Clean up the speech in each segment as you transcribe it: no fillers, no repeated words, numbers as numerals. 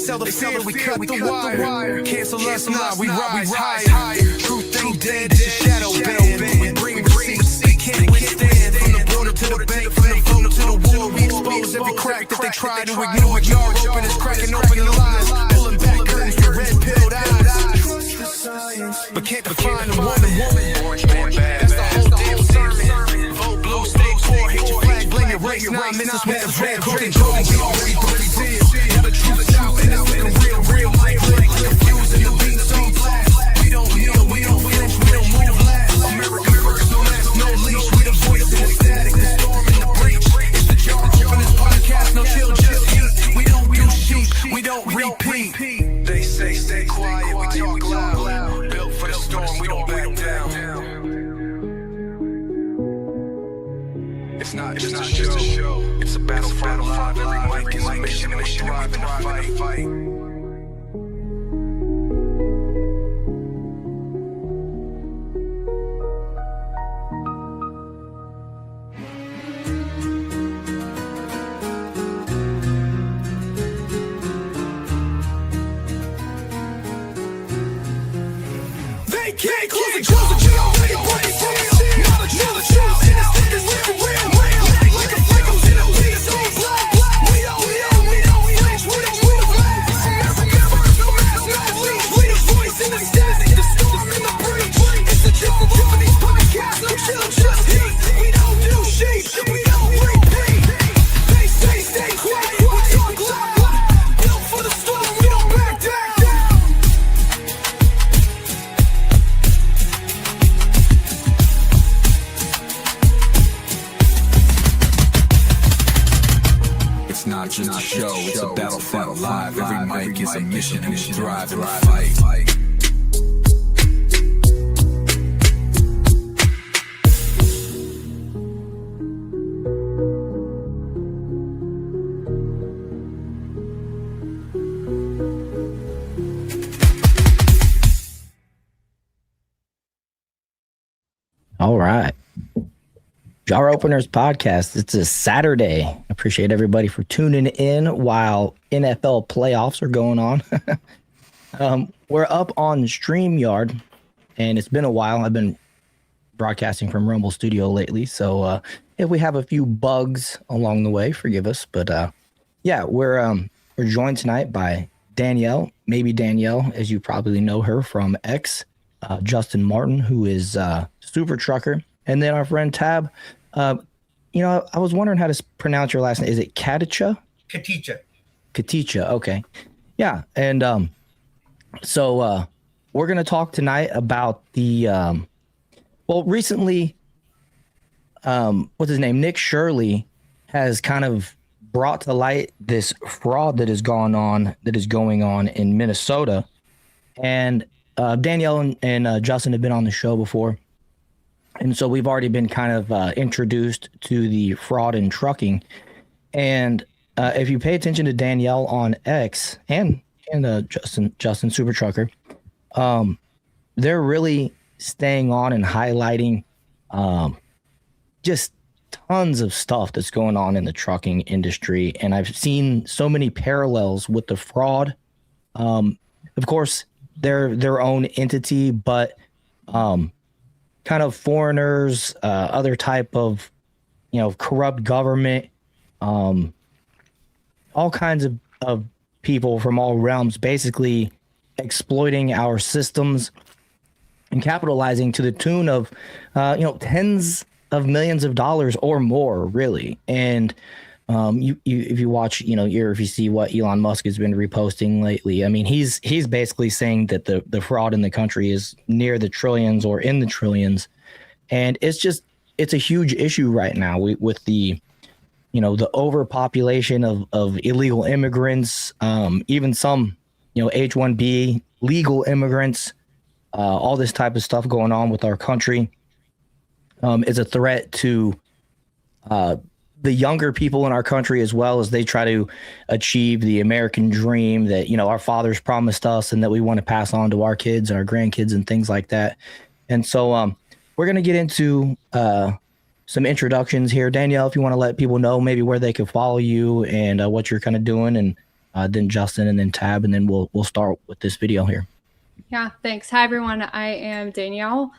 Sell the fear, we cut the wire. Cancel us now, we rise higher. Truth ain't dead, it's a shadow band. We bring receipts they can't withstand. From the border to the bank, from the vote to the war, we expose every crack that they try to ignore. Yard open is cracking open the lines, pulling back curtains with red-pilled eyes. But can't define a woman. That's the whole damn sermon. Vote blue, stay poor, hate your flag, blame your race. 9 minutes with the red coating, we already put it in. Now the truth is out, and it's looking real life. Confusing the beat so black. We don't heal, we don't flinch, we don't move last. America first, no last, no leash. We the voice in the static, the storm in the breach. It's the jar open this podcast, no chill, just heat. We don't do sheep, we don't repeat. They say stay quiet, we talk loud. Built for the storm, we don't back down. It's not just a show, it's a battlefield live. Every mic is a mission, we thrive in the fight. They can't close the jail, they break it down. Now the truth, and this thing is real. Like a flames in a beat, so black. We don't flinch, we don't move last. America, no mask, no leash. We the voice in the static, the storm in the breach. It's the jar open these podcasts, no chill, just heat. We don't do sheep, we don't repeat. They say stay quiet, we talk loud. Built for the storm, we don't back down. It's not just a show, it's a battlefield live. Every mic is a mission, and we thrive in the fight. All right. Jar Openers Podcast. It's a Saturday. Appreciate everybody for tuning in while NFL playoffs are going on. We're up on StreamYard, and it's been a while. I've been broadcasting from Rumble Studio lately, so if we have a few bugs along the way, forgive us. But yeah, we're joined tonight by Danielle, maybe Danielle, as you probably know her from X, Justin Martin, who is Super Trucker, and then our friend Tab. I was wondering how to pronounce your last name. Is it Katicha? Katicha. Okay. Yeah. And so we're going to talk tonight about the recently what's his name? Nick Shirley has kind of brought to light this fraud that is going on in Minnesota. And Danielle and Justin have been on the show before. And so we've already been kind of introduced to the fraud in trucking. And if you pay attention to Danielle on X and Justin Super Trucker, they're really staying on and highlighting just tons of stuff that's going on in the trucking industry. And I've seen so many parallels with the fraud. Of course, they're their own entity, but kind of foreigners, other type of, corrupt government, all kinds of people from all realms, basically exploiting our systems and capitalizing to the tune of, tens of millions of dollars or more, really. And if you watch, if you see what Elon Musk has been reposting lately, I mean, he's basically saying that the fraud in the country is near the trillions or in the trillions. And it's a huge issue right now with the, the overpopulation of illegal immigrants, even some H-1B, legal immigrants, all this type of stuff going on with our country is a threat to the younger people in our country, as well as they try to achieve the American dream that, our fathers promised us and that we want to pass on to our kids and our grandkids and things like that. And so we're going to get into some introductions here. Danielle, if you want to let people know maybe where they can follow you and what you're kind of doing, and then Justin and then Tab, and then we'll start with this video here. Yeah, thanks. Hi, everyone. I am Danielle.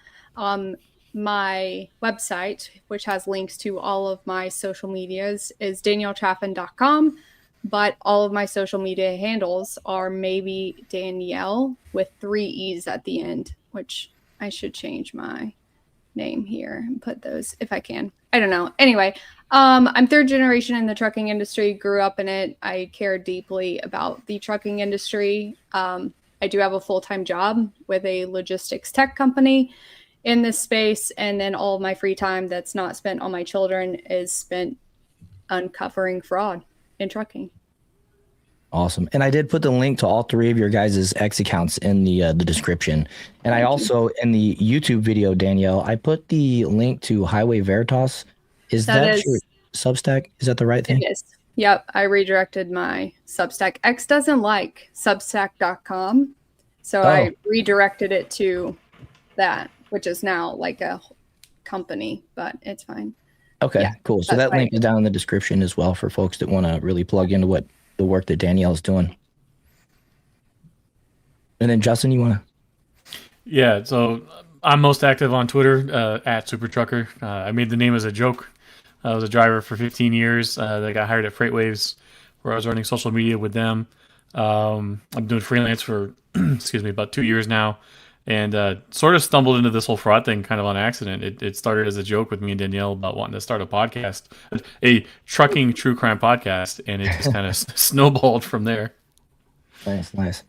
My website, which has links to all of my social medias, is daniellechaffin.com, but all of my social media handles are maybe Danielle with 3 E's at the end, which I should change my name here and put those if I can. I don't know. Anyway, I'm third generation in the trucking industry, grew up in it. I care deeply about the trucking industry. I do have a full-time job with a logistics tech company in this space, and then all of my free time that's not spent on my children is spent uncovering fraud in trucking. Awesome. And I did put the link to all 3 of your guys' X accounts in the description. And I also, in the YouTube video, Danielle, I put the link to Highway Veritas. Is that your Substack? Is that the right thing? It is. Yep. I redirected my Substack. X doesn't like substack.com. So I redirected it to that, which is now like a company, but it's fine. Okay, yeah, cool. So that link is down in the description as well for folks that want to really plug into what the work that Danielle is doing. And then Justin, you want to? Yeah, so I'm most active on Twitter at Super Trucker. I made the name as a joke. I was a driver for 15 years. I got hired at FreightWaves, where I was running social media with them. I'm doing freelance for, about 2 years now. And sort of stumbled into this whole fraud thing kind of on accident. It started as a joke with me and Danielle about wanting to start a podcast, a trucking true crime podcast, and it just kind of snowballed from there. Nice.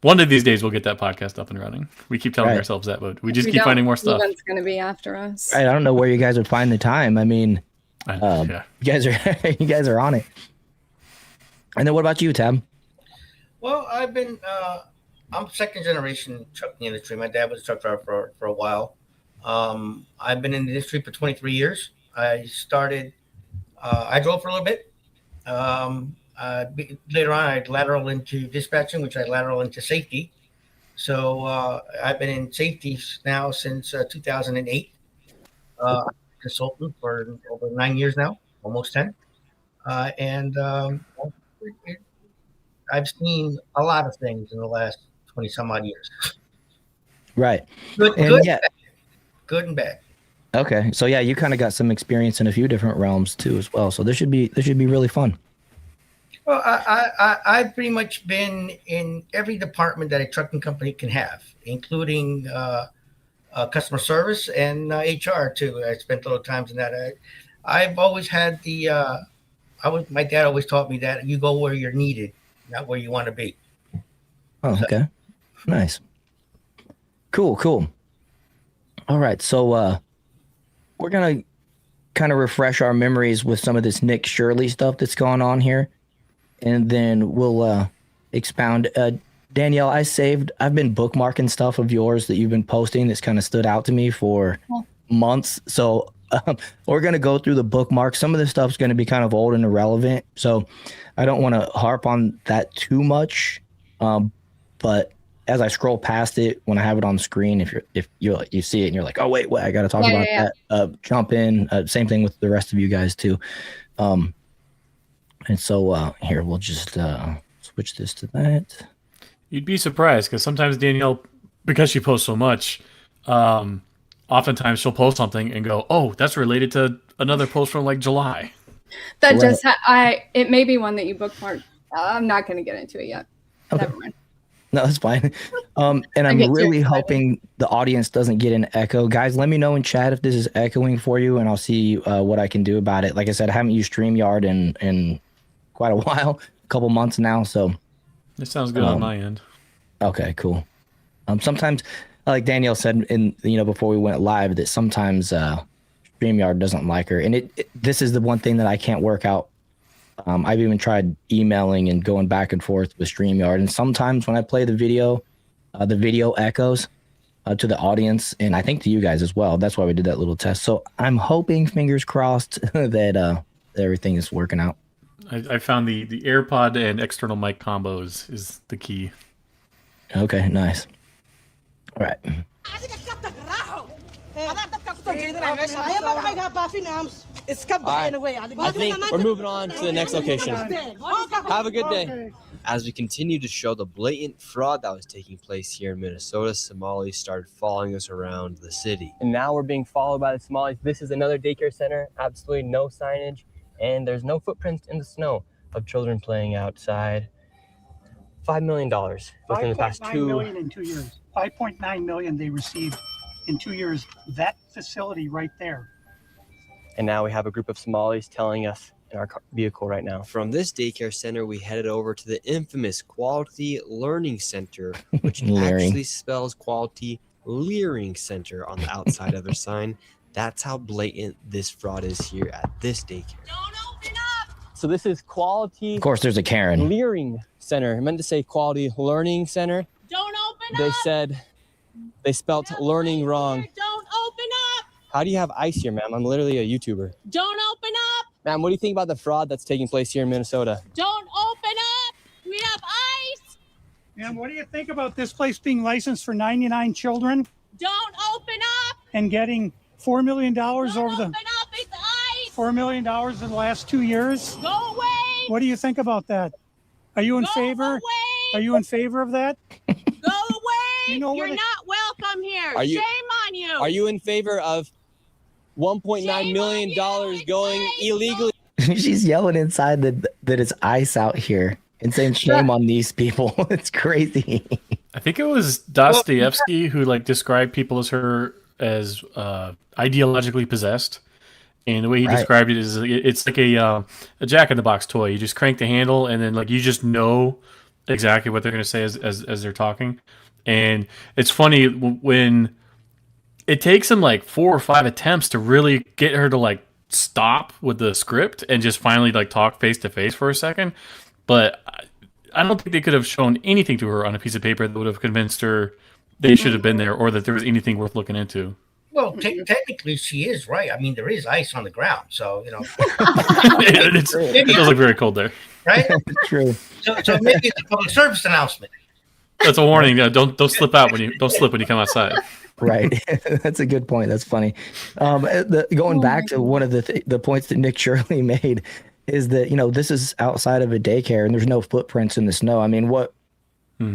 One of these days we'll get that podcast up and running. We keep telling ourselves that, but we just keep finding more stuff. Someone's going to be after us. Right, I don't know where you guys would find the time. I mean, yeah. you guys are on it. And then what about you, Tab? Well, I've been I'm second generation trucking industry. My dad was a truck driver for a while. I've been in the industry for 23 years. I started, I drove for a little bit. Later on, I lateral into dispatching, which I lateral into safety. So I've been in safety now since 2008. I'm a consultant for over 9 years now, almost 10. I've seen a lot of things in the last 20 some odd years. Right. Good and bad. Okay. So yeah, you kind of got some experience in a few different realms too as well. So this should be really fun. Well, I've pretty much been in every department that a trucking company can have, including customer service and HR too. I spent a little times in that. I've always had my dad always taught me that you go where you're needed, not where you want to be. Oh, okay. Nice. Cool. All right. So we're going to kind of refresh our memories with some of this Nick Shirley stuff that's going on here. And then we'll expound. Danielle, I've been bookmarking stuff of yours that you've been posting that's kind of stood out to me for months. So we're going to go through the bookmarks. Some of this stuff's going to be kind of old and irrelevant. So I don't want to harp on that too much. But as I scroll past it, when I have it on the screen, if you see it and you're like, oh, wait, I got to talk about that. Jump in. Same thing with the rest of you guys too. And so here, we'll just switch this to that. You'd be surprised because sometimes Danielle, because she posts so much, oftentimes she'll post something and go, oh, that's related to another post from like July. That it may be one that you bookmarked. I'm not going to get into it yet. Okay. Never mind. No, that's fine. And I'm really hoping the audience doesn't get an echo. Guys, let me know in chat if this is echoing for you, and I'll see what I can do about it. Like I said, I haven't used StreamYard in quite a while, a couple months now. So it sounds good on my end. Okay, cool. Sometimes, like Danielle said before we went live, that sometimes StreamYard doesn't like her, and this is the one thing that I can't work out I've even tried emailing and going back and forth with StreamYard. And sometimes when I play the video echoes to the audience, and I think to you guys as well. That's why we did that little test. So I'm hoping, fingers crossed, that everything is working out. I found the AirPod and external mic combos is the key. Okay, nice. All right. I think we're moving on to the next location. Have a good day. As we continue to show the blatant fraud that was taking place here in Minnesota, Somalis started following us around the city. And now we're being followed by the Somalis. This is another daycare center, absolutely no signage, and there's no footprints in the snow of children playing outside. $5 million within the past 5.9 million in 2 years. 5.9 million they received in 2 years. That facility right there. And now we have a group of Somalis telling us in our vehicle right now. From this daycare center, we headed over to the infamous Quality Learning Center, which actually spells Quality Leering Center on the outside of their sign. That's how blatant this fraud is here at this daycare. Don't open up! So this is Quality Of course, there's a Karen. Leering Center. I meant to say Quality Learning Center. Don't open They up! said they spelt Don't learning play wrong. here. Don't open up! How do you have ice here, ma'am? I'm literally a YouTuber. Don't open up! Ma'am, what do you think about the fraud that's taking place here in Minnesota? Don't open up! We have ice! And what do you think about this place being licensed for 99 children Don't open up! and getting $4 million Don't over open the up! It's ice! $4 million in the last 2 years? Go away! What do you think about that? Are you in Go favor? away! Are you in favor of that? Go away! You know You're where they- not welcome here. Are you- Shame on you! Are you in favor of $1.9 Shame million on you. going It's illegally? She's yelling inside that it's ice out here and saying shame on these people. It's crazy. I think it was Dostoevsky who like described people as ideologically possessed, and the way he Right. described it is it's like a Jack in the Box toy. You just crank the handle, and then like you just know exactly what they're going to say as they're talking. And it's funny when it takes him like 4 or 5 attempts to really get her to like stop with the script and just finally like talk face to face for a second. But I don't think they could have shown anything to her on a piece of paper that would have convinced her they should have been there or that there was anything worth looking into. Well, technically, she is right. I mean, there is ice on the ground, so It does look very cold there. right? True. So maybe it's a public service announcement. That's a warning. Don't slip out when you come outside. Right. That's a good point. That's funny. Going back to one of the points that Nick Shirley made is that, this is outside of a daycare and there's no footprints in the snow. I mean, what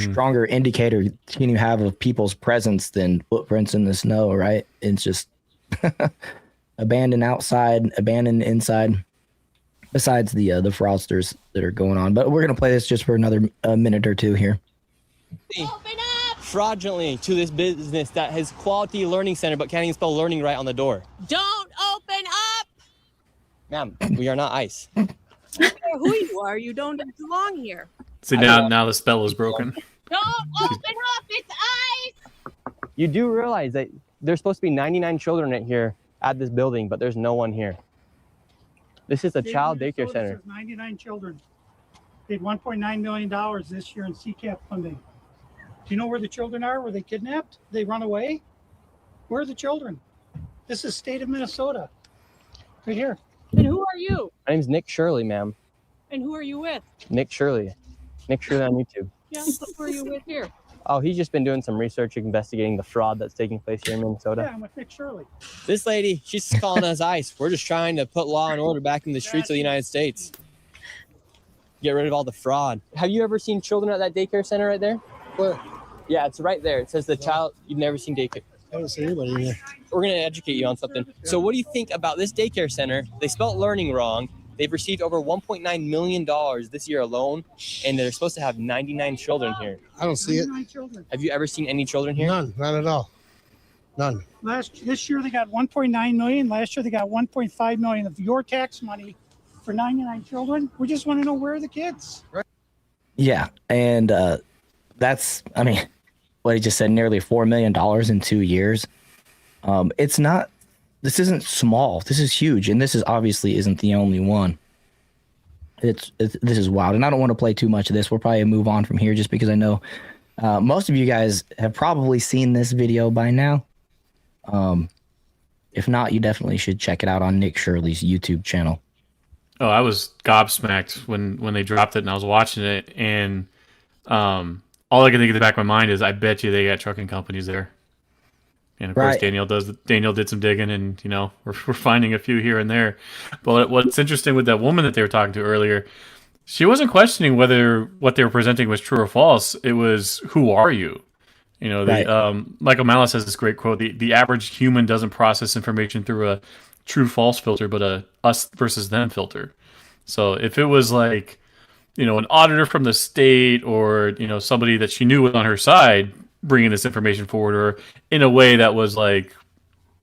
stronger indicator can you have of people's presence than footprints in the snow, right? It's just abandoned outside, abandoned inside, besides the fraudsters that are going on. But we're going to play this just for another minute or two here. Open up! Fraudulently to this business that has Quality Learning Center but can't even spell learning right on the door. Don't open up! Ma'am, we are not ICE. I don't care who you are, you don't belong here. See, now the spell is broken. Don't open up! It's ice! You do realize that there's supposed to be 99 children in here at this building, but there's no one here. This is a child daycare Minnesota center. says 99 children. Paid $1.9 million this year in CCAP funding. Do you know where the children are? Were they kidnapped? They run away? Where are the children? This is state of Minnesota. Right here. And who are you? My name's Nick Shirley, ma'am. And who are you with? Nick Shirley. Nick Shirley on YouTube. Yeah, but who are you with here? Oh, he's just been doing some research investigating the fraud that's taking place here in Minnesota. Yeah, I'm with Nick Shirley. This lady, she's calling us ICE. We're just trying to put law and order back in the streets of the United States. Get rid of all the fraud. Have you ever seen children at that daycare center right there? Where? Yeah, it's right there. It says the child, you've never seen daycare. I haven't seen anybody in here. We're going to educate you on something. So what do you think about this daycare center? They spelled learning wrong. They've received over $1.9 million this year alone, and they're supposed to have 99 children here. I don't see it. 99 children. Have you ever seen any children here? None. Not at all. None. This year they got 1.9 million. Last year they got 1.5 million of your tax money for 99 children. We just want to know where are the kids. Yeah. And that's, I mean, what he just said, nearly $4 million in 2 years. This isn't small. This is huge. And this is obviously isn't the only one. This is wild, and I don't want to play too much of this. We'll probably move on from here, just because I know most of you guys have probably seen this video by now. If not, you definitely should check it out on Nick Shirley's YouTube channel. Oh, I was gobsmacked when they dropped it, and I was watching it, and all I can think of the back of my mind is, I bet you they got trucking companies there. And of course, Right. Daniel did some digging, and we're finding a few here and there. But what's interesting with that woman that they were talking to earlier, she wasn't questioning whether what they were presenting was true or false. It was, who are you? Right. Michael Malice has this great quote: the average human doesn't process information through a true false filter, but a us versus them filter. So if it was like, an auditor from the state, or somebody that she knew was on her side bringing this information forward, or in a way that was like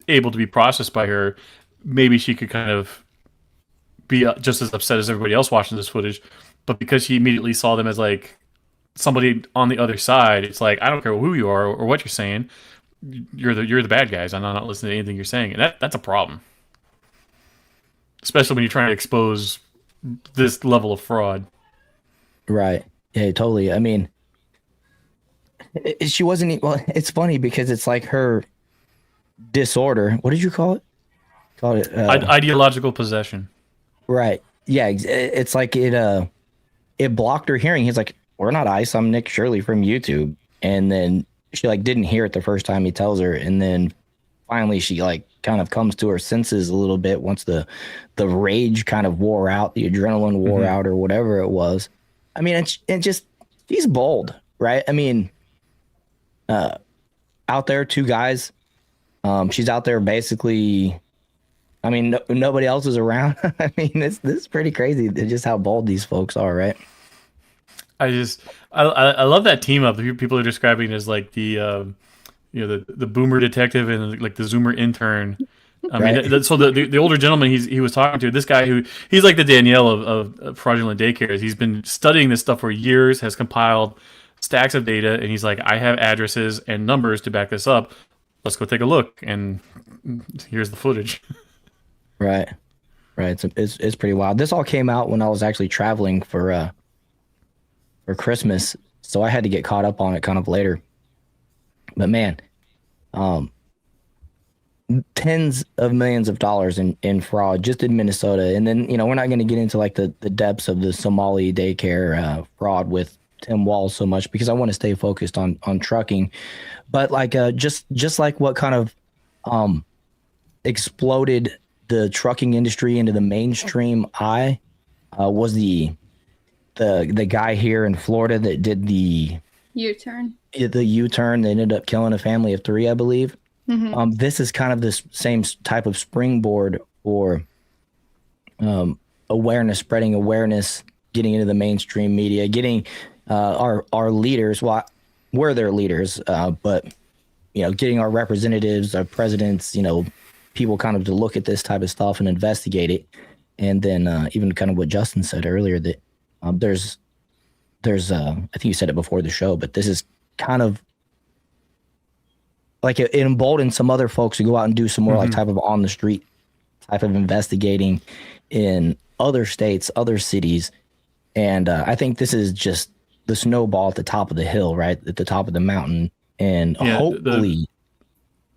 able to be processed by her, maybe she could kind of be just as upset as everybody else watching this footage. But because she immediately saw them as like somebody on the other side, it's like, I don't care who you are or what you're saying, you're the bad guys. I'm not listening to anything you're saying, and that's a problem, especially when you're trying to expose this level of fraud. Right. Yeah, totally. I mean, she wasn't. Well, it's funny because it's like her disorder. What did you call it? Call it Ideological possession. right. Yeah. It's like it blocked her hearing. He's like, "We're not ICE. I'm Nick Shirley from YouTube." And then she like didn't hear it the first time he tells her, and then finally she like kind of comes to her senses a little bit once the rage kind of wore out, the adrenaline wore out, or whatever it was. I mean, and just she's bold, right? I mean, out there, two guys. She's out there basically. I mean, nobody else is around. I mean, this is pretty crazy. Just how bold these folks are, right? I love that team up. People are describing it as like the the boomer detective and like the zoomer intern. I mean, so the older gentleman he was talking to, this guy he's like the Danielle of fraudulent daycares. He's been studying this stuff for years, has compiled stacks of data, and he's like, I have addresses and numbers to back this up. Let's go take a look, and here's the footage. Right. It's pretty wild. This all came out when I was actually traveling for Christmas, so I had to get caught up on it kind of later. But man, tens of millions of dollars in fraud just in Minnesota. And then, we're not going to get into like the depths of the Somali Daycare fraud with Tim Walz so much, because I want to stay focused on trucking. But like just like what kind of exploded the trucking industry into the mainstream eye was the guy here in Florida that did the U-turn. The U-turn. They ended up killing a family of 3, I believe. This is kind of this same type of springboard for awareness, spreading awareness, getting into the mainstream media, getting our leaders. Well, we're their leaders, but getting our representatives, our presidents, people kind of to look at this type of stuff and investigate it. And then even kind of what Justin said earlier, that there's I think you said it before the show, but this is kind of like it emboldened some other folks to go out and do some more like type of on the street type of investigating in other states, other cities. And I think this is just the snowball at the top of the hill, right at the top of the mountain. And hopefully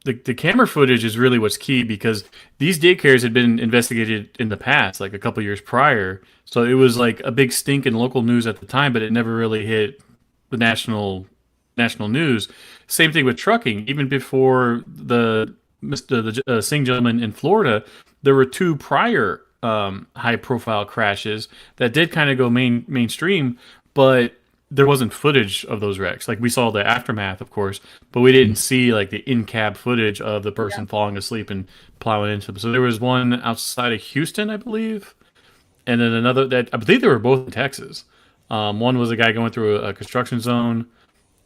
the camera footage is really what's key, because these daycares had been investigated in the past, like a couple years prior. So it was like a big stink in local news at the time, but it never really hit the national news. Same thing with trucking. Even before the Singh gentleman in Florida, there were 2 prior high profile crashes that did kind of go mainstream, but there wasn't footage of those wrecks. Like, we saw the aftermath, of course, but we didn't see like the in-cab footage of the person falling asleep and plowing into them. So there was one outside of Houston, I believe, and then another that I believe they were both in Texas. One was a guy going through a construction zone,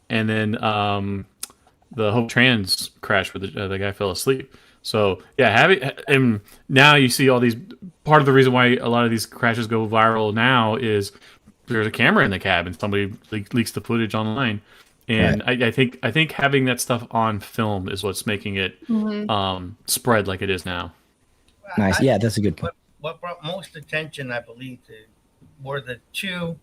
and then the Hope Trans crash where the guy fell asleep. So yeah, and now you see all these. Part of the reason why a lot of these crashes go viral now is there's a camera in the cab and somebody leaks the footage online. And right. I think having that stuff on film is what's making it spread like it is now. Nice. Yeah, that's a good point. What brought most attention, I believe, to were the two.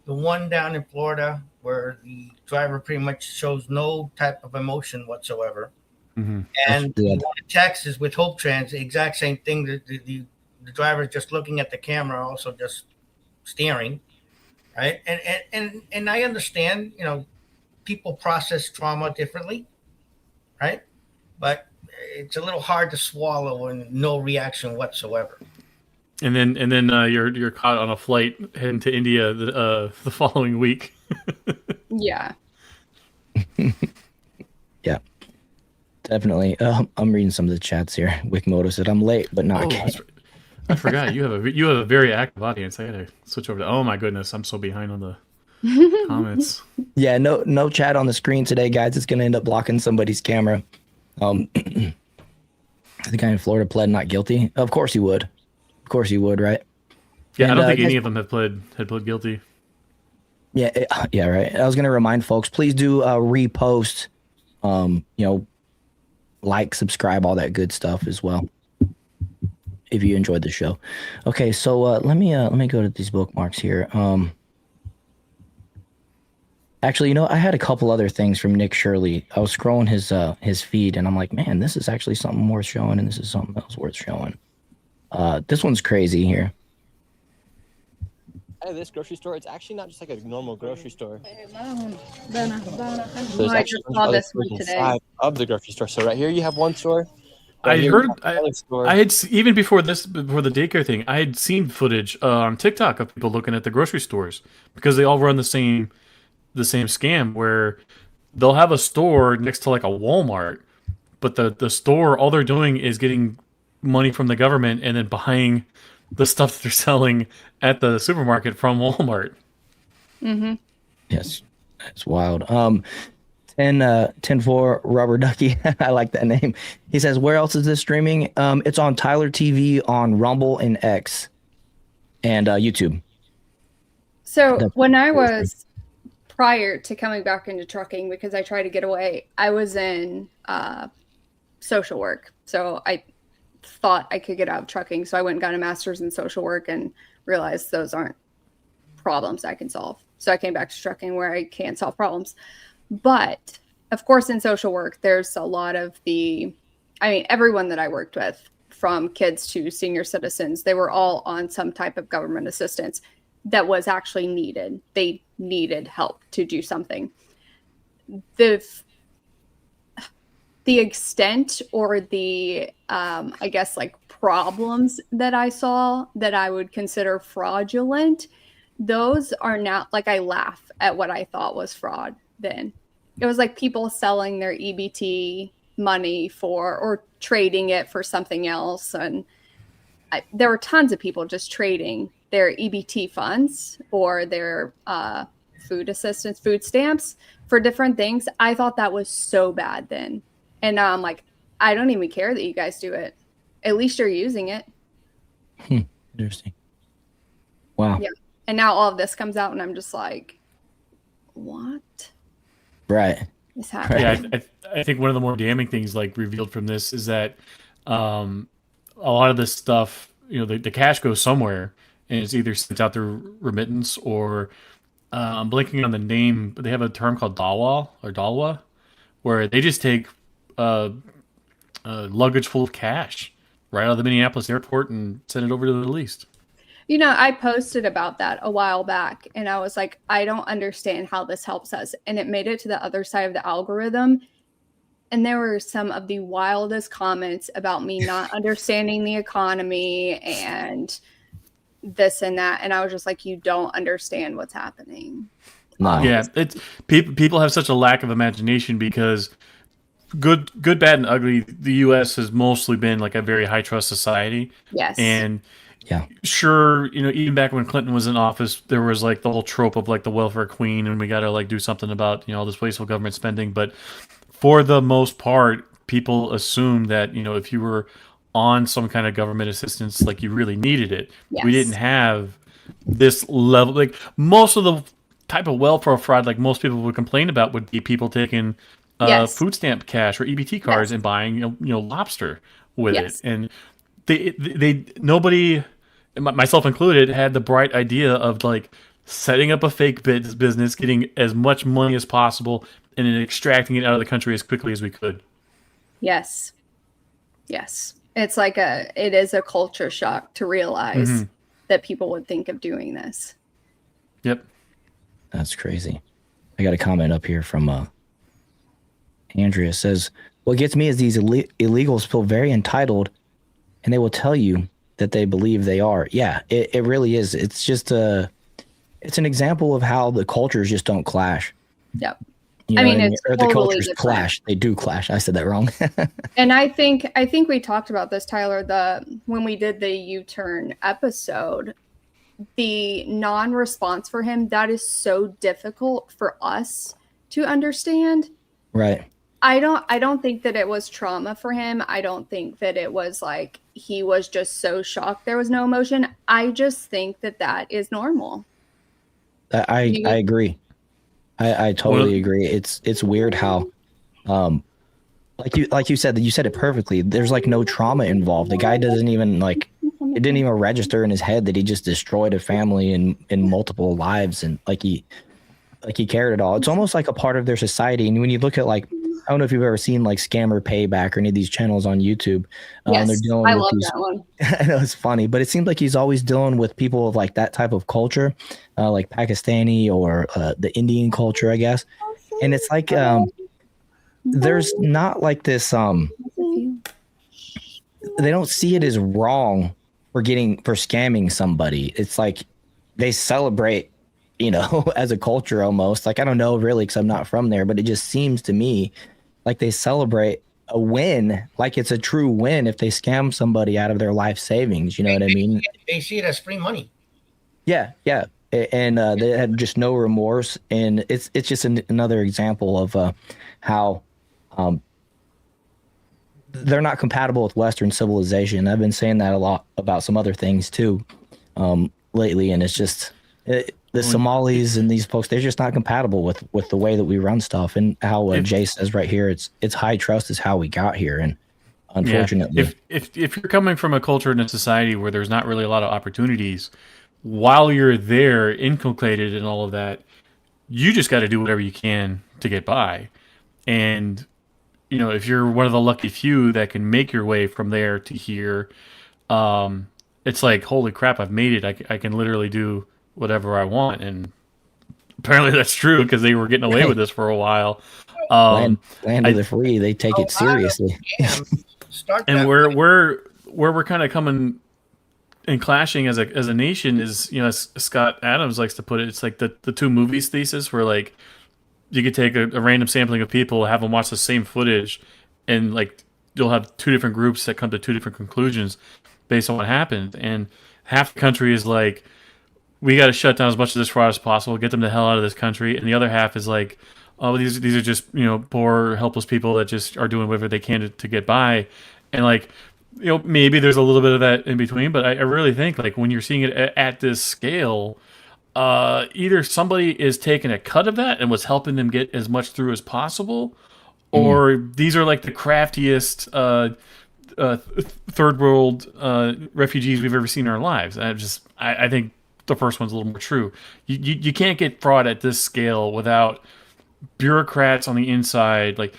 The one down in Florida, where the driver pretty much shows no type of emotion whatsoever, Mm-hmm. and the one in Texas with Hope Trans, the exact same thing. The driver is just looking at the camera, also just staring, right? And I understand, people process trauma differently, right? But it's a little hard to swallow and no reaction whatsoever. And then you're caught on a flight heading to India the following week. Yeah. Yeah, definitely. I'm reading some of the chats here. Wikimoto said I'm late, but not. I forgot you have a very active audience. I gotta switch over to. Oh my goodness, I'm so behind on the comments. Yeah, no chat on the screen today, guys. It's gonna end up blocking somebody's camera. The guy in Florida pled not guilty. Of course he would. Of course he would, right? Yeah, And, I don't think any of them had pled guilty. Yeah, yeah, right. I was gonna remind folks, please do repost, like, subscribe, all that good stuff as well, if you enjoyed the show. Okay, so let me go to these bookmarks here. Actually, I had a couple other things from Nick Shirley. I was scrolling his feed, and I'm like, man, this is actually something worth showing, and this is something else worth showing. This one's crazy here. Hey, this grocery store, it's actually not just like a normal grocery store. I There's actually just saw this one stores today. inside of the grocery store. So right here you have one store. I here heard you have another store. I had even before the daycare thing, I had seen footage on TikTok of people looking at the grocery stores because they all run the same scam where they'll have a store next to like a Walmart, but the store, all they're doing is getting money from the government and then buying the stuff that they're selling at the supermarket from Walmart. Mm-hmm. Yes, that's wild. 10-4 Rubber Ducky. I like that name. He says, where else is this streaming? It's on Tyler TV, on Rumble and X, and YouTube. So when I was prior to coming back into trucking, because I tried to get away, I was in social work. So I thought I could get out of trucking. So I went and got a master's in social work and realized those aren't problems I can solve. So I came back to trucking where I can't solve problems. But of course, in social work, there's a lot of everyone that I worked with, from kids to senior citizens, they were all on some type of government assistance that was actually needed. They needed help to do something. The extent or the, I guess, like problems that I saw that I would consider fraudulent, those are not, like, I laugh at what I thought was fraud then. It was like people selling their EBT money or trading it for something else. And there were tons of people just trading their EBT funds or their food assistance, food stamps for different things. I thought that was so bad then. And now I'm like, I don't even care that you guys do it. At least you're using it. Interesting. Wow. Yeah. And now all of this comes out and I'm just like, what? Right. Is happening? Yeah, I think one of the more damning things like revealed from this is that a lot of this stuff, the cash goes somewhere and it's either sent out through remittance or I'm blanking on the name, but they have a term called Dalwa, where they just take luggage full of cash right out of the Minneapolis airport and send it over to the Middle East. I posted about that a while back and I was like, I don't understand how this helps us. And it made it to the other side of the algorithm. And there were some of the wildest comments about me not understanding the economy and this and that. And I was just like, you don't understand what's happening. No. Yeah, it's people have such a lack of imagination because good, bad, and ugly, the U.S. has mostly been like a very high trust society. Yes. And yeah, sure, even back when Clinton was in office, there was like the whole trope of like the welfare queen, and we got to like do something about all this wasteful government spending. But for the most part, people assume that if you were on some kind of government assistance, like you really needed it. Yes. We didn't have this level. Like most of the type of welfare fraud, like most people would complain about, would be people taking food stamp cash or EBT cards and buying lobster with it, and nobody myself included, had the bright idea of like setting up a fake business, getting as much money as possible, and then extracting it out of the country as quickly as we could. Yes. Yes. It's like it is a culture shock to realize that people would think of doing this. Yep. That's crazy. I got a comment up here from Andrea. Says, what gets me is these illegals feel very entitled, and they will tell you that they believe they are. Yeah, it really is. It's just it's an example of how the cultures just don't clash. Yep. You know I mean, what it's or totally the cultures different. clash. They do clash. I said that wrong. And I think we talked about this, Tyler, when we did the U-turn episode, the non-response for him, that is so difficult for us to understand. Right. I don't think that it was trauma for him. I don't think that it was like he was just so shocked there was no emotion. I just think that is normal. I agree. I totally agree. It's weird how, like you said it perfectly. There's like no trauma involved. The guy doesn't even it didn't even register in his head that he just destroyed a family in multiple lives, and like he cared at all. It's almost like a part of their society. And when you look at I don't know if you've ever seen like Scammer Payback or any of these channels on YouTube. Yes, they're dealing I with love these, that one. I know it's funny, but it seems like he's always dealing with people of like that type of culture, like Pakistani or the Indian culture, I guess. And it's like there's not like this. They don't see it as wrong for scamming somebody. It's like they celebrate, as a culture almost. Like I don't know really because I'm not from there, but it just seems to me like they celebrate a win, like it's a true win if they scam somebody out of their life savings. You know what I mean? They see it as free money. Yeah, yeah, and they had just no remorse, and it's just another example of how they're not compatible with Western civilization. I've been saying that a lot about some other things too lately, and it's just the Somalis and these folks, they're just not compatible with the way that we run stuff, and how Jay says right here, it's high trust is how we got here, and unfortunately, if you're coming from a culture and a society where there's not really a lot of opportunities, while you're there, inculcated in all of that, you just got to do whatever you can to get by, and if you're one of the lucky few that can make your way from there to here, it's like, holy crap, I've made it. I can literally do whatever I want. And apparently that's true because they were getting away with this for a while. Land of the free, they take it seriously. And where we're kind of coming and clashing as a nation is, as Scott Adams likes to put it, it's like the two movies thesis where like you could take a random sampling of people, have them watch the same footage, and like you'll have two different groups that come to two different conclusions based on what happened. And half the country is like, we got to shut down as much of this fraud as possible, get them the hell out of this country. And the other half is like, oh, these are just poor, helpless people that just are doing whatever they can to get by. And like, maybe there's a little bit of that in between, but I really think like when you're seeing it at this scale, either somebody is taking a cut of that and was helping them get as much through as possible, or these are like the craftiest third world refugees we've ever seen in our lives. I think the first one's a little more true. You can't get fraud at this scale without bureaucrats on the inside. Like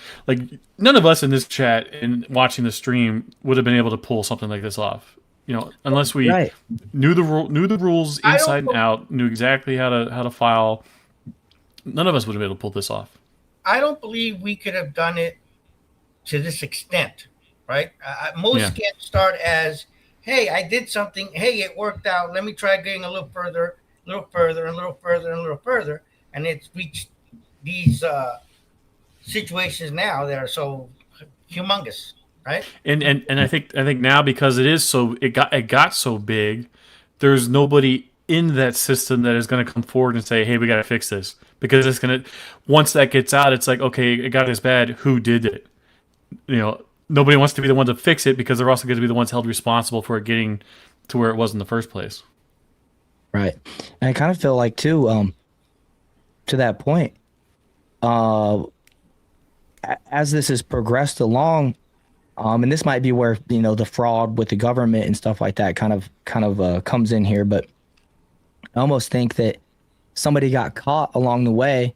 none of us in this chat and watching the stream would have been able to pull something like this off. Unless we knew the rules inside and out, knew exactly how to file, none of us would have been able to pull this off. I don't believe we could have done it to this extent, right? Most scams start as, hey, I did something. Hey, it worked out. Let me try going a little further, and a little further. And it's reached these situations now that are so humongous. Right. And I think now because it got so big, there's nobody in that system that is going to come forward and say, hey, we got to fix this, because it's going to, once that gets out, it's like, okay, it got this bad. Who did it? Nobody wants to be the one to fix it because they're also going to be the ones held responsible for it getting to where it was in the first place. Right. And I kind of feel like too, to that point, as this has progressed along, And this might be where, the fraud with the government and stuff like that kind of comes in here. But I almost think that somebody got caught along the way,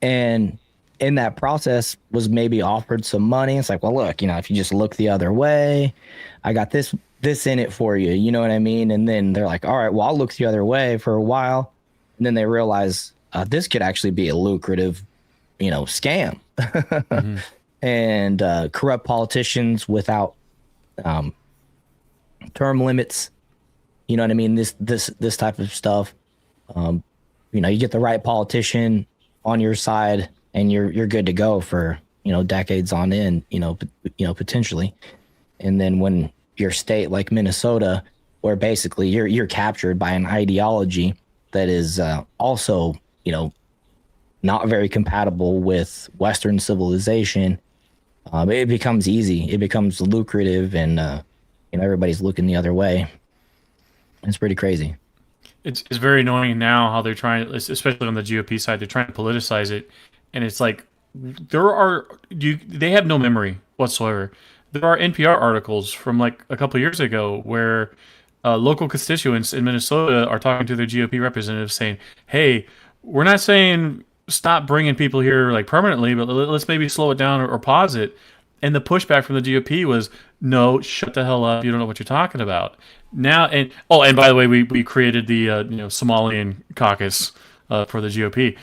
and in that process was maybe offered some money. It's like, well, look, if you just look the other way, I got this in it for you. You know what I mean? And then they're like, all right, well, I'll look the other way for a while. And then they realize this could actually be a lucrative, scam. Mm-hmm. And corrupt politicians without term limits. You know what I mean? This type of stuff. You get the right politician on your side, and you're good to go for decades on end. Potentially. And then when your state like Minnesota, where basically you're captured by an ideology that is also not very compatible with Western civilization. It becomes easy. It becomes lucrative, and everybody's looking the other way. It's pretty crazy. It's very annoying now how they're trying, especially on the GOP side, they're trying to politicize it, and it's like they have no memory whatsoever. There are NPR articles from like a couple of years ago where local constituents in Minnesota are talking to their GOP representatives saying, "Hey, we're not saying stop bringing people here like permanently, but let's maybe slow it down or pause it." And the pushback from the GOP was, "No, shut the hell up! You don't know what you're talking about." Now, and by the way, we created the Somalian caucus for the GOP.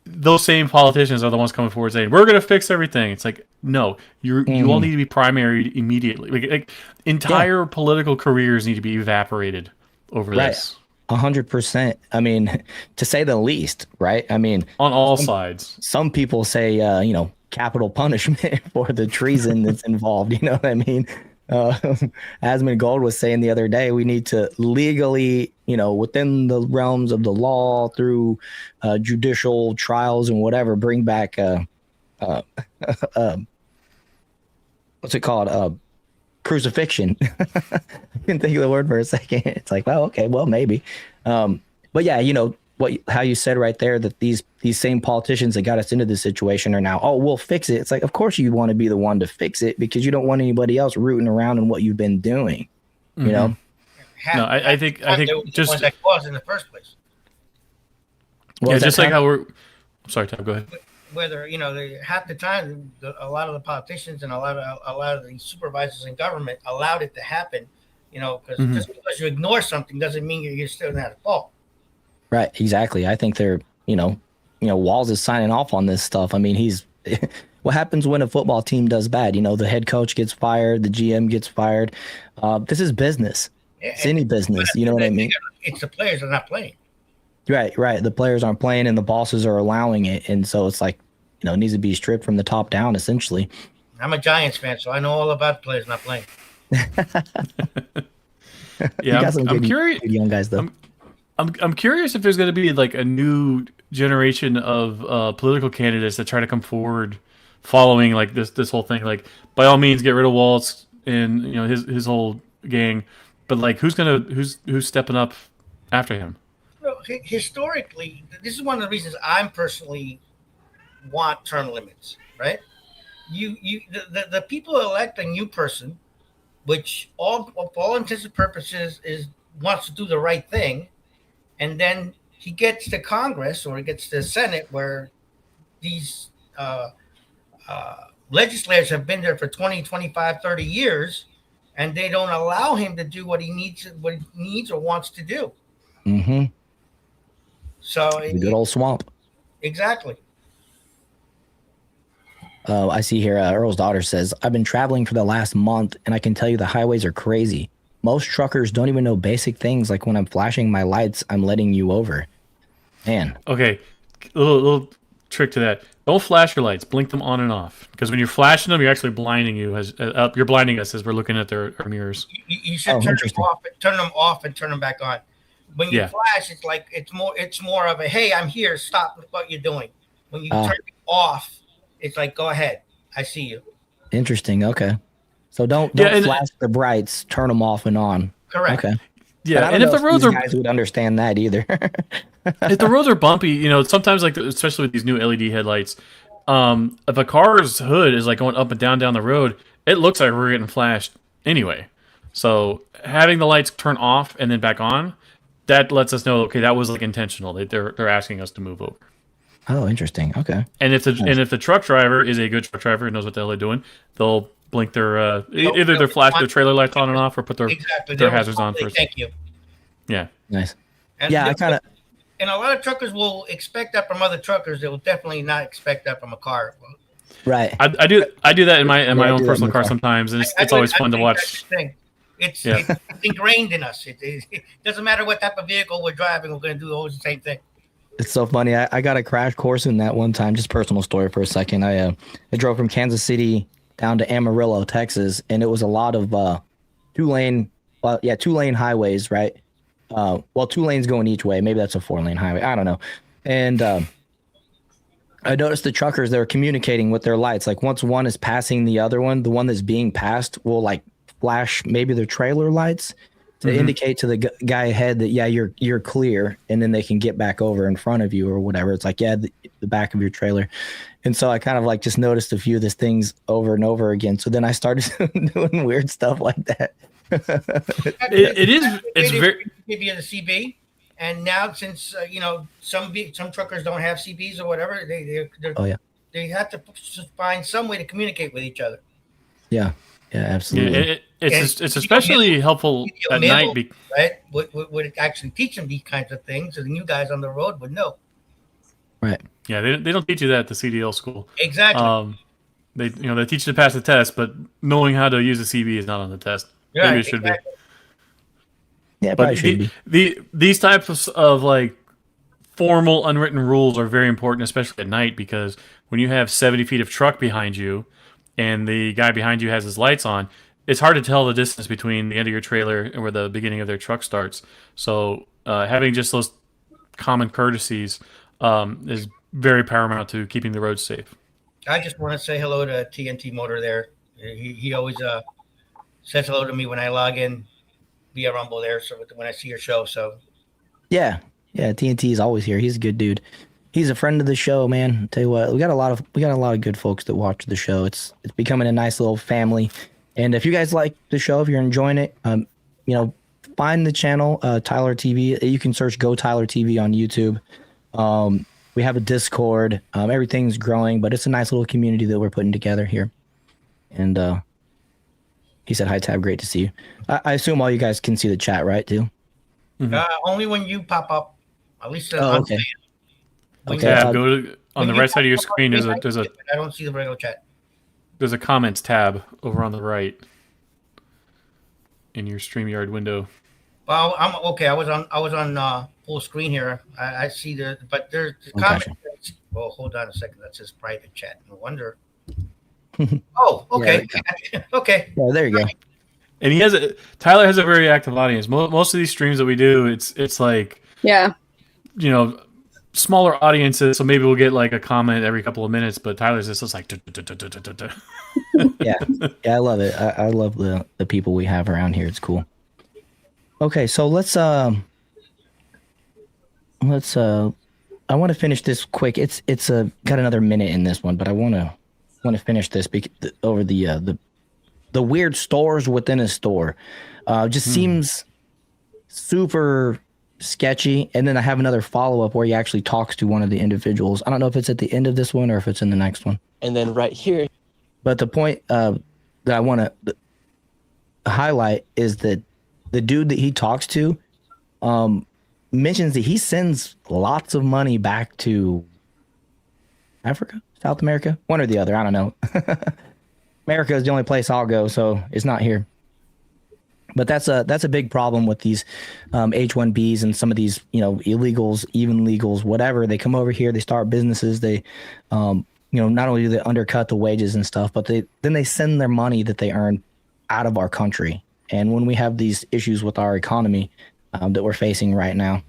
Those same politicians are the ones coming forward saying, "We're going to fix everything." It's like, no, you all need to be primaried immediately. Like entire political careers need to be evaporated over this. 100%. I mean, to say the least, right? I mean, on all sides. Some people say, capital punishment for the treason that's involved. You know what I mean? Asmund Gold was saying the other day, we need to legally, within the realms of the law, through judicial trials and whatever, bring back what's it called? Crucifixion. I couldn't think of the word for a second. It's like, well, okay, well, maybe. But yeah, how you said right there, that these same politicians that got us into this situation are now, oh, we'll fix it. It's like, of course you want to be the one to fix it, because you don't want anybody else rooting around in what you've been doing. No, I think just that caused in the first place. Well, yeah, just like how we're. I'm sorry, Tom. Go ahead. Whether half the time, a lot of the politicians and a lot of the supervisors in government allowed it to happen. Because just because you ignore something doesn't mean you're still not at fault. Right, exactly. I think they're, Walls is signing off on this stuff. I mean, what happens when a football team does bad? The head coach gets fired, the GM gets fired. This is business. It's any business. You know what I mean? It's the players that are not playing. Right. The players aren't playing, and the bosses are allowing it. And so it's like, it needs to be stripped from the top down, essentially. I'm a Giants fan, so I know all about players not playing. Yeah, I'm curious. Young guys, though. I'm curious if there's going to be like a new generation of political candidates that try to come forward following like this whole thing. Like, by all means, get rid of Waltz and his whole gang, but like who's stepping up after him? Well, historically, this is one of the reasons I'm personally want term limits. Right? The people elect a new person, which for all intents and purposes wants to do the right thing. And then he gets to Congress or he gets to the Senate, where these legislators have been there for 20, 25, 30 years, and they don't allow him to do what he needs or wants to do. Mm-hmm. So the good old swamp. Exactly. I see here, Earl's daughter says, I've been traveling for the last month, and I can tell you the highways are crazy. Most truckers don't even know basic things, like when I'm flashing my lights, I'm letting you over. Man. Okay, little trick to that. Don't flash your lights. Blink them on and off. Because when you're flashing them, you're actually blinding you. You're blinding us as we're looking at our mirrors. You should turn them off and turn them back on. When you flash, it's like it's more of a, hey, I'm here. Stop what you're doing. When you turn it off, it's like, go ahead. I see you. Interesting. Okay. So don't flash the brights, turn them off and on. Correct. Okay. Yeah, and if the roads guys would understand that either. If the roads are bumpy, sometimes like especially with these new LED headlights, if a car's hood is like going up and down the road, it looks like we're getting flashed anyway. So having the lights turn off and then back on, that lets us know, okay, that was like intentional. They're asking us to move over. Oh, interesting. Okay. And if the truck driver is a good truck driver and knows what the hell they're doing, they'll blink their either their flash their trailer lights on and off, or put their hazards on first. Thank you. Yeah. Nice. And Yeah, I kind of. And a lot of truckers will expect that from other truckers. They will definitely not expect that from a car. Right. I do that in my I own do that in personal the car car. sometimes, and I it's do always it- I fun to think watch. that's the thing. It's, Yeah. it's ingrained in us. It doesn't matter what type of vehicle we're driving. We're going to do always the same thing. It's so funny. I got a crash course in that one time. Just personal story for a second. I drove from Kansas City down to Amarillo, Texas, and it was a lot of two lane highways, right? Well, 2 lanes going each way. Maybe that's a 4-lane highway. I don't know. And I noticed the truckers, they're communicating with their lights. Like once one is passing the other one, the one that's being passed will like flash maybe their trailer lights to indicate to the guy ahead that, yeah, you're clear. And then they can get back over in front of you or whatever. It's like, yeah, the back of your trailer. And so I kind of like just noticed a few of these things over and over again. So then I started doing weird stuff like that. It's very give you the CB, and now since some truckers don't have CBs or whatever, they have to find some way to communicate with each other. Yeah, absolutely. It's especially helpful at night. Right? Would actually teach them these kinds of things, so the new guys on the road would know. Right. Yeah, they don't teach you that at the CDL school. Exactly. They teach you to pass the test, but knowing how to use a CB is not on the test. Right, Maybe it should exactly. Yeah, it be. probably should be. These types of like formal unwritten rules are very important, especially at night, because when you have 70 feet of truck behind you and the guy behind you has his lights on, it's hard to tell the distance between the end of your trailer and where the beginning of their truck starts. So having just those common courtesies is very paramount to keeping the roads safe. I just want to say hello to TNT Motor there. He always says hello to me when I log in via Rumble there. So when I see your show, so Yeah, TNT is always here. He's a good dude. He's a friend of the show, man. I'll tell you what, we got a lot of good folks that watch the show. It's becoming a nice little family. And if you guys like the show, if you're enjoying it, find the channel Tyler TV. You can search Go Tyler TV on YouTube. We have a Discord. Everything's growing, but it's a nice little community that we're putting together here. And he said, "Hi, Tab. Great to see you." I assume all you guys can see the chat, right? Too. only when you pop up. At least okay. Tab, go to on the right side of your screen. There's a I don't see the regular chat. There's a comments tab over on the right in your StreamYard window. Well, I'm okay. I was on full screen here. I see but there's the Gotcha. comments. Well, hold on a second. That says private chat. No wonder. Oh, okay. Okay. Yeah, there you go. And Tyler has a very active audience. Most of these streams that we do, it's like, Yeah. smaller audiences. So maybe we'll get like a comment every couple of minutes, but Tyler's just like, Yeah, I love it. I love the people we have around here. It's cool. Okay, so let's I want to finish this quick. It's got another minute in this one, but I want to finish this over the weird stores within a store. Just seems super sketchy. And then I have another follow-up where he actually talks to one of the individuals. I don't know if it's at the end of this one or if it's in the next one. And then right here, but the point that I want to highlight is that the dude that he talks to mentions that he sends lots of money back to Africa, South America, one or the other. I don't know. America is the only place I'll go, so it's not here. But that's a big problem with these H-1Bs and some of these, illegals, even legals, whatever. They come over here, they start businesses. They, not only do they undercut the wages and stuff, but then they send their money that they earn out of our country. And when we have these issues with our economy that we're facing right now,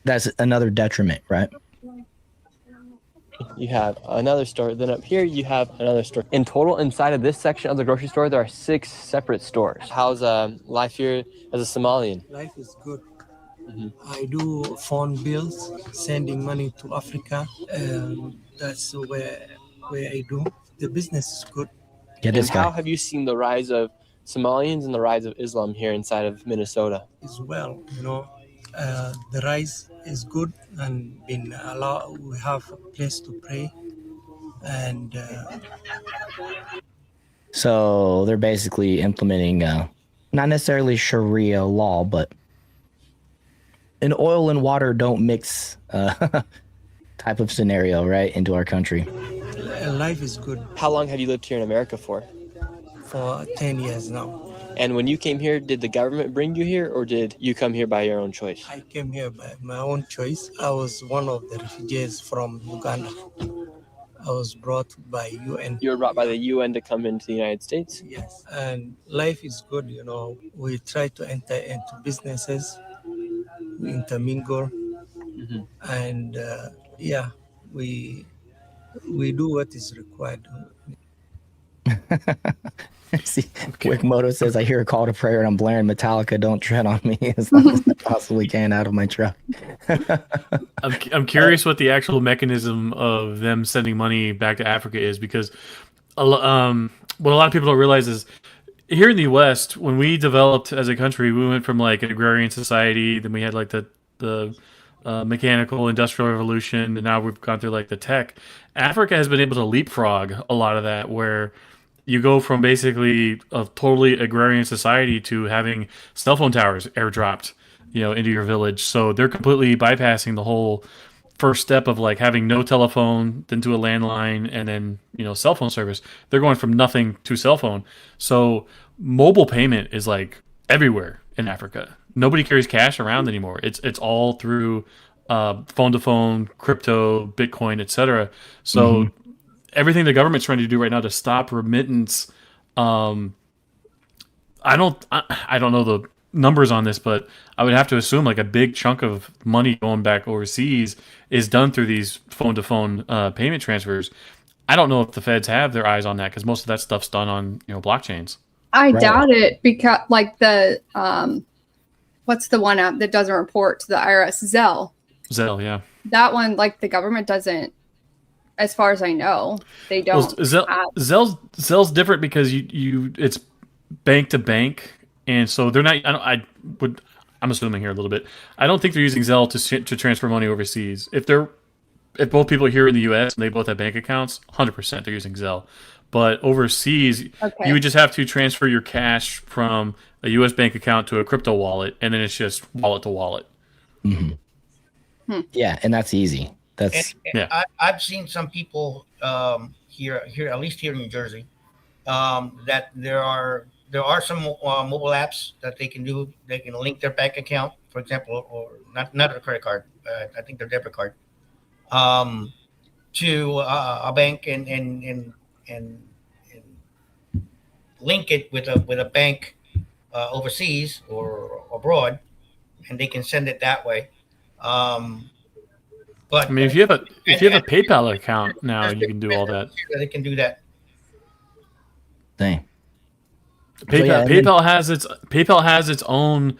that's another detriment, right? you have another store. Then up here, you have another store. In total, inside of this section of the grocery store, there are 6 separate stores. How's life here as a Somalian? Life is good. I do phone bills, sending money to Africa. That's where I do. The business is good. Yeah, this And how guy. have you seen the rise of Somalians and the rise of Islam here inside of Minnesota? As well, the rise is good and been allowed. We have a place to pray, and So they're basically implementing not necessarily Sharia law, but an oil and water don't mix type of scenario, right, into our country. life is good. How long have you lived here in America for? For 10 years now. And when you came here, did the government bring you here or did you come here by your own choice? I came here by my own choice. I was one of the refugees from Uganda. I was brought by UN. You were brought by the UN to come into the United States? Yes. And life is good, We try to enter into businesses, we intermingle, and we do what is required. See, Wickmoto says, I hear a call to prayer and I'm blaring Metallica, don't tread on me as long as I possibly can out of my truck. I'm curious what the actual mechanism of them sending money back to Africa is, because what a lot of people don't realize is here in the West, when we developed as a country, we went from like an agrarian society, then we had like the mechanical industrial revolution, and now we've gone through like the tech. Africa has been able to leapfrog a lot of that, where you go from basically a totally agrarian society to having cell phone towers airdropped, into your village. So they're completely bypassing the whole first step of like having no telephone, then to a landline, and then cell phone service. They're going from nothing to cell phone. So mobile payment is like everywhere in Africa. Nobody carries cash around anymore. It's all through phone to phone, crypto, Bitcoin, etc. So everything the government's trying to do right now to stop remittance. I don't know the numbers on this, but I would have to assume like a big chunk of money going back overseas is done through these phone to phone payment transfers. I don't know if the feds have their eyes on that, because most of that stuff's done on blockchains. I doubt it, because like the what's the one app that doesn't report to the IRS? Zelle. Zelle, yeah. That one, like the government doesn't, as far as I know, they don't. Well, Zelle's different because you it's bank to bank, and so they're not. I'm assuming here a little bit. I don't think they're using Zelle to transfer money overseas. If both people are here in the U.S. and they both have bank accounts, 100% they're using Zelle. But overseas, you would just have to transfer your cash from a U.S. bank account to a crypto wallet, and then it's just wallet to wallet. Yeah, and that's easy. I've seen some people here at least here in New Jersey, that there are some mobile apps that they can do. They can link their bank account, for example, or not a credit card. I think their debit card, to a bank and link it with a bank overseas or abroad, and they can send it that way. But I mean, if you have a PayPal account now, you can do all that. They can do that. Dang. PayPal has its own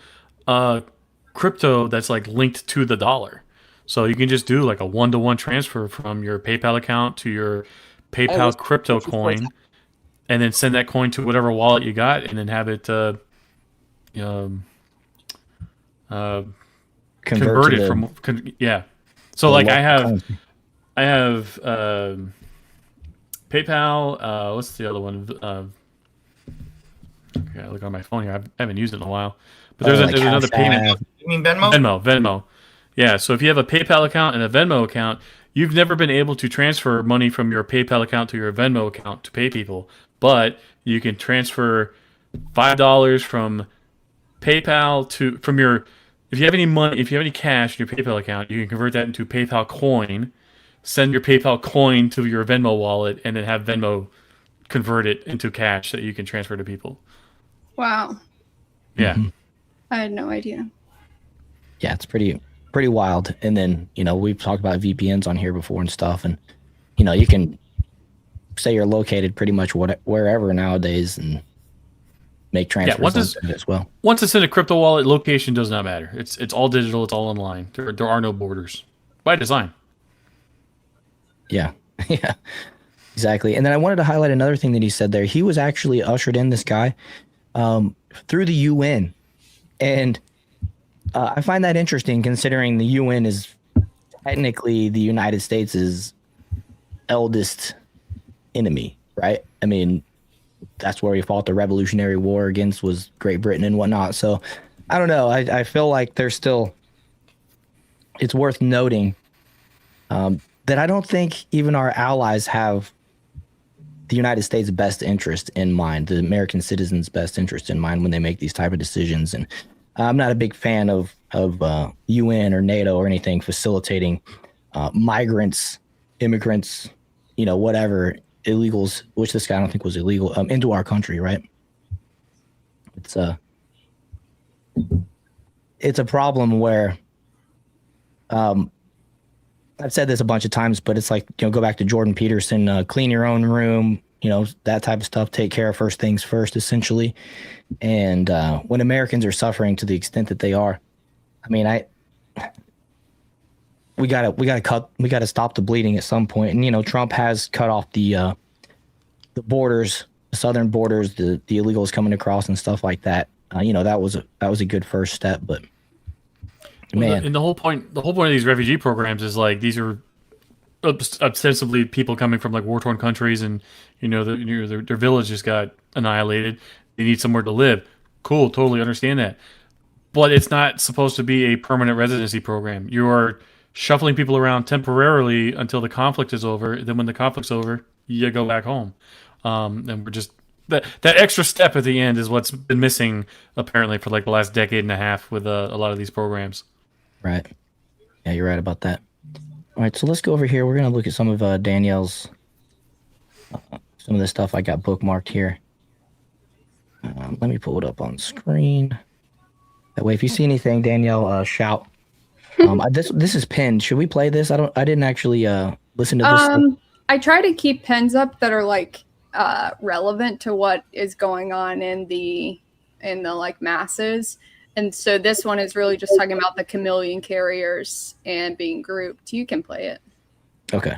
crypto that's like linked to the dollar, so you can just do like a 1-to-1 transfer from your PayPal account to your PayPal crypto coin, and then send that coin to whatever wallet you got, and then have it converted from So like I have PayPal. What's the other one? Okay, I look on my phone here. I haven't used it in a while. But there's another payment. You mean Venmo? Venmo. Yeah. So if you have a PayPal account and a Venmo account, you've never been able to transfer money from your PayPal account to your Venmo account to pay people, but you can transfer $5 from PayPal if you have any cash in your PayPal account, you can convert that into PayPal coin, send your PayPal coin to your Venmo wallet, and then have Venmo convert it into cash that you can transfer to people. Wow. Yeah. I had no idea. Yeah, it's pretty wild. And then, we've talked about VPNs on here before and stuff, and you can say you're located pretty much wherever nowadays and make transfers as well. Once it's in a crypto wallet, location does not matter. It's all digital. It's all online. There are no borders by design. Yeah, yeah. Exactly. And then I wanted to highlight another thing that he said there. He was actually ushered in, this guy, through the UN. And I find that interesting, considering the UN is technically the United States' eldest enemy, right? I mean, that's where we fought the Revolutionary War against, was Great Britain and whatnot. So I don't know. I feel like there's still, it's worth noting that I don't think even our allies have the United States' best interest in mind, the American citizens' best interest in mind when they make these type of decisions. And I'm not a big fan of UN or NATO or anything facilitating migrants, immigrants, whatever, illegals, which this guy I don't think was illegal, into our country, right? It's a problem where I've said this a bunch of times, but it's like, go back to Jordan Peterson, clean your own room, that type of stuff, take care of first things first, essentially. And when Americans are suffering to the extent that they are, I mean, we gotta stop the bleeding at some point. And, Trump has cut off the borders, the southern borders, the illegals coming across and stuff like that. That was a good first step, but man. And the whole point of these refugee programs is like, these are ostensibly people coming from like war-torn countries, and their village just got annihilated. They need somewhere to live. Cool, totally understand that. But it's not supposed to be a permanent residency program. You are shuffling people around temporarily until the conflict is over. Then when the conflict's over, you go back home. And we're just that extra step at the end is what's been missing apparently for like the last decade and a half with a lot of these programs. Right. Yeah, you're right about that. All right, so let's go over here. We're going to look at some of Danielle's, some of the stuff I got bookmarked here. Let me pull it up on screen. That way, if you see anything, Danielle, shout. This is pinned. Should we play this? I didn't actually listen to this. I try to keep pins up that are like relevant to what is going on in the like masses. And so this one is really just talking about the chameleon carriers and being grouped. You can play it. Okay.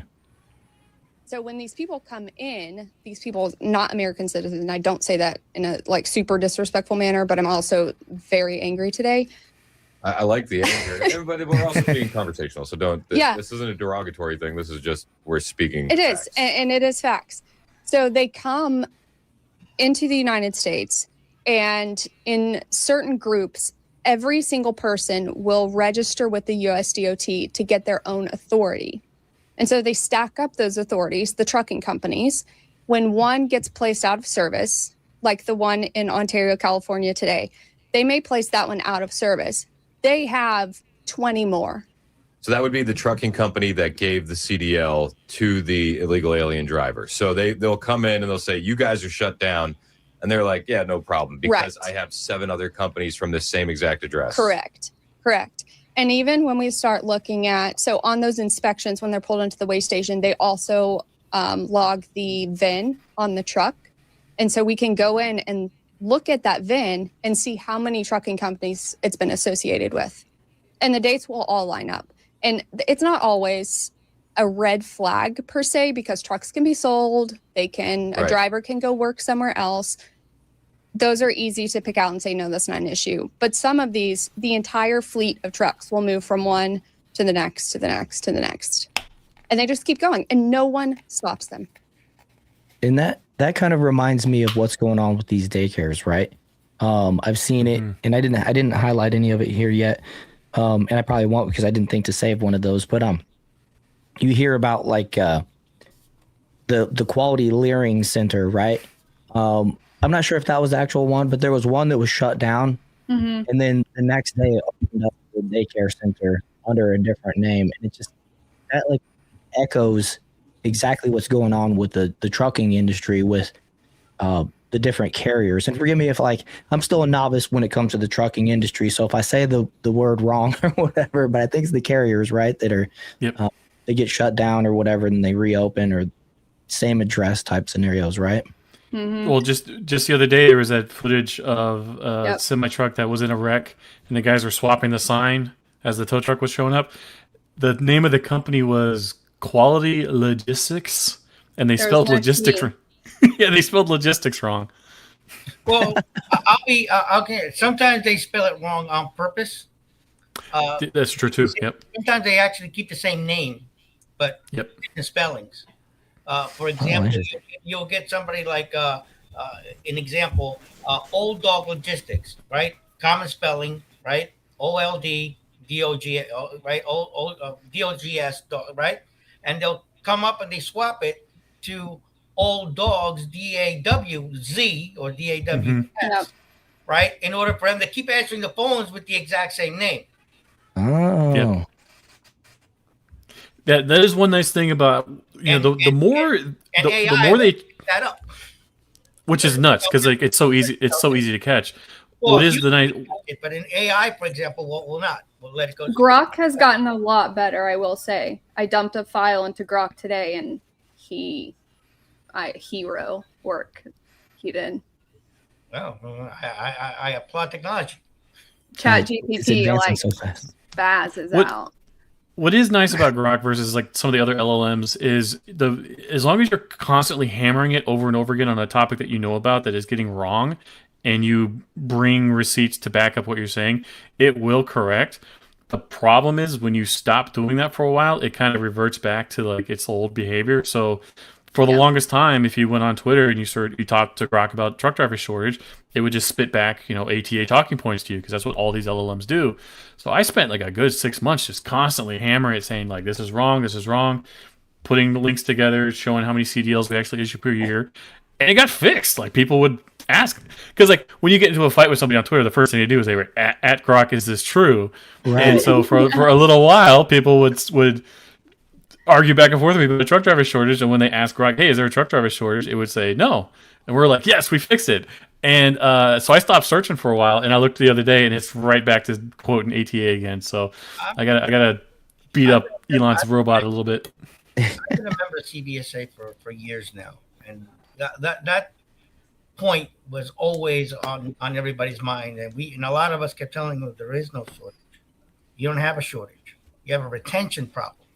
So when these people come in, these people not American citizens, and I don't say that in a like super disrespectful manner, but I'm also very angry today. I like the anger. But we're also being conversational, so don't. This isn't a derogatory thing. This is just we're speaking. It facts. And it is facts. So they come into the United States, and in certain groups, every single person will register with the USDOT to get their own authority. And so they stack up those authorities, the trucking companies. When one gets placed out of service, like the one in Ontario, California today, they may place that one out of service. They have 20 more. So that would be the trucking company that gave the CDL to the illegal alien driver. So they'll come in and they'll say, you guys are shut down. And they're like, yeah, no problem, because I have 7 other companies from this same exact address. Correct. And even when we start looking at, so on those inspections, when they're pulled into the weigh station, they also log the VIN on the truck. And so we can go in and look at that VIN and see how many trucking companies it's been associated with. And the dates will all line up. And it's not always a red flag per se, because trucks can be sold. A driver can go work somewhere else. Those are easy to pick out and say, no, that's not an issue. But some of these, the entire fleet of trucks will move from one to the next, to the next, to the next. And they just keep going, and no one stops them. And that kind of reminds me of what's going on with these daycares, right? I've seen it, and I didn't highlight any of it here yet. And I probably won't, because I didn't think to save one of those. But you hear about like the Quality Learning Center, right? I'm not sure if that was the actual one, but there was one that was shut down. Mm-hmm. And then the next day it opened up the daycare center under a different name. And it just, that like echoes exactly what's going on with the trucking industry with the different carriers. And forgive me if like, I'm still a novice when it comes to the trucking industry. So if I say the word wrong or whatever, but I think it's the carriers, right? That are, they get shut down or whatever, and they reopen, or same address type scenarios, right? Mm-hmm. Well, just the other day, there was that footage of a semi-truck that was in a wreck, and the guys were swapping the sign as the tow truck was showing up. The name of the company was Quality Logistics, and they There's spelled no logistics. T. Yeah, they spelled logistics wrong. Well, okay. Sometimes they spell it wrong on purpose. That's true too. Yep. Sometimes they actually keep the same name, but Yep. the spellings. For example, interesting. you'll get somebody like an example, Old Dog Logistics, right? Common spelling, right? OLD, right? DOGS, right? And they'll come up and they swap it to Old Dogs, DAWZ or DAWS, Yep. right? In order for them to keep answering the phones with the exact same name. Oh. Yep. That is one nice thing about the more they that up, which is nuts because like it's so easy to catch. Well, what is the night? But in AI, for example, will not. We'll let it go. Grok has gotten a lot better, I will say. I dumped a file into Grok today, and hero work he did. Well, I applaud technology. Chat It's GPT, advancing like so fast. Baz is What- out. What is nice about Grok versus like some of the other LLMs is as long as you're constantly hammering it over and over again on a topic that you know about that is getting wrong, and you bring receipts to back up what you're saying, it will correct. The problem is when you stop doing that for a while, it kind of reverts back to like its old behavior. So for the longest time, if you went on Twitter and you talked to Grok about truck driver shortage, it would just spit back, ATA talking points to you because that's what all these LLMs do. So I spent like a good 6 months just constantly hammering it, saying like, this is wrong, putting the links together, showing how many CDLs we actually issue per year. And it got fixed. Like people would ask, because like when you get into a fight with somebody on Twitter, the first thing they do is they were at Grok, is this true? Right. And so for a little while, people would argue back and forth with me about a truck driver shortage. And when they ask Grok, hey, is there a truck driver shortage? It would say no. And we're like, yes, we fixed it. And so I stopped searching for a while, and I looked the other day, and it's right back to quoting ATA again. So I gotta beat up Elon's robot a little bit. I've been a member of CBSA for years now, and that point was always on everybody's mind, and a lot of us kept telling them there is no shortage. You don't have a shortage. You have a retention problem.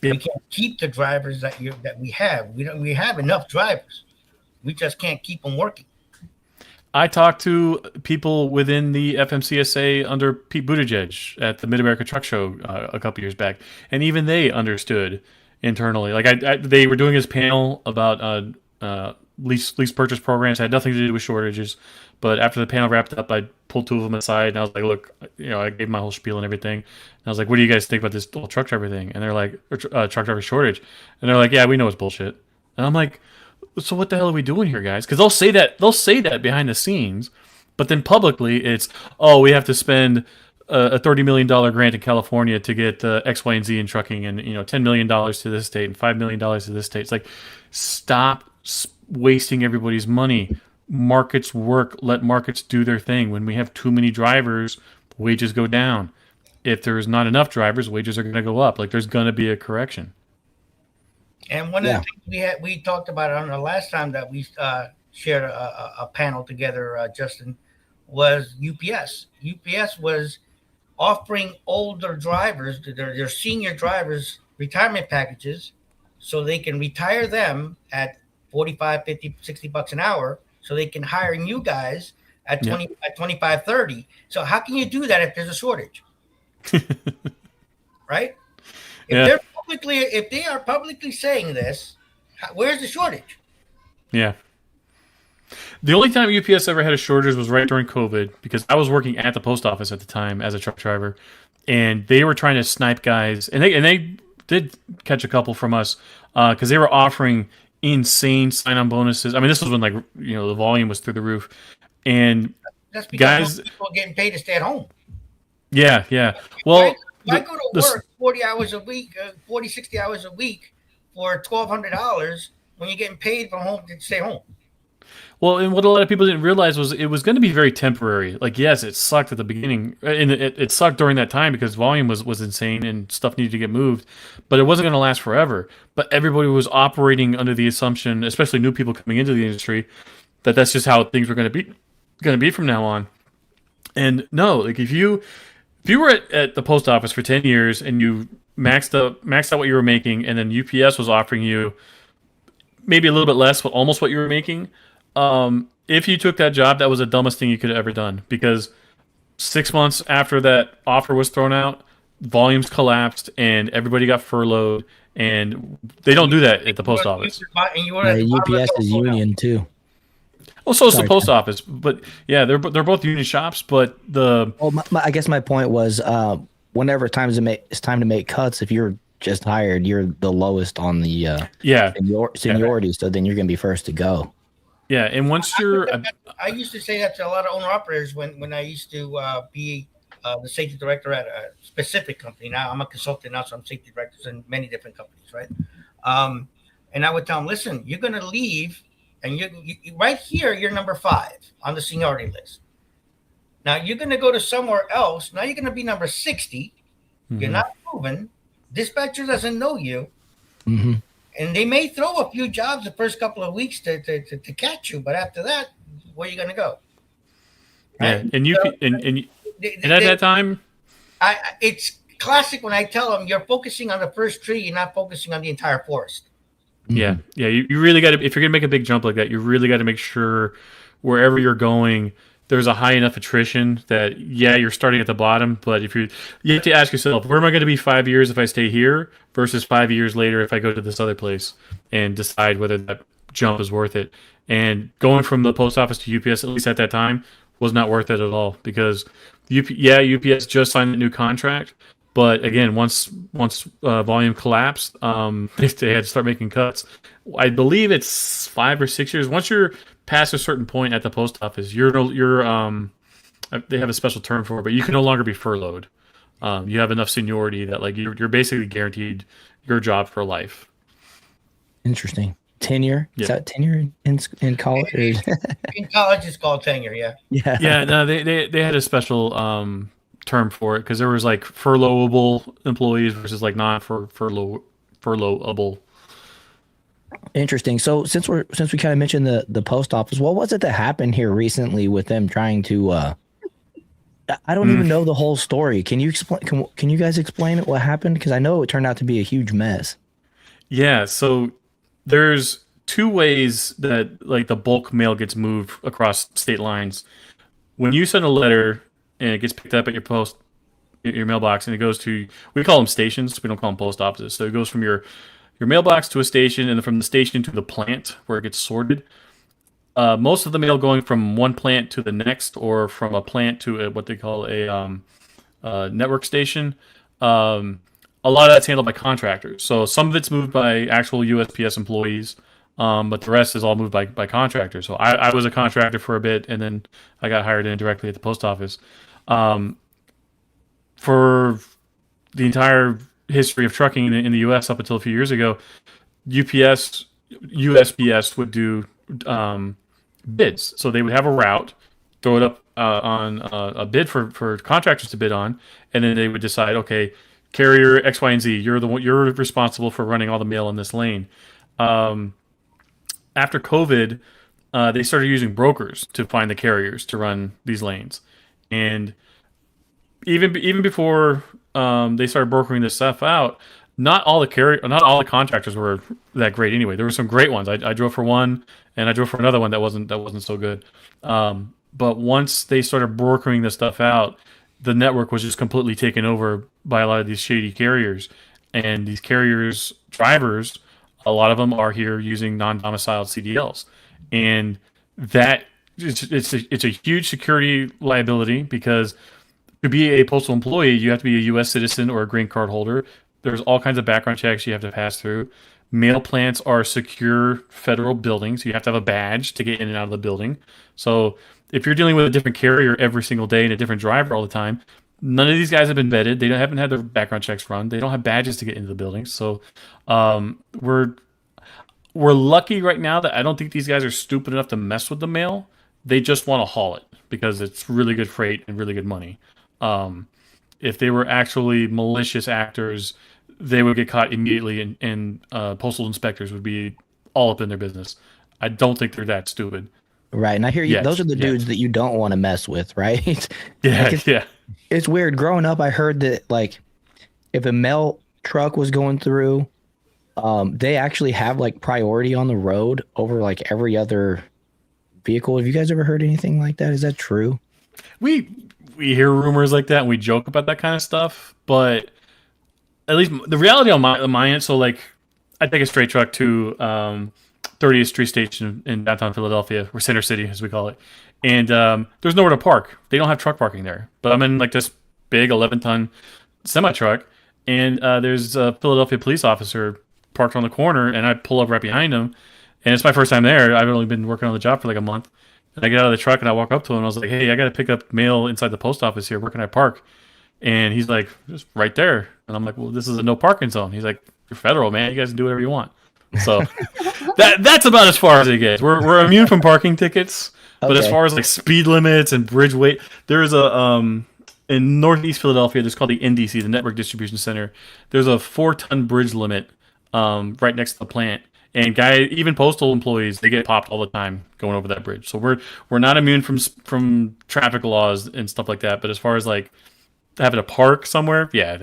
Yep. We can't keep the drivers that we have. We have enough drivers. We just can't keep them working. I talked to people within the FMCSA under Pete Buttigieg at the Mid-America Truck Show a couple years back, and even they understood internally. Like they were doing his panel about lease purchase programs. It had nothing to do with shortages, but after the panel wrapped up, I pulled two of them aside and I was like, "Look, I gave my whole spiel and everything." And I was like, "What do you guys think about this whole truck driver thing?" And they're like, "Truck driver shortage," and they're like, "Yeah, we know it's bullshit." And I'm like, so what the hell are we doing here, guys? Because they'll say that behind the scenes, but then publicly it's, we have to spend a $30 million grant in California to get X, Y, and Z in trucking, and $10 million to this state and $5 million to this state. It's like, stop wasting everybody's money. Markets work. Let markets do their thing. When we have too many drivers, wages go down. If there's not enough drivers, wages are going to go up. Like there's going to be a correction. And one of the things we talked about on the last time that we shared a panel together, Justin, was UPS. UPS was offering older drivers, their senior drivers, retirement packages so they can retire them at 45, 50, 60 bucks an hour so they can hire new guys at 20, at 25, 30. So how can you do that if there's a shortage? Right? If they are publicly saying this, where's the shortage? Yeah. The only time UPS ever had a shortage was right during COVID, because I was working at the post office at the time as a truck driver, and they were trying to snipe guys, and they did catch a couple from us because they were offering insane sign-on bonuses. I mean, this was when the volume was through the roof, and that's because guys people are getting paid to stay at home. Yeah. Well, if I go to work 40 hours a week, 40, 60 hours a week for $1,200 when you're getting paid from home to stay home. Well, and what a lot of people didn't realize was it was going to be very temporary. Like, yes, it sucked at the beginning, and it sucked during that time because volume was insane and stuff needed to get moved, but it wasn't going to last forever. But everybody was operating under the assumption, especially new people coming into the industry, that that's just how things were going to be from now on. And no, like if you were at the post office for 10 years and you maxed out what you were making, and then UPS was offering you maybe a little bit less, but almost what you were making. If you took that job, that was the dumbest thing you could have ever done, because 6 months after that offer was thrown out, volumes collapsed and everybody got furloughed. And they don't do that at the post office. And you were at the bottom of UPS the is total. union too. Well, so is the Sorry, post Ken. office, but yeah, they're both union shops. But the Well, I guess my point was, whenever it's time to make cuts, if you're just hired, you're the lowest on the seniority. So then you're going to be first to go. Yeah, and once you're, I used to say that to a lot of owner operators when I used to be the safety director at a specific company. Now I'm a consultant now, so I'm safety directors in many different companies, right? And I would tell them, listen, you're going to leave, and you right here, you're number 5 on the seniority list. Now you're going to go to somewhere else. Now you're going to be number 60. Mm-hmm. You're not moving. Dispatcher doesn't know you. Mm-hmm. And they may throw a few jobs the first couple of weeks to catch you, but after that, where are you going to go? Right? Yeah, and you so, and at that time, it's classic when I tell them you're focusing on the first tree, you're not focusing on the entire forest. Yeah, yeah, you really got to, if you're going to make a big jump like that, you really got to make sure wherever you're going, there's a high enough attrition that, yeah, you're starting at the bottom, but you have to ask yourself, where am I going to be 5 years if I stay here versus 5 years later if I go to this other place, and decide whether that jump is worth it. And going from the post office to UPS, at least at that time, was not worth it at all, because UPS just signed a new contract, but again, once volume collapsed, they had to start making cuts. I believe it's 5 or 6 years. Once you're past a certain point at the post office, you're they have a special term for it, but you can no longer be furloughed. You have enough seniority that like you're basically guaranteed your job for life. Interesting. Tenure? Yeah. Is that tenure in college? In college, it's called tenure. Yeah. Yeah. Yeah. No, they had a special term for it, because there was like furloughable employees versus like furloughable. Interesting. So since we kind of mentioned the post office, what was it that happened here recently with them trying to? I don't even know the whole story. Can you explain? Can you guys explain what happened? Because I know it turned out to be a huge mess. Yeah. So there's 2 ways that like the bulk mail gets moved across state lines. When you send a letter and it gets picked up at your mailbox, and it goes to, we call them stations, we don't call them post offices. So it goes from your mailbox to a station, and then from the station to the plant where it gets sorted. Most of the mail going from one plant to the next, or from a plant to what they call a network station. A lot of that's handled by contractors. So some of it's moved by actual USPS employees, but the rest is all moved by contractors. So I was a contractor for a bit, and then I got hired in directly at the post office. For the entire history of trucking in the U.S. up until a few years ago, USPS would do bids. So they would have a route, throw it up on a bid for contractors to bid on, and then they would decide, okay, carrier X, Y, and Z, you're responsible for running all the mail in this lane. After COVID, they started using brokers to find the carriers to run these lanes, and even before they started brokering this stuff out, not all the contractors were that great anyway. There were some great ones. I drove for one, and I drove for another one that wasn't so good. But once they started brokering this stuff out, the network was just completely taken over by a lot of these shady carriers. And these carriers' drivers, a lot of them are here using non-domiciled CDLs, and that it's a huge security liability, because to be a postal employee, you have to be a U.S. citizen or a green card holder. There's all kinds of background checks you have to pass through. Mail plants are secure federal buildings. You have to have a badge to get in and out of the building. So if you're dealing with a different carrier every single day and a different driver all the time, none of these guys have been vetted. They haven't had their background checks run. They don't have badges to get into the building. So we're lucky right now that I don't think these guys are stupid enough to mess with the mail. They just want to haul it because it's really good freight and really good money. If they were actually malicious actors, they would get caught immediately, and postal inspectors would be all up in their business. I don't think they're that stupid. Right. And I hear you. Those are the dudes that you don't want to mess with, right? Yeah. It's weird. Growing up, I heard that like if a mail truck was going through, they actually have like priority on the road over like every other vehicle. Have you guys ever heard anything like that? Is that true? We hear rumors like that and we joke about that kind of stuff, but at least the reality on my end. So like, I take a straight truck to 30th Street Station in downtown Philadelphia, or Center City as we call it, and there's nowhere to park. They don't have truck parking there, but I'm in like this big 11-ton semi truck, and there's a Philadelphia police officer parked on the corner, and I pull up right behind him, and it's my first time there. I've only been working on the job for like a month. And I get out of the truck and I walk up to him and I was like, "Hey, I got to pick up mail inside the post office here. Where can I park?" And he's like, "Just right there." And I'm like, "Well, this is a no parking zone." He's like, "You're federal, man. You guys can do whatever you want." So that's about as far as it gets. We're immune from parking tickets, but as far as like speed limits and bridge weight, there's a in Northeast Philadelphia, there's called the NDC, the Network Distribution Center. There's a 4-ton bridge limit right next to the plant. And even postal employees, they get popped all the time going over that bridge. So we're not immune from traffic laws and stuff like that. But as far as like having to park somewhere, yeah,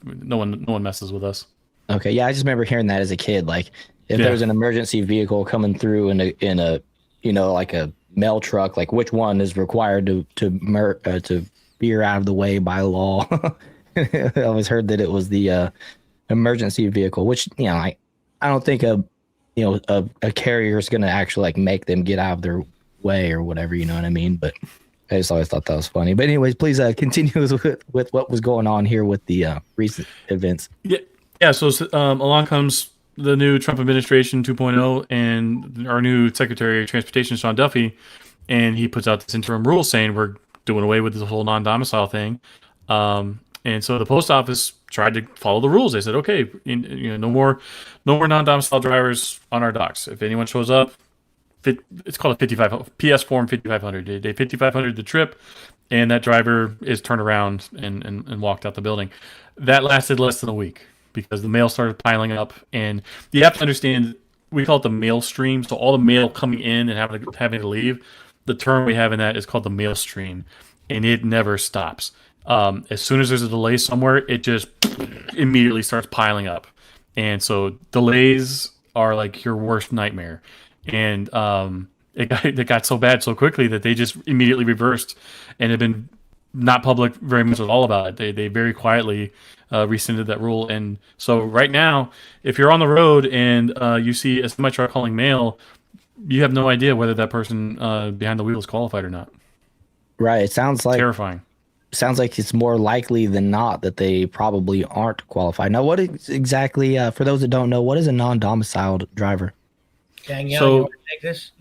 no one messes with us. Okay, yeah, I just remember hearing that as a kid. Like if there was an emergency vehicle coming through in a like a mail truck, like which one is required to veer out of the way by law? I always heard that it was the emergency vehicle, which I don't think a carrier is going to actually like make them get out of their way or whatever, you know what I mean? But I just always thought that was funny. But anyways, please continue with what was going on here with the recent events. Yeah. So along comes the new Trump administration 2.0 and our new Secretary of Transportation, Sean Duffy, and he puts out this interim rule saying we're doing away with this whole non-domicile thing. And so the post office tried to follow the rules. They said, okay, no more non-domicile drivers on our docks. If anyone shows up, it's called a 55 PS form 5500. Day 5500 the trip, and that driver is turned around and walked out the building. That lasted less than a week because the mail started piling up. And you have to understand, we call it the mail stream. So all the mail coming in and having to leave, the term we have in that is called the mail stream, and it never stops. As soon as there's a delay somewhere, it just immediately starts piling up. And so delays are like your worst nightmare. And it got so bad so quickly that they just immediately reversed and have been not public very much at all about it. They very quietly rescinded that rule. And so right now, if you're on the road and you see a semi-truck hauling mail, you have no idea whether that person behind the wheel is qualified or not. Right. It sounds like terrifying. Sounds like it's more likely than not that they probably aren't qualified. Now, what is exactly, for those that don't know, what is a non-domiciled driver? Danielle, So- you want to take this?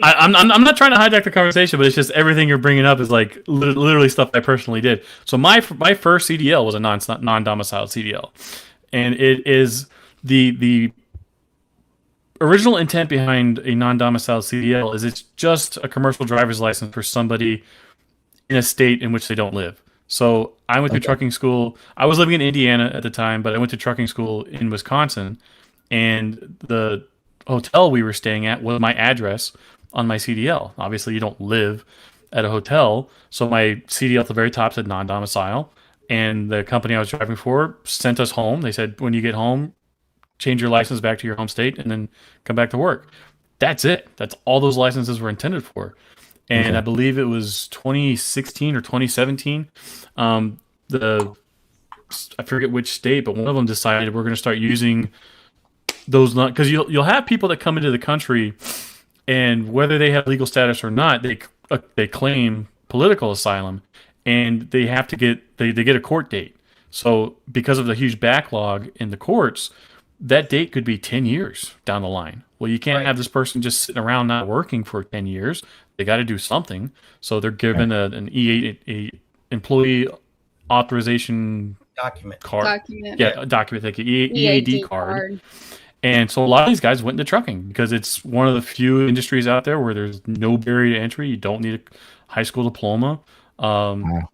I'm not trying to hijack the conversation, but it's just everything you're bringing up is like literally stuff I personally did. So my first CDL was a non-domiciled CDL, and it is the original intent behind a non-domiciled CDL is it's just a commercial driver's license for somebody in a state in which they don't live. So I went to trucking school. I was living in Indiana at the time, but I went to trucking school in Wisconsin, and the hotel we were staying at was my address on my CDL. Obviously, you don't live at a hotel, so my CDL at the very top said non-domicile, and the company I was driving for sent us home. They said, when you get home, change your license back to your home state and then come back to work. That's it. That's all those licenses were intended for. And I believe it was 2016 or 2017. I forget which state, but one of them decided we're going to start using those, because you'll have people that come into the country, and whether they have legal status or not, they claim political asylum, and they have to get a court date. So because of the huge backlog in the courts, that date could be 10 years down the line. Well, you can't have this person just sitting around not working for 10 years. They got to do something. So they're given an E8, a employee authorization document card. Yeah, a document, like an EAD card. And so a lot of these guys went into trucking because it's one of the few industries out there where there's no barrier to entry. You don't need a high school diploma. You're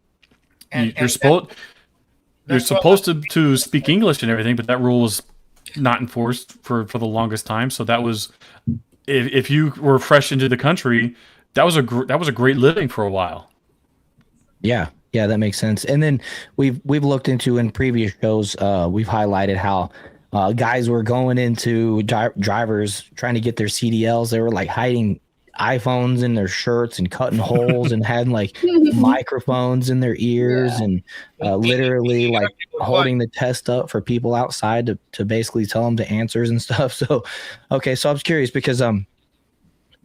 supposed to speak English and everything, but that rule was not enforced for the longest time. So that was, if you were fresh into the country, that was a great living for a while. Yeah, that makes sense. And then we've looked into, in previous shows, we've highlighted how guys were going into drivers trying to get their CDLs. They were like hiding iPhones in their shirts and cutting holes and had like microphones in their ears and literally like holding the test up for people outside to basically tell them the answers and stuff. So, okay. So I was curious because,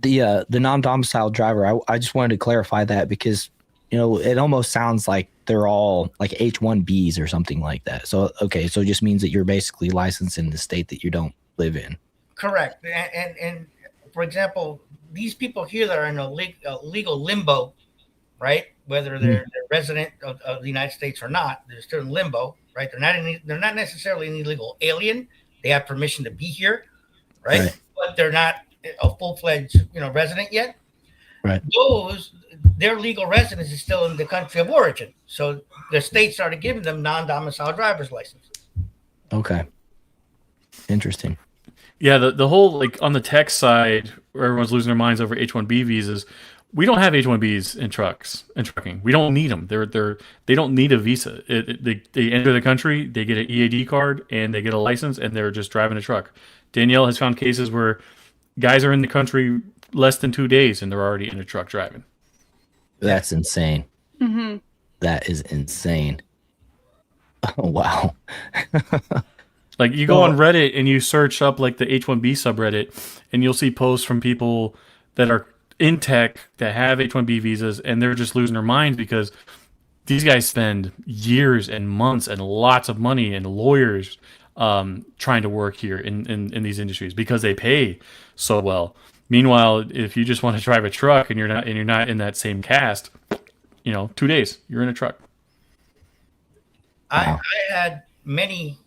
the non-domiciled driver, I just wanted to clarify that because, you know, it almost sounds like they're all like H-1Bs or something like that. So, okay. So it just means that you're basically licensed in the state that you don't live in. Correct. And for example, these people here that are in a legal limbo, right? Whether they're resident of the United States or not, they're still in limbo, right? They're not necessarily an illegal alien. They have permission to be here, right? But they're not a full-fledged, resident yet. Right. Their legal residence is still in the country of origin. So the state started giving them non-domicile driver's licenses. Okay. Interesting. Yeah, the whole, like, on the tech side, where everyone's losing their minds over H-1B visas, we don't have H-1Bs in trucking. We don't need them. They don't need a visa. They enter the country, they get an EAD card, and they get a license, and they're just driving a truck. Danielle has found cases where guys are in the country less than 2 days, and they're already in a truck driving. That's insane. Mm-hmm. That is insane. Oh, wow. Like, you go on Reddit and you search up like the H-1B subreddit, and you'll see posts from people that are in tech that have H-1B visas, and they're just losing their minds because these guys spend years and months and lots of money and lawyers trying to work here in these industries because they pay so well. Meanwhile, if you just want to drive a truck and you're not in that same caste, 2 days you're in a truck. I had many.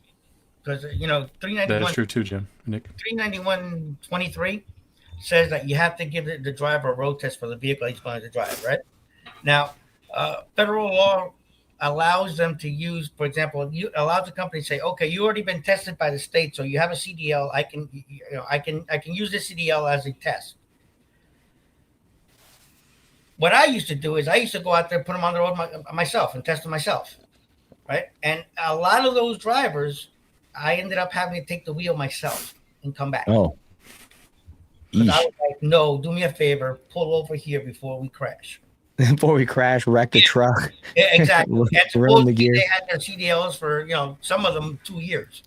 Because 391. That is true too, Jim. Nick. 391.23 says that you have to give the driver a road test for the vehicle he's going to drive. Right now, federal law allows them to use, for example, allows the company to say, okay, you already been tested by the state, so you have a CDL. I can use this CDL as a test. What I used to do is I used to go out there, put them on the road myself, and test them myself. Right, and a lot of those drivers, I ended up having to take the wheel myself and come back. Oh. I was like, no, do me a favor, pull over here before we crash. Before we crash, wreck the truck. Yeah, exactly. And run the gear. They had their CDLs for, some of them 2 years.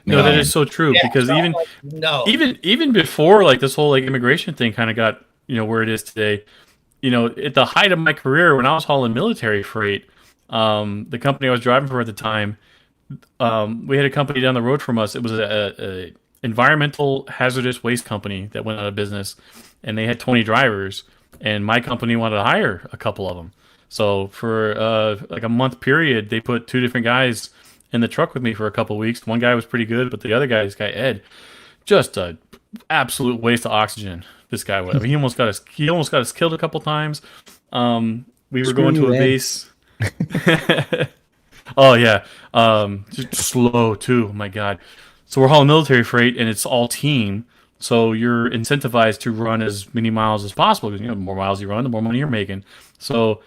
No, that is so true because even before like this whole like immigration thing kind of got, where it is today, at the height of my career when I was hauling military freight, the company I was driving for at the time, we had a company down the road from us. It was a environmental hazardous waste company that went out of business, and they had 20 drivers, and my company wanted to hire a couple of them. So for like a month period, they put 2 different guys in the truck with me for a couple of weeks. One guy was pretty good, but the other guy, this guy Ed, just a absolute waste of oxygen. This guy was. I mean, he almost got us killed a couple times. We were going to a base. Oh yeah, just slow too. Oh my God. So we're hauling military freight, and it's all team. So you're incentivized to run as many miles as possible because the more miles you run, the more money you're making. So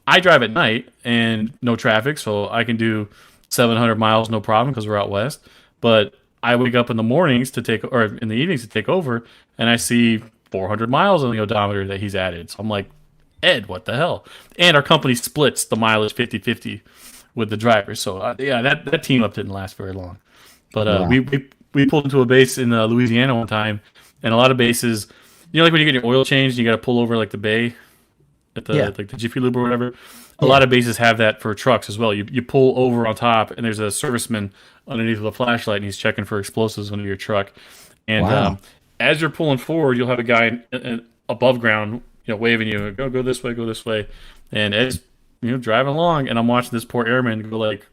I drive at night and no traffic, so I can do 700 miles no problem because we're out west. But I wake up in the mornings or in the evenings to take over, and I see 400 miles on the odometer that he's added. So I'm like, Ed, what the hell? And our company splits the mileage 50-50 with the drivers. So that team up didn't last very long. But we pulled into a base in Louisiana one time, and a lot of bases, like when you get your oil changed, you got to pull over like the bay at the like the Jiffy Lube or whatever. A lot of bases have that for trucks as well. You pull over on top, and there's a serviceman underneath with a flashlight, and he's checking for explosives under your truck. And as you're pulling forward, you'll have a guy above ground, waving you, go this way, and Ed's driving along, and I'm watching this poor airman go like,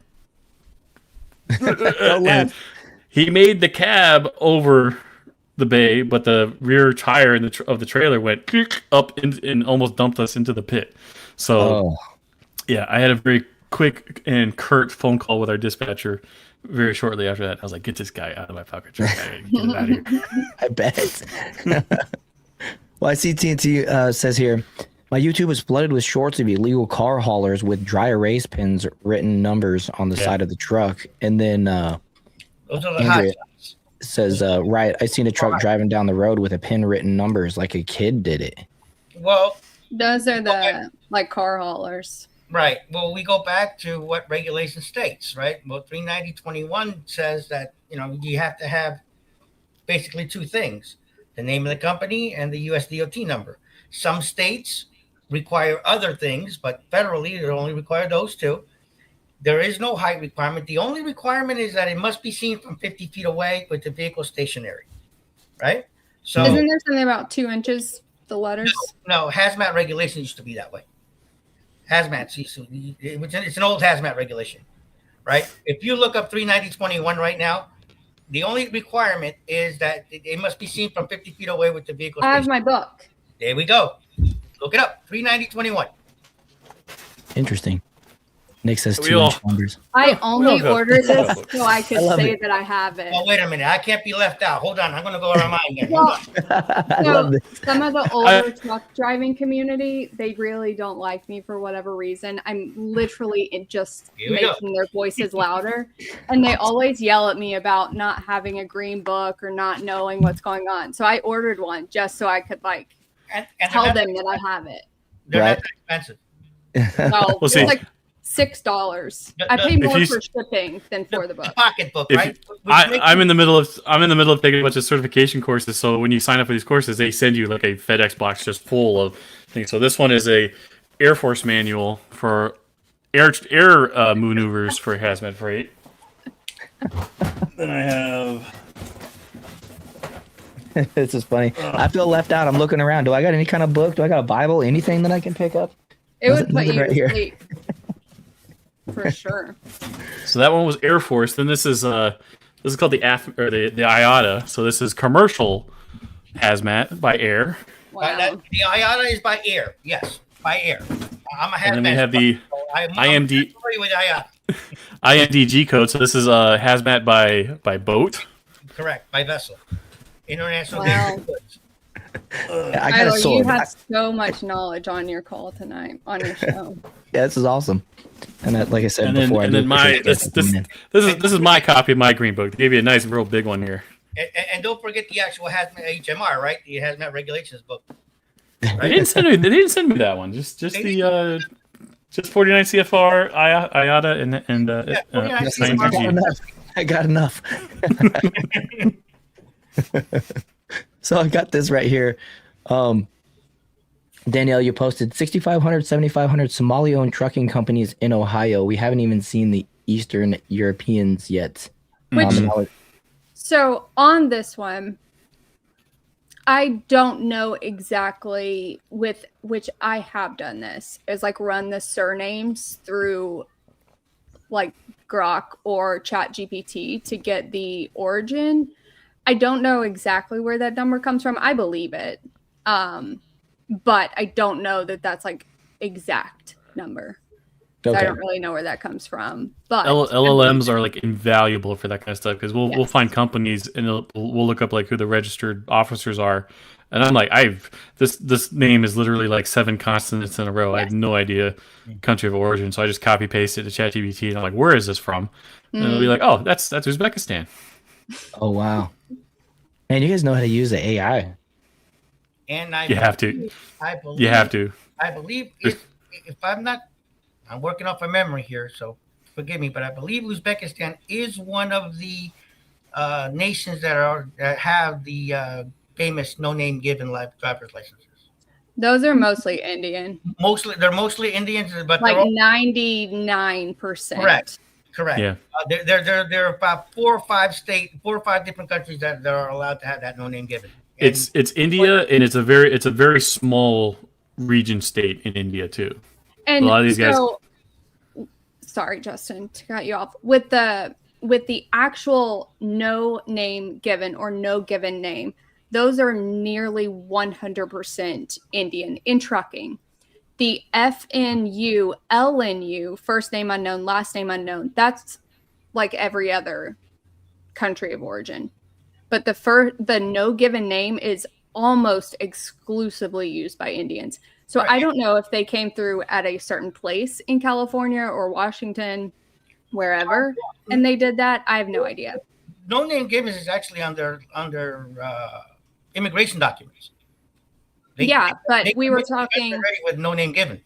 and he made the cab over the bay, but the rear tire of the trailer went up and almost dumped us into the pit. So, I had a very quick and curt phone call with our dispatcher very shortly after that. I was like, get this guy out of my pocket truck. I gotta get him out of here. I bet. Well, I see TNT says here, my YouTube is flooded with shorts of illegal car haulers with dry erase pins written numbers on the side of the truck. And then Those are the hot Andrea shots. says, right, I seen a truck driving down the road with a pin written numbers like a kid did it. Well, those are the like car haulers. right. Well, we go back to what regulation states, right? Well, 390.21 says that, you have to have basically two things: the name of the company and the US DOT number. Some states require other things, but federally they only require those two. There is no height requirement. The only requirement is that it must be seen from 50 feet away with the vehicle stationary, right? So isn't there something about 2 inches, the letters? No, hazmat regulation used to be that way. Hazmat, it's an old hazmat regulation, right? If you look up 390.21 right now, the only requirement is that it must be seen from 50 feet away with the vehicle. I have my book. There we go. Look it up. 390.21. Interesting. Nick says We 2 all- inch numbers. I only go. ordered this so I could love say it. that I have it. Oh, wait a minute. I can't be left out. Hold on. I'm going to go around mine again. Well, I so love this. some of the older truck driving community, they really don't like me for whatever reason. I'm literally just Here we go. making their voices louder. And they always yell at me about not having a green book or not knowing what's going on. So I ordered one just so I could And tell them that I have it. they're Right. not that expensive. No, Well, see- it's like $6. I pay If more you- for shipping than for the book. Pocketbook, If right? you- Which makes I'm in the middle of taking a bunch of certification courses. So when you sign up for these courses, they send you like a FedEx box just full of things. So this one is a Air Force manual for air maneuvers for hazmat freight. Then I have. This is funny. I feel left out. I'm looking around. Do I got any kind of book? Do I got a Bible? Anything that I can pick up? It would put Nothing you right to here. sleep. For sure. So that one was Air Force. Then this is called the IATA. So this is commercial hazmat by air. Wow. the IATA is by air. Yes, by air. I'm a hazmat. And then we have the I'm IMD familiar with IATA. IMDG code. So this is hazmat by boat. Correct, by vessel. International. Wow. Goods. I got a Tyler, you sword. had so much knowledge on your call tonight, on your show. Yeah, this is awesome. And that, like I said And then, before, I and do then my appreciate this you this is my copy of my green book. They gave you a nice, real big one here. And don't forget the actual hazmat HMR, right? The hazmat regulations book. They didn't send me that one. Just the just 49 CFR IATA and Yeah, 49 IMDG. I got enough. So I got this right here. Danielle, you posted 6,500, 7,500 Somali-owned trucking companies in Ohio. We haven't even seen the Eastern Europeans yet. So on this one, I don't know exactly with which I have done this, is like run the surnames through like Grok or ChatGPT to get the origin. I don't know exactly where that number comes from. I believe it. But I don't know that that's like exact number. Okay. I don't really know where that comes from. But LLMs are like invaluable for that kind of stuff because we'll find companies and we'll look up like who the registered officers are, and I'm like this name is literally like 7 consonants in a row. I have no idea country of origin, so I just copy paste it to ChatGPT and I'm like, where is this from? And it'll be like, oh, that's Uzbekistan. Oh wow, man, you guys know how to use the AI. And You have to. I believe, You have to. I believe if I'm working off a memory here, so forgive me, but I believe Uzbekistan is one of the nations that have the famous no name given driver's licenses. those are mostly Indian. They're mostly Indians, but Like they're all 99%. correct. Yeah. There are about 4 or 5 different countries that are allowed to have that no name given. It's India, and it's a very small region state in India too. And A lot of these guys. Sorry, Justin, to cut you off. With the actual no name given or no given name, those are nearly 100% Indian in trucking. The FNU, LNU, first name unknown, last name unknown, that's like every other country of origin. But the no given name is almost exclusively used by Indians. So I don't know if they came through at a certain place in California or Washington, wherever, and they did that. I have no idea. no name given is actually under immigration documents. But we were commit the offense talking already with no name given.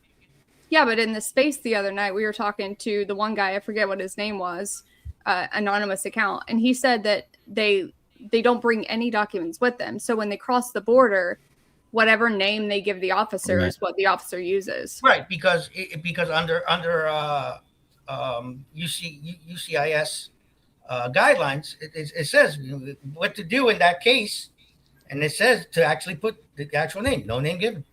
Yeah, but in the space the other night, we were talking to the one guy, I forget what his name was, anonymous account, and he said that they don't bring any documents with them. So when they cross the border, whatever name they give the officer is what the officer uses. Right, because under UCIS guidelines, it says what to do in that case, and it says to actually put the actual name, no name given.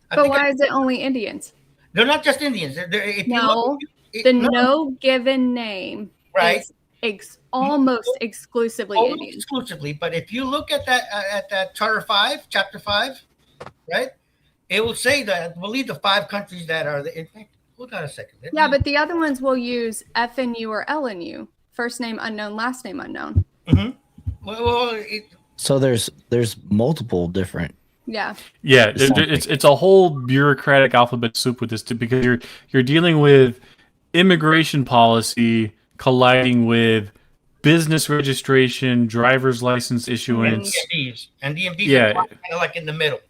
But why is it only Indians? They're not just Indians. No given name is almost exclusively Indian. Exclusively, but if you look at that Chapter 5, right, it will say that I believe the 5 countries that are in fact, hold on a second. Yeah, but the other ones will use FNU or LNU, first name unknown, last name unknown. So there's multiple different. Yeah. It's a whole bureaucratic alphabet soup with this too, because you're dealing with immigration policy colliding with business registration, driver's license issuance, and DMVs are kind of like in the middle.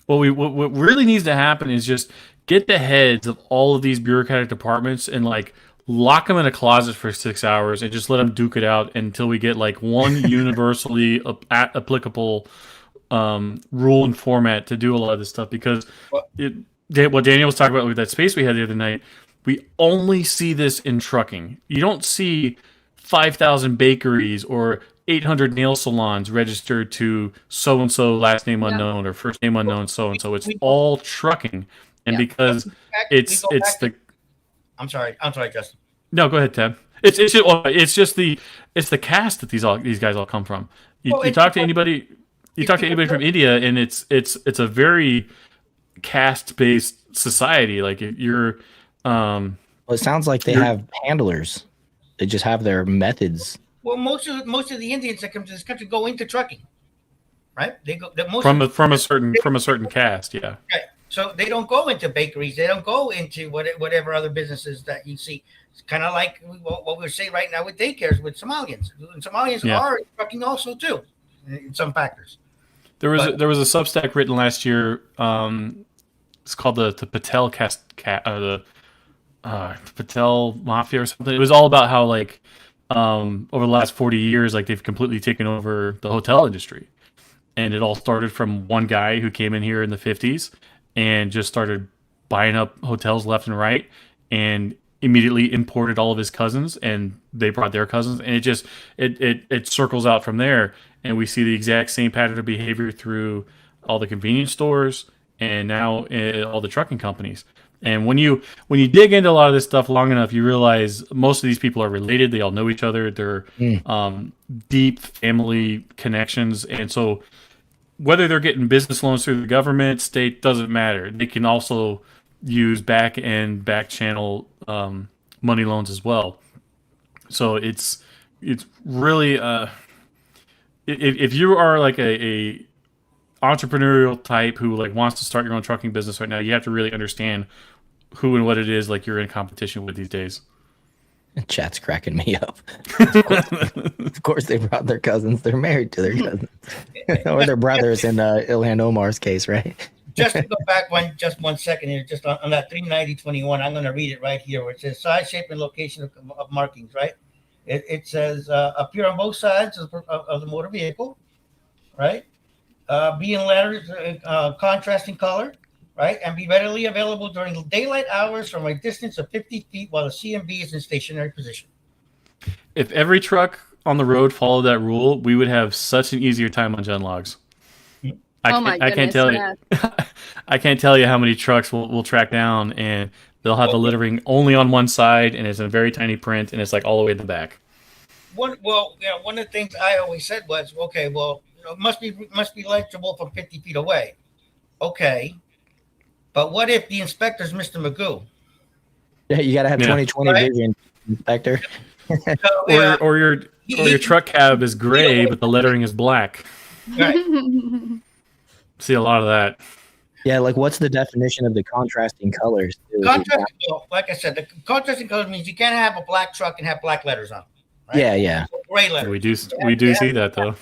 What really needs to happen is just get the heads of all of these bureaucratic departments and like lock them in a closet for 6 hours and just let them duke it out until we get like one universally applicable rule and format to do a lot of this stuff. Because what Daniel was talking about with that space we had the other night, we only see this in trucking. You don't see 5,000 bakeries or 800 nail salons registered to so-and-so last name unknown or first name unknown so-and-so. It's all trucking. And because it's the... I'm sorry, Justin. No, go ahead, Ted. It's just the caste that these guys all come from. You talk to anybody from India, and it's a very caste-based society. Like you're. Well, it sounds like they have handlers. They just have their methods. Well, most of the Indians that come to this country go into trucking, right? They go from a certain caste, yeah. Right. So they don't go into bakeries. They don't go into whatever other businesses that you see. It's kind of like what we're saying right now with daycares with Somalians. And Somalians are trucking also too, in some factors. There was a Substack written last year. It's called the Patel the Patel Mafia or something. It was all about how like over the last 40 years, like they've completely taken over the hotel industry, and it all started from one guy who came in here in the 50s and just started buying up hotels left and right, and immediately imported all of his cousins, and they brought their cousins, and it circles out from there. And we see the exact same pattern of behavior through all the convenience stores and now all the trucking companies. And when you dig into a lot of this stuff long enough, you realize most of these people are related. They all know each other. They're deep family connections. And so whether they're getting business loans through the government, state, doesn't matter. They can also use back channel money loans as well. So it's really if you are like a entrepreneurial type who like wants to start your own trucking business right now, you have to really understand who and what it is like you're in competition with these days. Chat's cracking me up. Of course, they brought their cousins. They're married to their cousins or their brothers in Ilhan Omar's case, right? Just to go back just 1 second here, just on that 390.21, I'm going to read it right here, where it says size, shape, and location of markings, right? It says appear on both sides of the motor vehicle, right? Be in letters, contrasting color, right? And be readily available during daylight hours from a distance of 50 feet while the CMV is in stationary position. If every truck on the road followed that rule, we would have such an easier time on gen logs. I can't tell you. I can't tell you how many trucks we'll track down, and they'll have the lettering only on one side, and it's in very tiny print, and it's like all the way in the back. One of the things I always said was, okay, well, it must be legible from 50 feet away. Okay, but what if the inspector's Mr. Magoo? Yeah, you got to have 20/20 vision, inspector. or your truck cab is gray, but the lettering is black. Right. See a lot of that. Yeah, like what's the definition of the contrasting colors? Like I said, the contrasting colors means you can't have a black truck and have black letters on. Right? Yeah. Gray letters. We do see that though.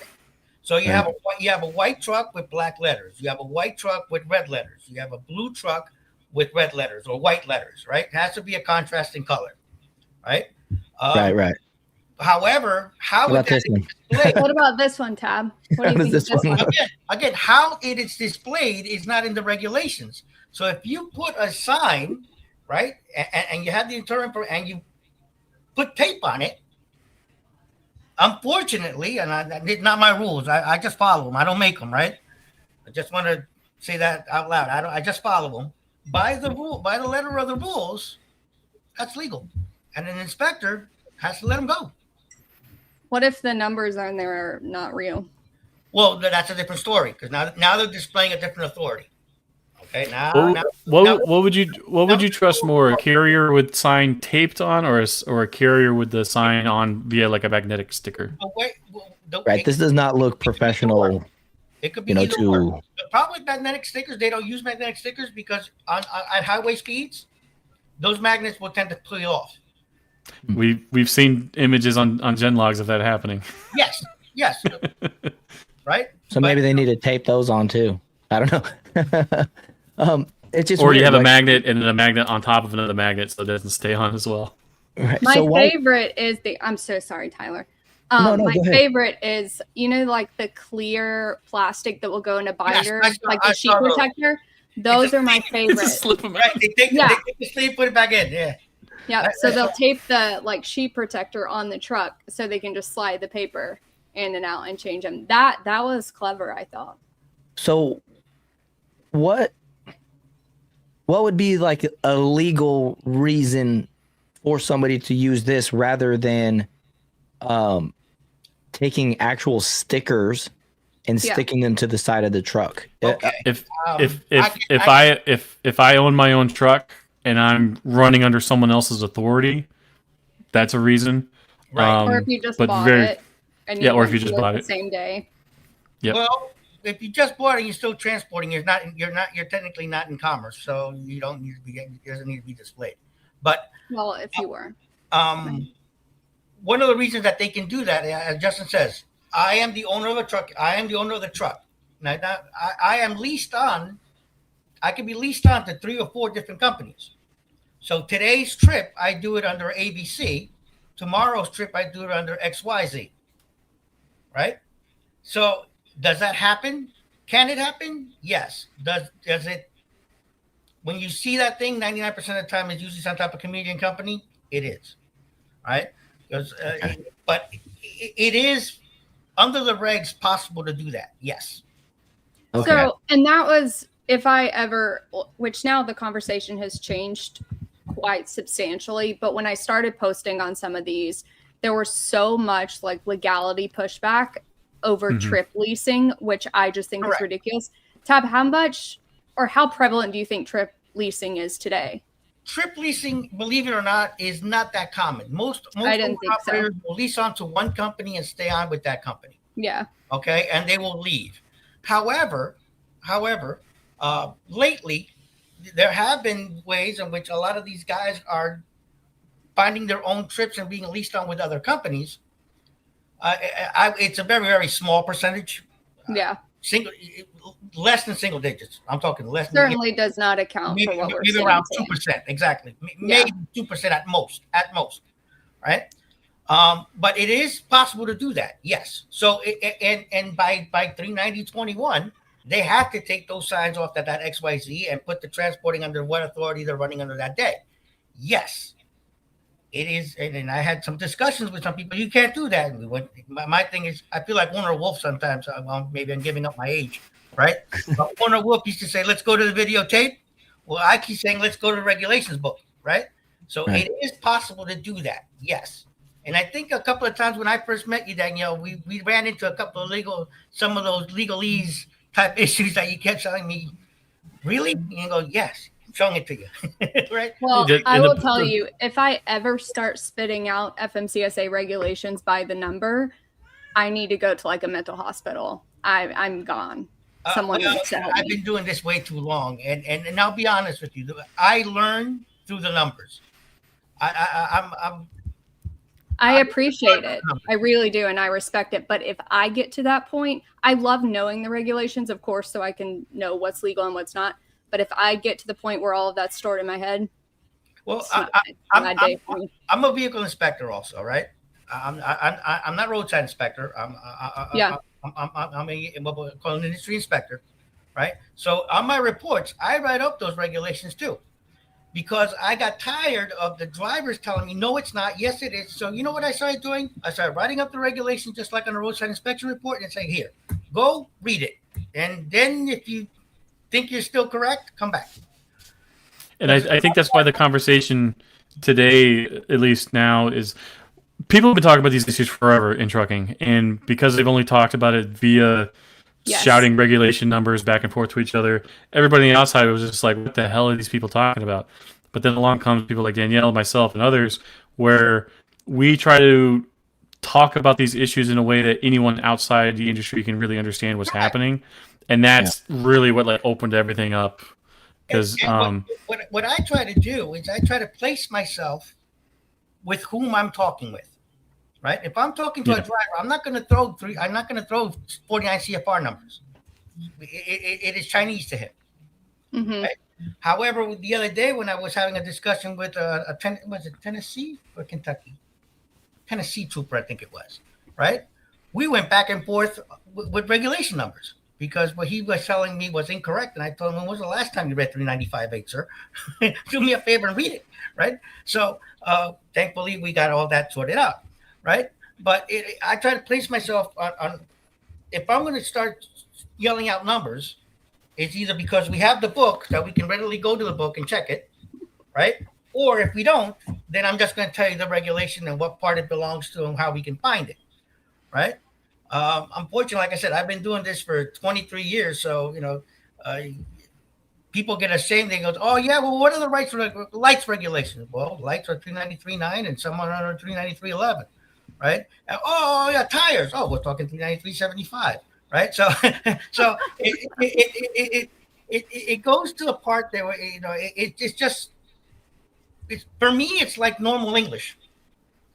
So you have a white truck with black letters. You have a white truck with red letters. You have a blue truck with red letters or white letters, right? It has to be a contrasting color, right? Right. However, how What would about this one? displayed? What about this one, Tab? What do you think of this one? Again, how it is displayed is not in the regulations. So if you put a sign, right, and you have the internal and you put tape on it, unfortunately, and it's not my rules. I just follow them. I don't make them, right? I just want to say that out loud. I just follow them by the letter of the rules. That's legal, and an inspector has to let them go. What if the numbers on there are not real? Well, that's a different story because now they're displaying a different authority. Okay, what would you trust more? A carrier with sign taped on, or a carrier with the sign on via like a magnetic sticker? Right. This does not look professional. It could be either or. The problem with magnetic stickers, they don't use magnetic stickers because at highway speeds, those magnets will tend to peel off. We've seen images on Genlogs of that happening. Yes. Right. So maybe they need to tape those on too. I don't know. It's just or weird, you have a magnet and then a magnet on top of another magnet so it doesn't stay on as well. Right. My favorite is I'm so sorry, Tyler. My favorite is, like the clear plastic that will go in a binder, like the sheet protector. Those are my favorite. Slip them out. They take the sleeve, put it back in. Yeah. So they'll tape the sheet protector on the truck so they can just slide the paper in and out and change them. That was clever, I thought. So what would be like a legal reason for somebody to use this rather than taking actual stickers and sticking them to the side of the truck? Okay. If I own my own truck and I'm running under someone else's authority, that's a reason. Right. Or if you just bought it. And or if you just bought it the same day. Yep. Well, if you just bought it and you're still transporting, you're technically not in commerce, so you don't need to be. It doesn't need to be displayed. But if you were, one of the reasons that they can do that, as Justin says, I am the owner of a truck. I am the owner of the truck. Now I am leased on. I can be leased on to 3 or 4 different companies. So today's trip, I do it under ABC. Tomorrow's trip, I do it under XYZ. Right? So does that happen? Can it happen? Yes. Does it? When you see that thing, 99% of the time, it's usually some type of Canadian company. It is, right? Because, but it is under the regs possible to do that. Yes. Okay. So, and that was if I ever, which now the conversation has changed quite substantially. But when I started posting on some of these, there was so much like legality pushback over trip leasing, which I just think is ridiculous. Tab, how much or how prevalent do you think trip leasing is today? Trip leasing, believe it or not, is not that common. Most I didn't think operators will lease onto one company and stay on with that company. Yeah. Okay, and they will leave. However, lately there have been ways in which a lot of these guys are finding their own trips and being leased on with other companies. It's a very, very small percentage. Yeah. Less than single digits. I'm talking less. Certainly does not account for what we're seeing. Around 2%, exactly. Maybe 2% at most. Right? But it is possible to do that. Yes. So and by 39021, they have to take those signs off that XYZ and put the transporting under what authority they're running under that day. Yes. It is, and I had some discussions with some people. You can't do that. And we went. My thing is, I feel like Warner Wolf sometimes. Maybe I'm giving up my age, right? But Warner Wolf used to say, "Let's go to the videotape." Well, I keep saying, "Let's go to the regulations book," right? So it is possible to do that. Yes, and I think a couple of times when I first met you, Danielle, we ran into a couple of some of those legalese type issues that you kept telling me. Really? And you go, yes. Showing it to you, right? Well, I will tell you, if I ever start spitting out FMCSA regulations by the number, I need to go to like a mental hospital. I'm gone. Someone needs to help me. I've been doing this way too long, and I'll be honest with you. I learn through the numbers. I I appreciate it. I really do, and I respect it. But if I get to that point, I love knowing the regulations, of course, so I can know what's legal and what's not. But if I get to the point where all of that's stored in my head, Well, I'm I'm a vehicle inspector also, right? I'm not roadside inspector. I'm a what we call an industry inspector, right? So on my reports, I write up those regulations too, because I got tired of the drivers telling me, no, it's not. Yes, it is. So you know what I started doing? I started writing up the regulations just like on a roadside inspection report and saying, here, go read it. And then if you think you're still correct, come back. And I think that's why the conversation today, at least now, is people have been talking about these issues forever in trucking. And because they've only talked about it via shouting regulation numbers back and forth to each other, everybody on the outside was just like, what the hell are these people talking about? But then along comes people like Danielle, myself, and others, where we try to talk about these issues in a way that anyone outside the industry can really understand what's happening. And that's really what opened everything up. Because what I try to do is I try to place myself with whom I'm talking with, right? If I'm talking to a driver, I'm not going to throw 49 CFR numbers. It is Chinese to him. Mm-hmm. Right? However, the other day when I was having a discussion with was it Tennessee or Kentucky? Tennessee trooper, I think it was, right? We went back and forth with regulation numbers, because what he was telling me was incorrect. And I told him, when was the last time you read 395.8, sir? Do me a favor and read it, right? So thankfully, we got all that sorted out, right? But I try to place myself on if I'm going to start yelling out numbers, it's either because we have the book that we can readily go to the book and check it, right? Or if we don't, then I'm just going to tell you the regulation and what part it belongs to and how we can find it, right? Unfortunately, like I said, I've been doing this for 23 years. So, people get ashamed. They go, oh, yeah, well, what are the lights regulations? Well, lights are 393.9 and some are 393.11, right? And, oh, yeah, tires. Oh, we're talking 393.75, right? So, so it goes to the part that, it's just, for me, it's like normal English.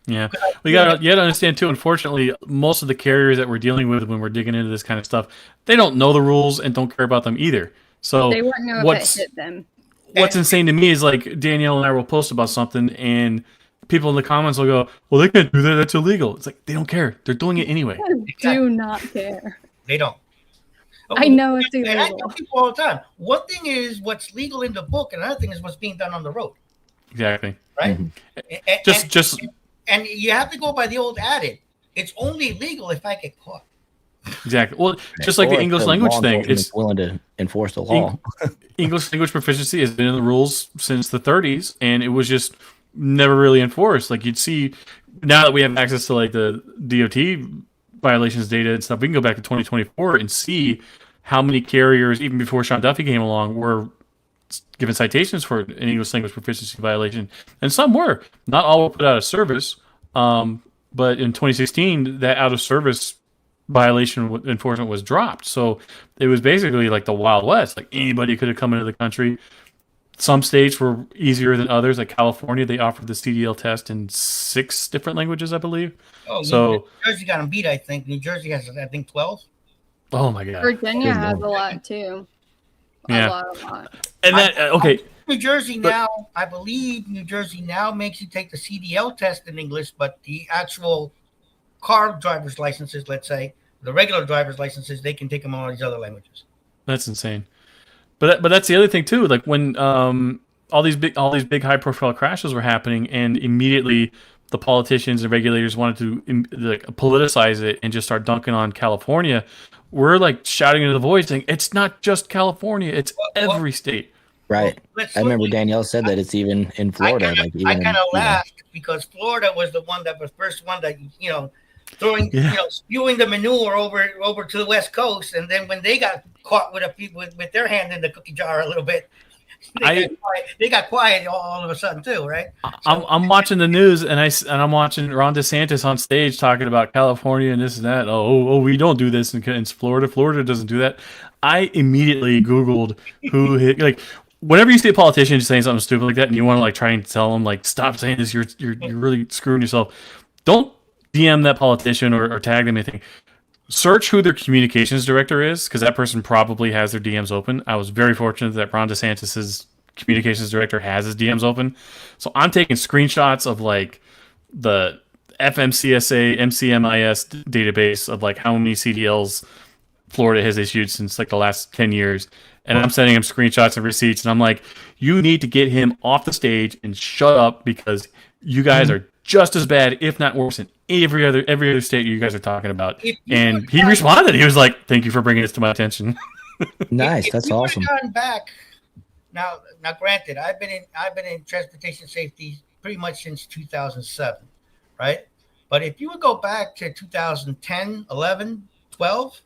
Yeah, you got to understand too. Unfortunately, most of the carriers that we're dealing with when we're digging into this kind of stuff, they don't know the rules and don't care about them either. So they wouldn't know if it hit them. What's insane to me is Danielle and I will post about something, and people in the comments will go, "Well, they can't do that. That's illegal." It's like they don't care. They're doing it anyway. Do not care. They don't. I know it's illegal. And I tell people all the time. One thing is what's legal in the book, and another thing is what's being done on the road. Exactly. Right. Mm-hmm. And you have to go by the old adage. It's only legal if I get caught. Exactly. Well, just like the English language thing, it's willing to enforce the law. English language proficiency has been in the rules since the 30s, and it was just never really enforced. Like you'd see now that we have access to the DOT violations data and stuff, we can go back to 2024 and see how many carriers, even before Sean Duffy came along, were given citations for an English language proficiency violation, and some were. Not all were put out of service, but in 2016, that out of service violation enforcement was dropped. So it was basically like the Wild West. Like anybody could have come into the country. Some states were easier than others. Like California, they offered the CDL test in 6 different languages, I believe. Oh, so New Jersey got them beat. I think New Jersey has, 12. Oh my God. Virginia has a lot too. Yeah. A lot. And that okay. New Jersey now, I believe New Jersey now makes you take the CDL test in English, but the actual car driver's licenses, let's say, the regular driver's licenses, they can take them in all these other languages. That's insane. But that's the other thing too. Like when all these big high profile crashes were happening, and immediately the politicians and regulators wanted to politicize it and just start dunking on California. We're shouting into the void saying it's not just California, it's every state. Right. I remember Danielle said that it's even in Florida. I kind of laughed because Florida was the one that was first one that throwing spewing the manure over to the West Coast, and then when they got caught with their hand in the cookie jar a little bit, they got quiet all of a sudden too, right? I'm watching the news and I'm watching Ron DeSantis on stage talking about California and this and that. Oh, we don't do this in Florida. Florida doesn't do that. I immediately Googled who hit whenever you see a politician saying something stupid like that and you want to try and tell them stop saying this, you're really screwing yourself. don't DM that politician or tag them anything. Search who their communications director is, because that person probably has their DMs open. I was very fortunate that Ron DeSantis's communications director has his DMs open. So I'm taking screenshots of like the FMCSA MCMIS database of like how many CDLs Florida has issued since like the last 10 years. And I'm sending him screenshots and receipts. And I'm like, you need to get him off the stage and shut up, because you guys are just as bad, if not worse, than every other state you guys are talking about. And he responded. He was like, thank you for bringing this to my attention. Nice. That's awesome. Gone back. Now, granted, I've been in transportation safety pretty much since 2007, right? But if you would go back to 2010, 11, 12,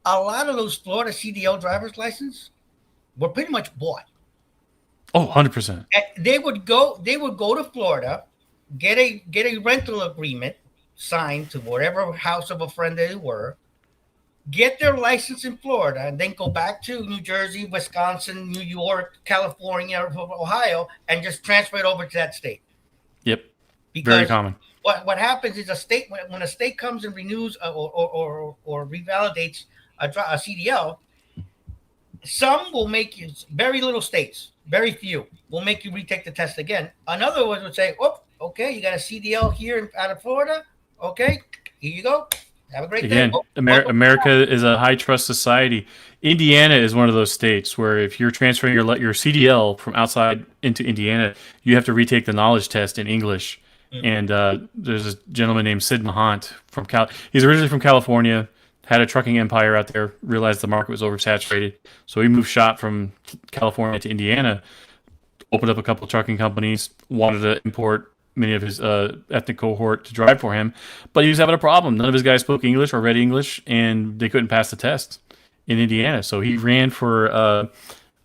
a lot of those Florida CDL driver's license were pretty much bought. Oh, 100%. They would go to Florida, get a rental agreement signed to whatever house of a friend they were, get their license in Florida, and then go back to New Jersey, Wisconsin, New York, California, Ohio, and just transfer it over to that state. Yep. Because very common. What happens is when a state comes and renews or revalidates a CDL, some will make you, very little states, very few, will make you retake the test again. Another one would say, oh, okay, you got a CDL here out of Florida. Okay, here you go. Have a great Again, day. America is a high trust society. Indiana is one of those states where if you're transferring your CDL from outside into Indiana, you have to retake the knowledge test in English. And there's a gentleman named Sid Mahant from He's originally from California, had a trucking empire out there, realized the market was oversaturated. So he moved shop from California to Indiana, opened up a couple of trucking companies, wanted to import many of his ethnic cohort to drive for him. But he was having a problem. None of his guys spoke English or read English, and they couldn't pass the test in Indiana. So he ran for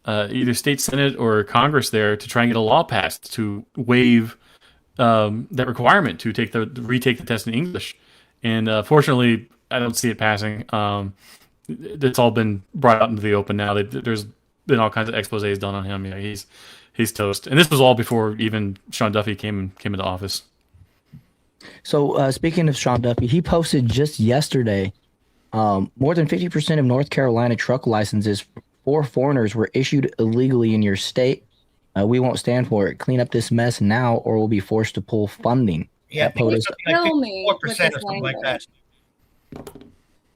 either state senate or Congress there to try and get a law passed to waive that requirement to retake the test in English. And fortunately, I don't see it passing. It's all been brought out into the open now. There's been all kinds of exposés done on him. Yeah, he's toast. And this was all before even Sean Duffy came into office. So speaking of Sean Duffy, he posted just yesterday, more than 50% of North Carolina truck licenses for foreigners were issued illegally in your state. We won't stand for it. Clean up this mess now, or we'll be forced to pull funding. Yeah, that POTUS, like Kill me with 54% this or something like that.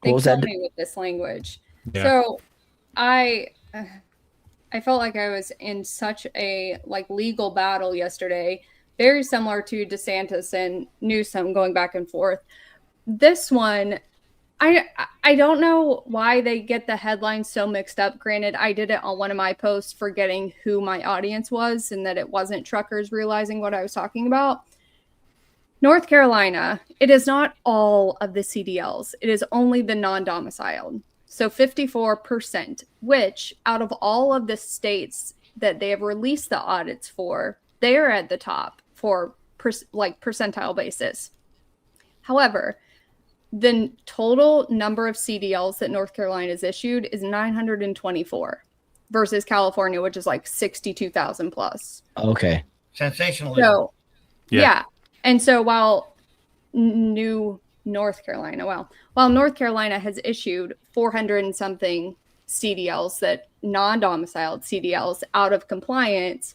They What was kill that? me with this language. Yeah. So I felt like I was in such a legal battle yesterday, very similar to DeSantis and Newsom going back and forth. This one, I don't know why they get the headlines so mixed up. Granted, I did it on one of my posts forgetting who my audience was and that it wasn't truckers realizing what I was talking about. North Carolina, it is not all of the CDLs. It is only the non-domiciled. So 54%, which out of all of the states that they have released the audits for, they are at the top for percentile basis. However, the total number of CDLs that North Carolina has issued is 924 versus California, which is 62,000 plus. Okay. Sensationalism. So, yeah. And so while North Carolina has issued 400 and something CDLs, that non-domiciled CDLs out of compliance,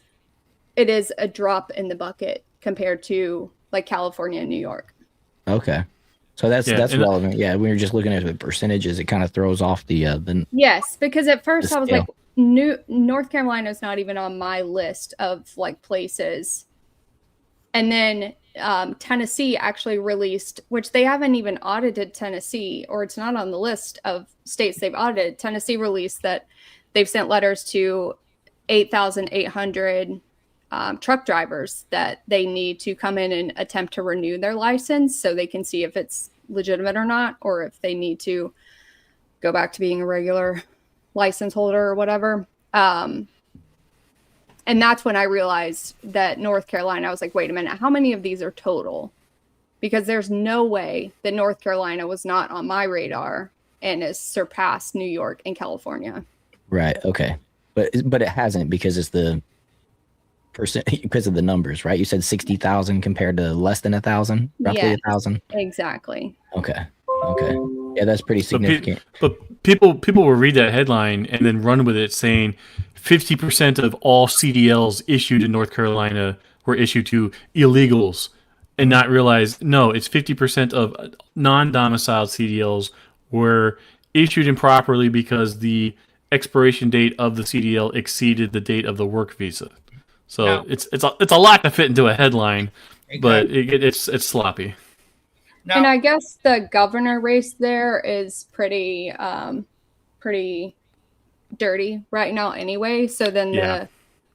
it is a drop in the bucket compared to California and New York. Okay. So that's relevant. Yeah, when you're just looking at the percentages, it kind of throws off the Yes, because at first I was scale. North Carolina is not even on my list of places. And then Tennessee actually released, which they haven't even audited Tennessee, or it's not on the list of states they've audited. Tennessee released that they've sent letters to 8,800 truck drivers that they need to come in and attempt to renew their license so they can see if it's legitimate or not, or if they need to go back to being a regular license holder or whatever. And that's when I realized that North Carolina, I was like, wait a minute, how many of these are total? Because there's no way that North Carolina was not on my radar and has surpassed New York and California. Right. Okay. But it hasn't, because it's the because of the numbers, right? You said 60,000 compared to less than 1,000, roughly Yes, 1,000. exactly. Okay. Yeah, that's pretty significant. But people will read that headline and then run with it saying 50% of all CDLs issued in North Carolina were issued to illegals, and not realize, no, it's 50% of non-domiciled CDLs were issued improperly because the expiration date of the CDL exceeded the date of the work visa. So Now- it's a lot to fit into a headline, but Exactly. it's sloppy. Now, And I guess the governor race there is pretty dirty right now anyway. So then Yeah.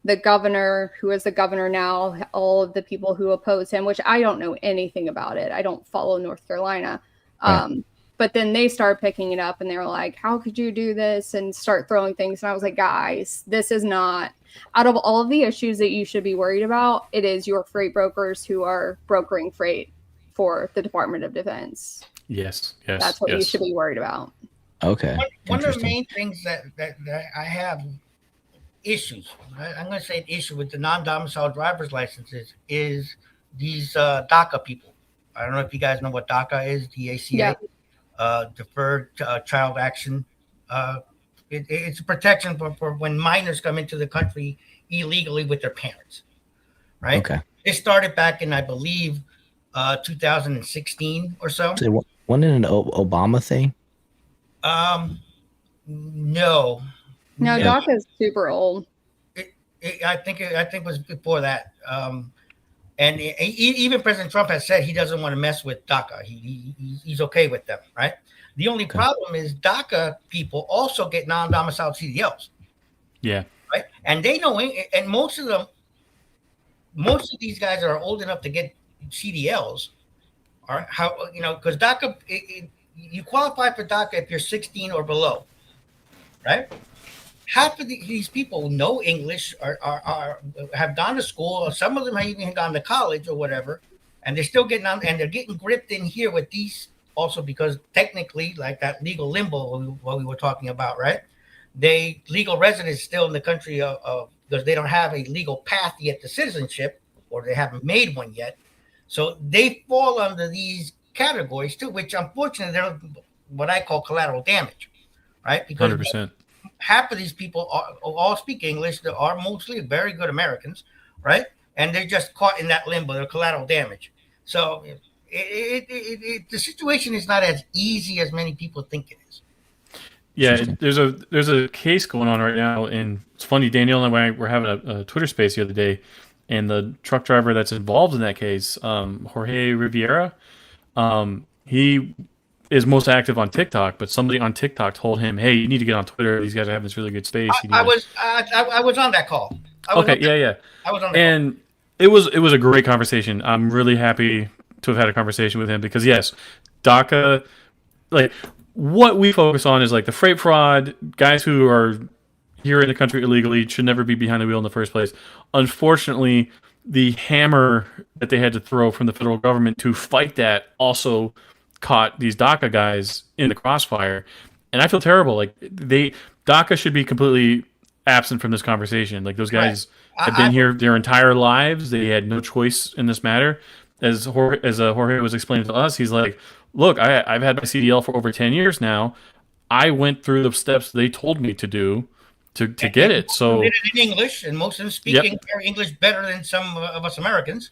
the governor, who is the governor now, all of the people who oppose him, which I don't know anything about it. I don't follow North Carolina. Right. But then they start picking it up and they were like, how could you do this? And start throwing things. And I was like, guys, this is not, out of all of the issues that you should be worried about, it is your freight brokers who are brokering freight for the Department of Defense. Yes. That's what you should be worried about. Okay. one of the main things that I have issues, I'm going to say an issue with the non-domiciled driver's licenses is these DACA people. I don't know if you guys know what DACA is, DACA. Yeah. Deferred Child Action. It's a protection for when minors come into the country illegally with their parents, right? Okay. It started back in, I believe, 2016 or so. So wasn't it an Obama thing? No. No, Yeah. DACA is super old. I think it was before that. And even President Trump has said he doesn't want to mess with DACA. He's okay with them, right? The only problem is DACA people also get non-domiciled CDLs. Yeah. Right? And they know, and most of these guys are old enough to get CDLs. Are how, because DACA, you qualify for DACA if you're 16 or below, right? Half of these people know English, have gone to school, or some of them have even gone to college or whatever, and they're still getting on, and they're getting gripped in here with these also because technically, like that legal limbo what we were talking about, right? They legal residents still in the country of because they don't have a legal path yet to citizenship, or they haven't made one yet, so they fall under these categories too, which unfortunately they're what I call collateral damage, right? Because 100%. half of these people all speak English. They are mostly very good Americans, right? And they're just caught in that limbo. They're collateral damage. So the situation is not as easy as many people think it is. Yeah, there's a case going on right now, and it's funny. Daniel and I were having a Twitter space the other day, and the truck driver that's involved in that case, Jorge Riviera, he is most active on TikTok, but somebody on TikTok told him, "Hey, you need to get on Twitter. These guys are having this really good space." I was on that call. I was on that and it was a great conversation. I'm really happy to have had a conversation with him because yes, DACA, like what we focus on is like the freight fraud, guys who are here in the country illegally should never be behind the wheel in the first place. Unfortunately, the hammer that they had to throw from the federal government to fight that also caught these DACA guys in the crossfire, and I feel terrible. Like DACA should be completely absent from this conversation. Like those guys have been here their entire lives. They had no choice in this matter. As Jorge was explaining to us, he's like, "Look, I've had my CDL for over 10 years now. I went through the steps they told me to do to get it." So did it in English, and most of them speak English better than some of us Americans.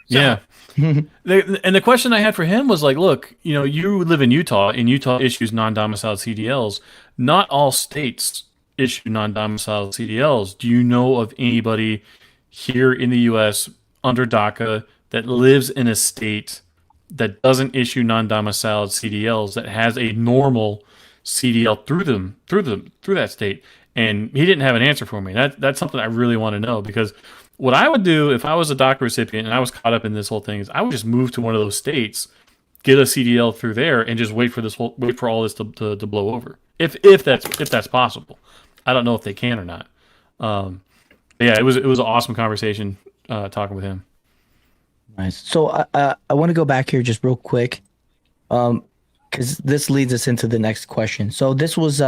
So, yeah. And the question I had for him was like, look, you live in Utah, and Utah issues non-domiciled CDLs. Not all states issue non-domiciled CDLs. Do you know of anybody here in the U.S. under DACA that lives in a state that doesn't issue non-domiciled CDLs that has a normal CDL through that state? And he didn't have an answer for me. That's something I really want to know, because what I would do if I was a DACA recipient and I was caught up in this whole thing is I would just move to one of those states, get a CDL through there, and just wait for all this to blow over. If that's possible. I don't know if they can or not. Yeah, it was an awesome conversation talking with him. Nice. So I want to go back here just real quick, because this leads us into the next question. So this was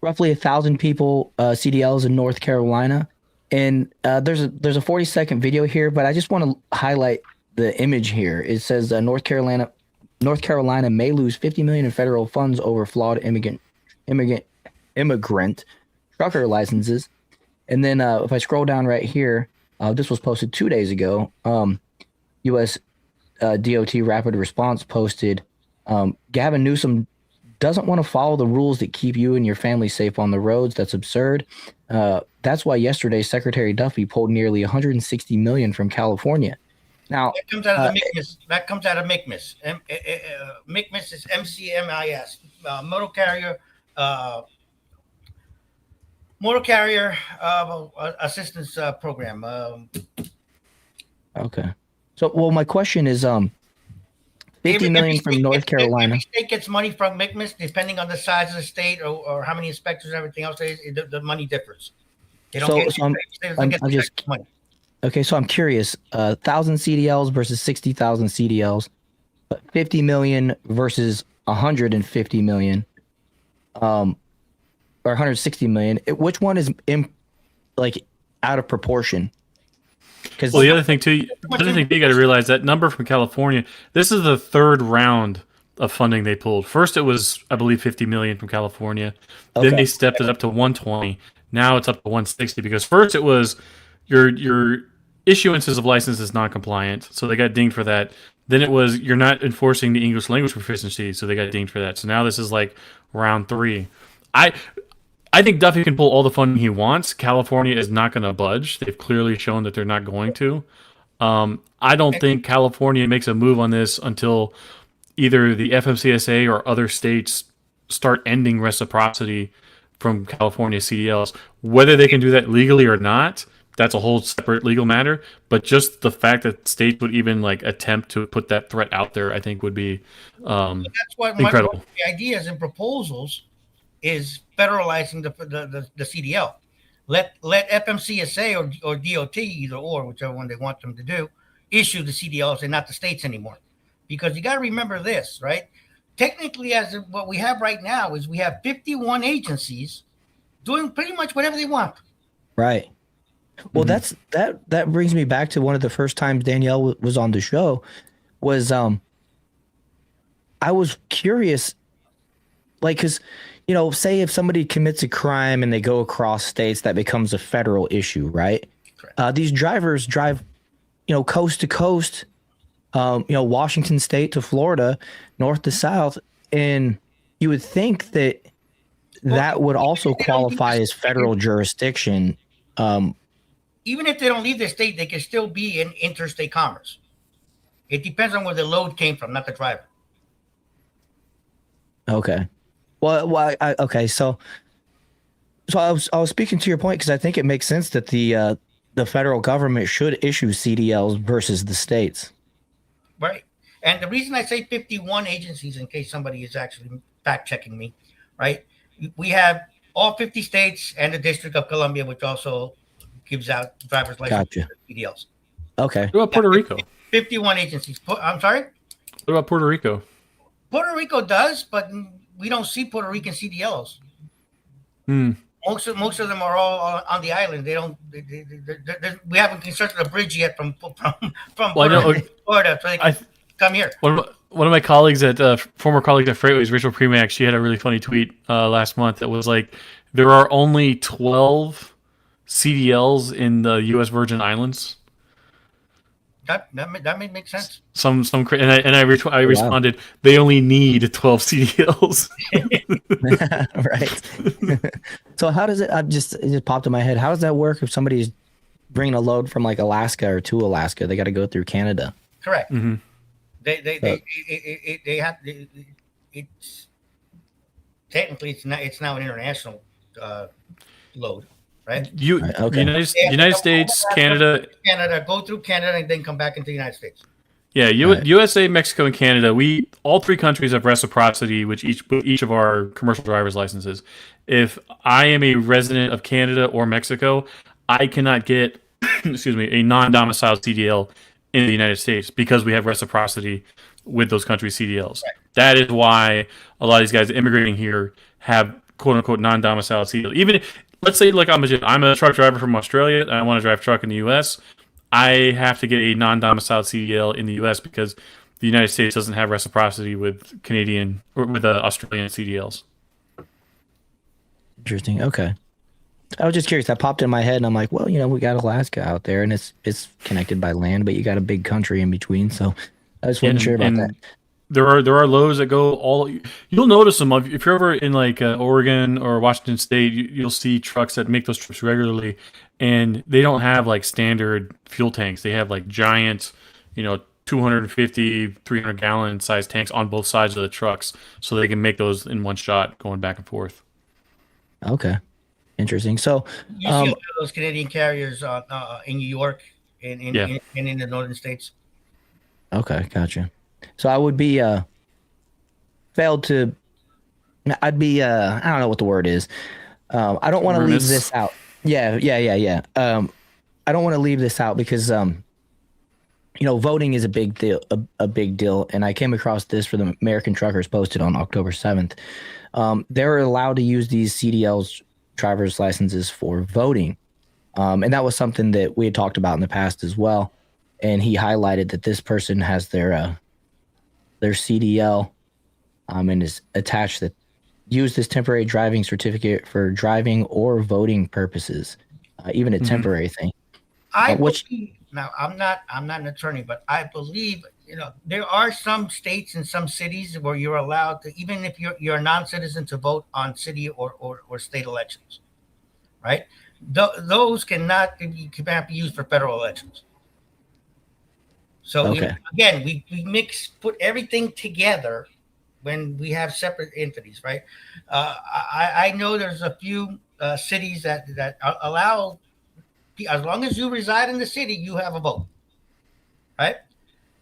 roughly 1,000 people CDLs in North Carolina. And there's a 40-second video here, but I just want to highlight the image here. It says North Carolina may lose $50 million in federal funds over flawed immigrant trucker licenses. And then if I scroll down right here, this was posted 2 days ago. U.S. DOT Rapid Response posted, Gavin Newsom doesn't want to follow the rules that keep you and your family safe on the roads. That's absurd. That's why yesterday Secretary Duffy pulled nearly $160 million from California. Now that comes out of the MCMIS. That comes out of MCMIS. MCMIS is MCMIS, motor carrier assistance program. Okay. So, well, my question is, $50 million from North Carolina. Every state gets money from MCMIS, depending on the size of the state or how many inspectors and everything else. The money differs. They don't I'm just money. Okay, so I'm curious. 1,000 CDLs versus 60,000 CDLs, but 50 million versus 150 million, or 160 million. Which one is out of proportion? Well, the other thing you got to realize, that number from California, this is the third round of funding they pulled. First, it was, I believe, 50 million from California. Okay. Then they stepped it up to 120. Now it's up to 160, because first it was your issuances of licenses non-compliant, so they got dinged for that. Then it was you're not enforcing the English language proficiency, so they got dinged for that. So now this is like round 3. I think Duffy can pull all the funding he wants. California is not going to budge. They've clearly shown that they're not going to. I don't think California makes a move on this until either the FMCSA or other states start ending reciprocity from California CDLs. Whether they can do that legally or not, that's a whole separate legal matter. But just the fact that states would even attempt to put that threat out there, I think would be that's what incredible. The ideas and proposals is federalizing the CDL. Let FMCSA or DOT, either or, whichever one they want them to do, issue the CDLs and not the states anymore. Because you got to remember this, right? Technically, what we have right now is we have 51 agencies doing pretty much whatever they want. Right. Well, that brings me back to one of the first times Danielle was on the show. Was I was curious, because say if somebody commits a crime and they go across states, that becomes a federal issue, right? These drivers drive, coast to coast, Washington State to Florida, north to south, and you would think that would also qualify as federal jurisdiction. Even if they don't leave the state, they can still be in interstate commerce. It depends on where the load came from, not the driver. Okay. Well, okay. So I was speaking to your point because I think it makes sense that the federal government should issue CDLs versus the states. Right. And the reason I say 51 agencies, in case somebody is actually fact checking me, right? We have all 50 states and the District of Columbia, which also gives out driver's license CDLs. Okay. What about Puerto Rico? 51 agencies. I'm sorry? What about Puerto Rico? Puerto Rico does, but we don't see Puerto Rican CDLs. Most of them are all on the island. They don't. We haven't constructed a bridge yet from Florida, so they can come here. One of my colleagues former colleagues at Freightways, Rachel Premack, she had a really funny tweet last month that was like, there are only 12 CDLs in the U.S. Virgin Islands. That may make sense. I responded, they only need 12 CDLs. Right. So how does it? It just popped in my head. How does that work if somebody's bringing a load from Alaska or to Alaska? They got to go through Canada. Correct. Mm-hmm. They have. It's technically it's now an international load. Right. Okay. United States, Canada, go through Canada and then come back into the United States. Yeah, USA, Mexico, and Canada. All 3 countries have reciprocity, which each of our commercial driver's licenses. If I am a resident of Canada or Mexico, I cannot get, a non-domiciled CDL in the United States because we have reciprocity with those countries' CDLs. Right. That is why a lot of these guys immigrating here have quote unquote non-domiciled CDL. Even let's say like I'm a truck driver from Australia and I want to drive truck in the U.S. I have to get a non-domiciled CDL in the U.S. because the United States doesn't have reciprocity with Canadian or with Australian CDLs. Interesting. Okay. I was just curious. That popped in my head, and I'm like, well, we got Alaska out there, and it's connected by land, but you got a big country in between. So I just wasn't sure about that. There are loads that go all. You'll notice them if you're ever in like Oregon or Washington State. You'll see trucks that make those trips regularly, and they don't have like standard fuel tanks. They have like giant, 250, 300 gallon size tanks on both sides of the trucks, so they can make those in one shot going back and forth. Okay. Interesting. So you see a lot of those Canadian carriers in New York and in the northern states. Okay, gotcha. So I would be I'd be I don't know what the word is. I don't want to leave this out. Yeah. I don't want to leave this out because voting is a big deal, a big deal. And I came across this for the American Truckers posted on October 7th. They're allowed to use these CDLs, driver's licenses, for voting. And that was something that we had talked about in the past as well. And he highlighted that this person has their CDL and is attached that use this temporary driving certificate for driving or voting purposes, even a temporary thing. Now, I'm not an attorney, but I believe there are some states and some cities where you're allowed to, even if you're a non-citizen, to vote on city or state elections, right? Those cannot be used for federal elections. So again, we put everything together when we have separate entities, right? I know there's a few cities that allow, as long as you reside in the city, you have a vote, right?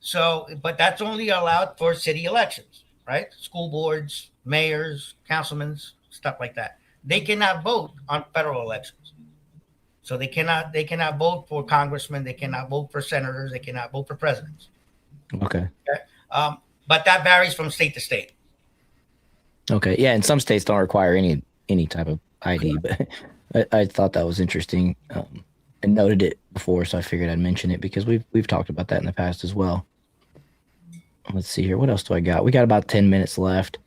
So, but that's only allowed for city elections, right? School boards, mayors, councilmen, stuff like that. They cannot vote on federal elections. So they cannot vote for congressmen. They cannot vote for senators. They cannot vote for presidents. Okay. But that varies from state to state. Okay. Yeah. And some states don't require any type of ID, but I thought that was interesting and noted it before. So I figured I'd mention it because we've talked about that in the past as well. Let's see here. What else do I got? We got about 10 minutes left.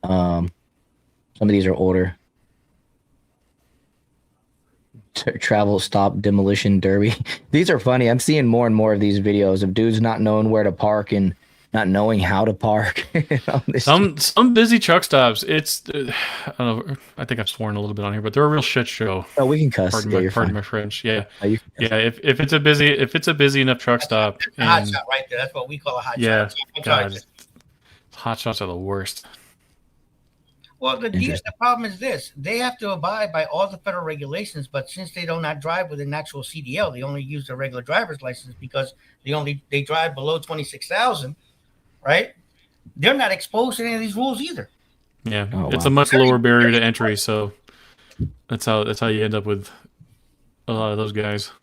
Some of these are older. Travel stop demolition derby. These are funny. I'm seeing more and more of these videos of dudes not knowing where to park and not knowing how to park. Some busy truck stops. It's I don't know. I think I've sworn a little bit on here, but they're a real shit show. Oh, we can cuss. Pardon my French. Yeah, If it's a busy enough truck stop, a hot shot right there. That's what we call a hot shot. God, hot shots are the worst. Well, the problem is this: they have to abide by all the federal regulations, but since they do not drive with an actual CDL, they only use their regular driver's license because they drive below 26,000, right? They're not exposed to any of these rules either. Yeah, it's a much lower barrier to entry, so that's how you end up with a lot of those guys.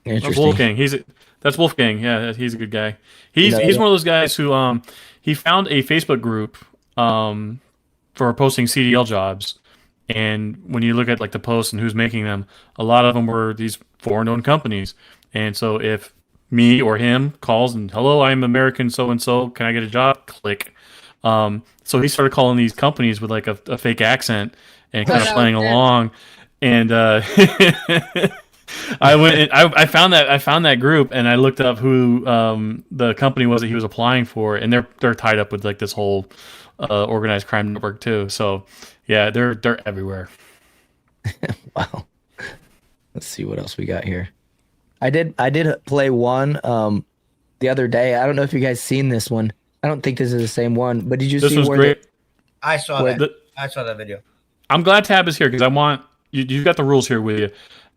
Interesting. Wolfgang. That's Wolfgang. Yeah, he's a good guy. He's one of those guys who he found a Facebook group for posting CDL jobs, and when you look at like the posts and who's making them, a lot of them were these foreign-owned companies. And so if me or him calls and hello, I'm American so and so, can I get a job? Click. So he started calling these companies with like a fake accent and kind of playing along. And I found that group and I looked up who the company was that he was applying for, and they're tied up with like this whole organized crime network too. So yeah, they're everywhere. Wow. Let's see what else we got here. I did play one the other day. I don't know if you guys seen this one. I don't think this is the same one, but did you see where great. I saw that. I saw that video. I'm glad Tab is here because I want you've got the rules here with you.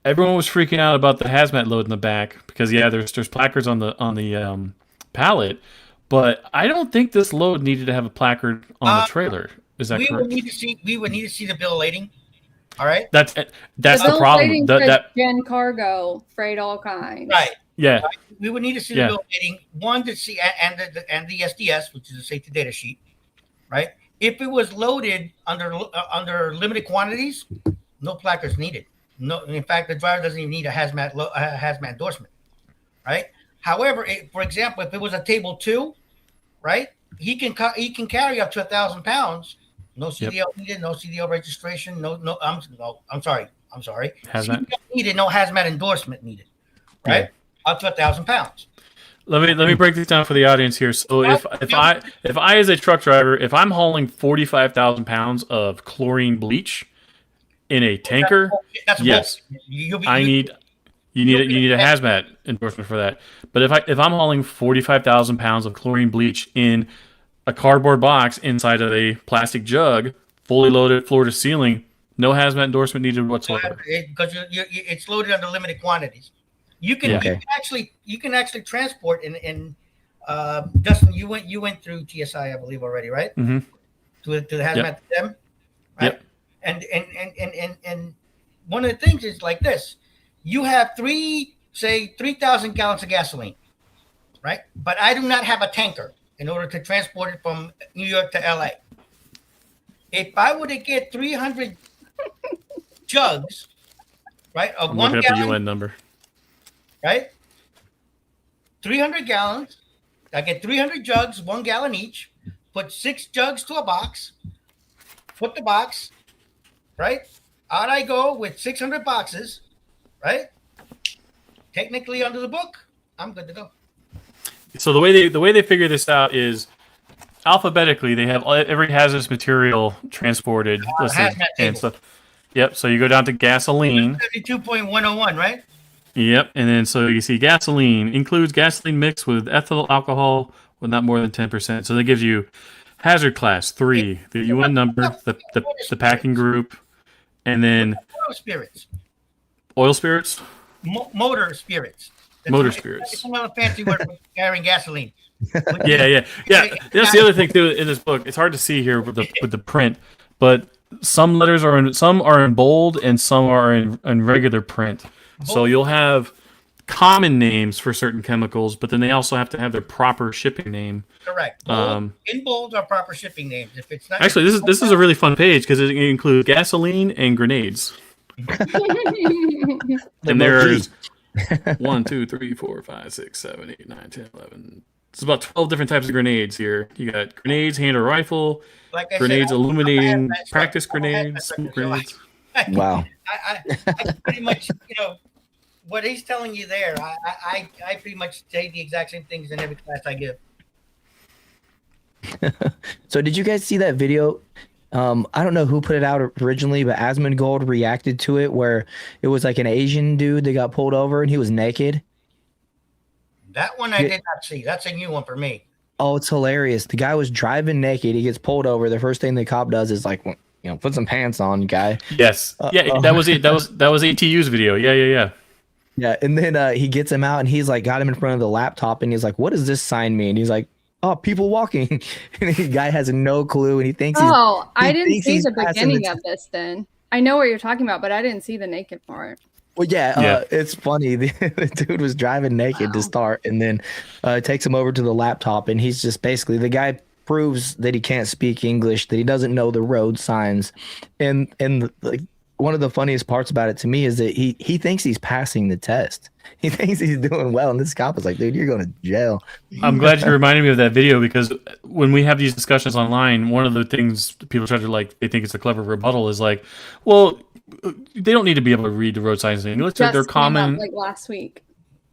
Everyone was freaking out about the hazmat load in the back because there's placards on the pallet, but I don't think this load needed to have a placard on the trailer. Is that correct? We would need to see the bill lading. All right. That's the problem. That Gen cargo, freight all kinds. Right. Yeah. Right? We would need to see the bill lading. One to see and the SDS, which is a safety data sheet, right? If it was loaded under limited quantities, no placards needed. No, in fact, the driver doesn't even need a hazmat endorsement, right? However, for example, if it was a table 2, right, he can carry up to 1,000 pounds. No CDL needed, no CDL registration, I'm sorry. Hazmat CDL needed, no hazmat endorsement needed, right? Up to 1,000 pounds. Let me break this down for the audience here. So if I as a truck driver, if I'm hauling 45,000 pounds of chlorine bleach in a tanker, yes, you need a hazmat endorsement for that. But if I'm hauling 45,000 pounds of chlorine bleach in a cardboard box inside of a plastic jug, fully loaded floor to ceiling, no hazmat endorsement needed whatsoever. Because it's loaded under limited quantities. You can actually transport in Justin, you went through TSI, I believe, already, right? Mm-hmm. To the hazmat them, right? Yep. And one of the things is like this: you have 3,000 gallons of gasoline, right? But I do not have a tanker in order to transport it from New York to LA. If I were to get 300 jugs, right, of I'm 1 looking at gallon, the UN number. right? 300 gallons. I get 300 jugs, 1 gallon each. Put 6 jugs to a box. Put the box, right? Out I go with 600 boxes, right? Technically under the book, I'm good to go. So the way they figure this out is alphabetically. They have every hazardous material transported listed and stuff. Yep. So you go down to gasoline. 32.101, right? Yep. And then so you see gasoline includes gasoline mixed with ethyl alcohol with not more than 10%. So that gives you hazard class 3, the UN number, the packing group, and then oil spirits. Oil spirits? Motor spirits. Motor spirits. It's another fancy word for carrying gasoline. Yeah. That's the other thing too in this book. It's hard to see here with the print, but some letters are in bold and some are in regular print. So you'll have common names for certain chemicals, but then they also have to have their proper shipping name. Correct. In bold are proper shipping names. If it's not actually, this is a really fun page because it includes gasoline and grenades. And there's 1, 2, 3, 4, 5, 6, 7, 8, 9, 10, 11. It's about 12 different types of grenades here. You got grenades, hand or rifle, grenades illuminating, practice grenades, smoke grenades. Wow. I pretty much, what he's telling you there, I pretty much say the exact same things in every class I give. So did you guys see that video? I don't know who put it out originally, but Asmongold reacted to it where it was like an Asian dude that got pulled over and he was naked. That one I did not see. That's a new one for me. Oh, it's hilarious. The guy was driving naked. He gets pulled over. The first thing the cop does is like, put some pants on, guy. Yes. That was it. That was ATU's video. Yeah. Yeah, and then he gets him out and he's like got him in front of the laptop and he's like, what does this sign mean? He's like, oh, people walking. And the guy has no clue and he thinks I didn't see the beginning of this then. I know what you're talking about, but I didn't see the naked part. Well, yeah. It's funny. The dude was driving naked to start, and then takes him over to the laptop, and he's just basically, the guy proves that he can't speak English, that he doesn't know the road signs, and like one of the funniest parts about it to me is that he thinks he's passing the test. He thinks he's doing well, and this cop is like, dude, you're going to jail. I'm glad you reminded me of that video because when we have these discussions online, one of the things people try to they think it's a clever rebuttal is like, well, they don't need to be able to read the road signs in English. They're common. Like last week.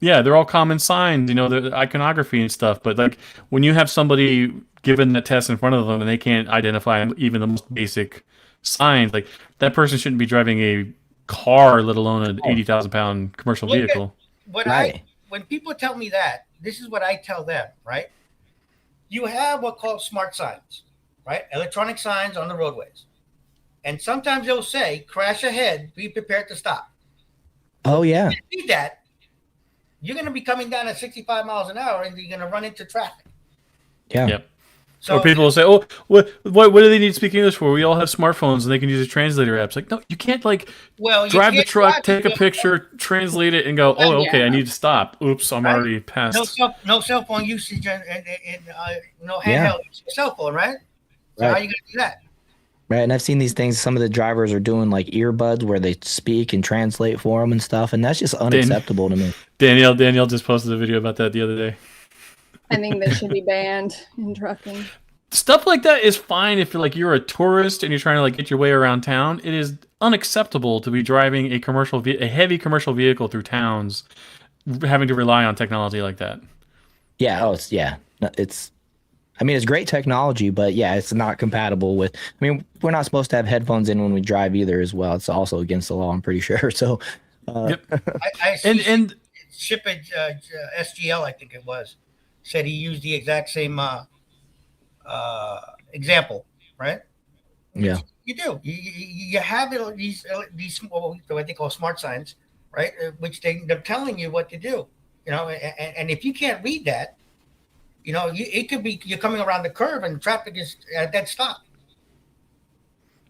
Yeah, they're all common signs, the iconography and stuff. But like when you have somebody given the test in front of them and they can't identify even the most basic signs, like that person shouldn't be driving a car, let alone an 80,000 pound commercial vehicle. When people tell me that, this is what I tell them, right? You have what called smart signs, right? Electronic signs on the roadways. And sometimes they'll say, crash ahead, be prepared to stop. Oh, yeah. If you see that, you're going to be coming down at 65 miles an hour and you're going to run into traffic. Yeah. Yep. So, or people will say, "Oh, what do they need to speak English for? We all have smartphones and they can use a translator apps." Like, no, you can't drive the truck, take a picture, translate it, and go, "Oh, okay, I need to stop. Oops, I'm already past." No cell phone usage and no handheld cell phone, right? So how are you going to do that? Right, and I've seen these things. Some of the drivers are doing like earbuds where they speak and translate for them and stuff, and that's just unacceptable to me. Danielle just posted a video about that the other day. I think that should be banned in trucking. Stuff like that is fine if you're a tourist and you're trying to like get your way around town. It is unacceptable to be driving a heavy commercial vehicle through towns, having to rely on technology like that. Yeah, it's. I mean, it's great technology, but yeah, it's not compatible with. I mean, we're not supposed to have headphones in when we drive either, as well. It's also against the law, I'm pretty sure. So, yep. I see and Shippage SGL, I think it was, said he used the exact same example, right? Yeah, you do. You have these what they call smart signs, right? Which they're telling you what to do, and if you can't read that, it could be you're coming around the curve and traffic is at that stop.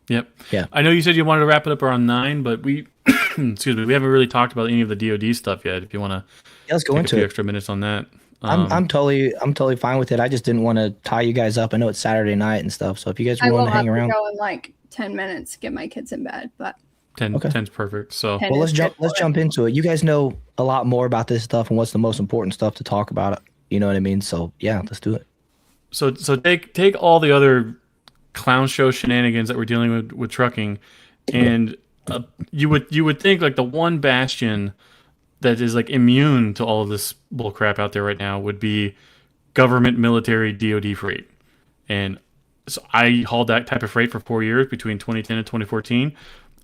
Yep. Yeah. I know you said you wanted to wrap it up around 9, but we excuse me, we haven't really talked about any of the DoD stuff yet. If you want to, let's go take into a few it. extra minutes on that. I'm totally fine with it. I just didn't want to tie you guys up. I know it's Saturday night and stuff, so if you guys I want will to have hang to around, go in like 10 minutes, get my kids in bed, but 10's perfect. So, Ten well, is let's jump into it. You guys know a lot more about this stuff and what's the most important stuff to talk about. You know what I mean? So yeah, let's do it. So take all the other clown show shenanigans that we're dealing with trucking, and you would think like the one bastion that is like immune to all of this bull crap out there right now would be government, military, DoD freight. And so I hauled that type of freight for 4 years between 2010 and 2014.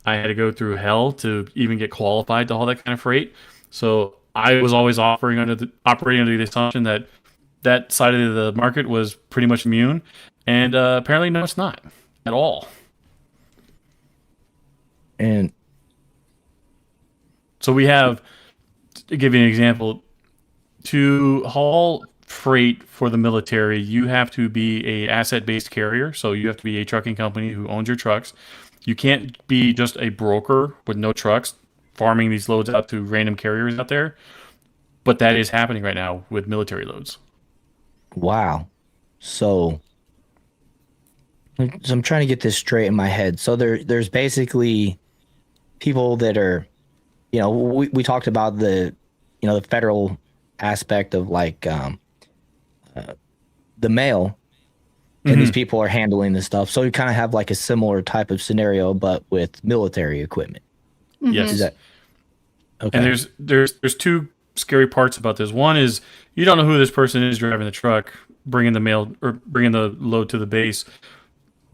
I had to go through hell to even get qualified to haul that kind of freight. So I was always operating under the assumption that that side of the market was pretty much immune. And apparently, no, it's not at all. And so we have, to give you an example, to haul freight for the military, you have to be a asset-based carrier. So you have to be a trucking company who owns your trucks. You can't be just a broker with no trucks farming these loads out to random carriers out there. But that is happening right now with military loads. Wow. So I'm trying to get this straight in my head. So there's basically people that are, we talked about the federal aspect of like the mail, and these people are handling this stuff. So you kind of have like a similar type of scenario, but with military equipment. Yes. Is that okay? And there's two scary parts about this. One is you don't know who this person is driving the truck, bringing the mail or bringing the load to the base.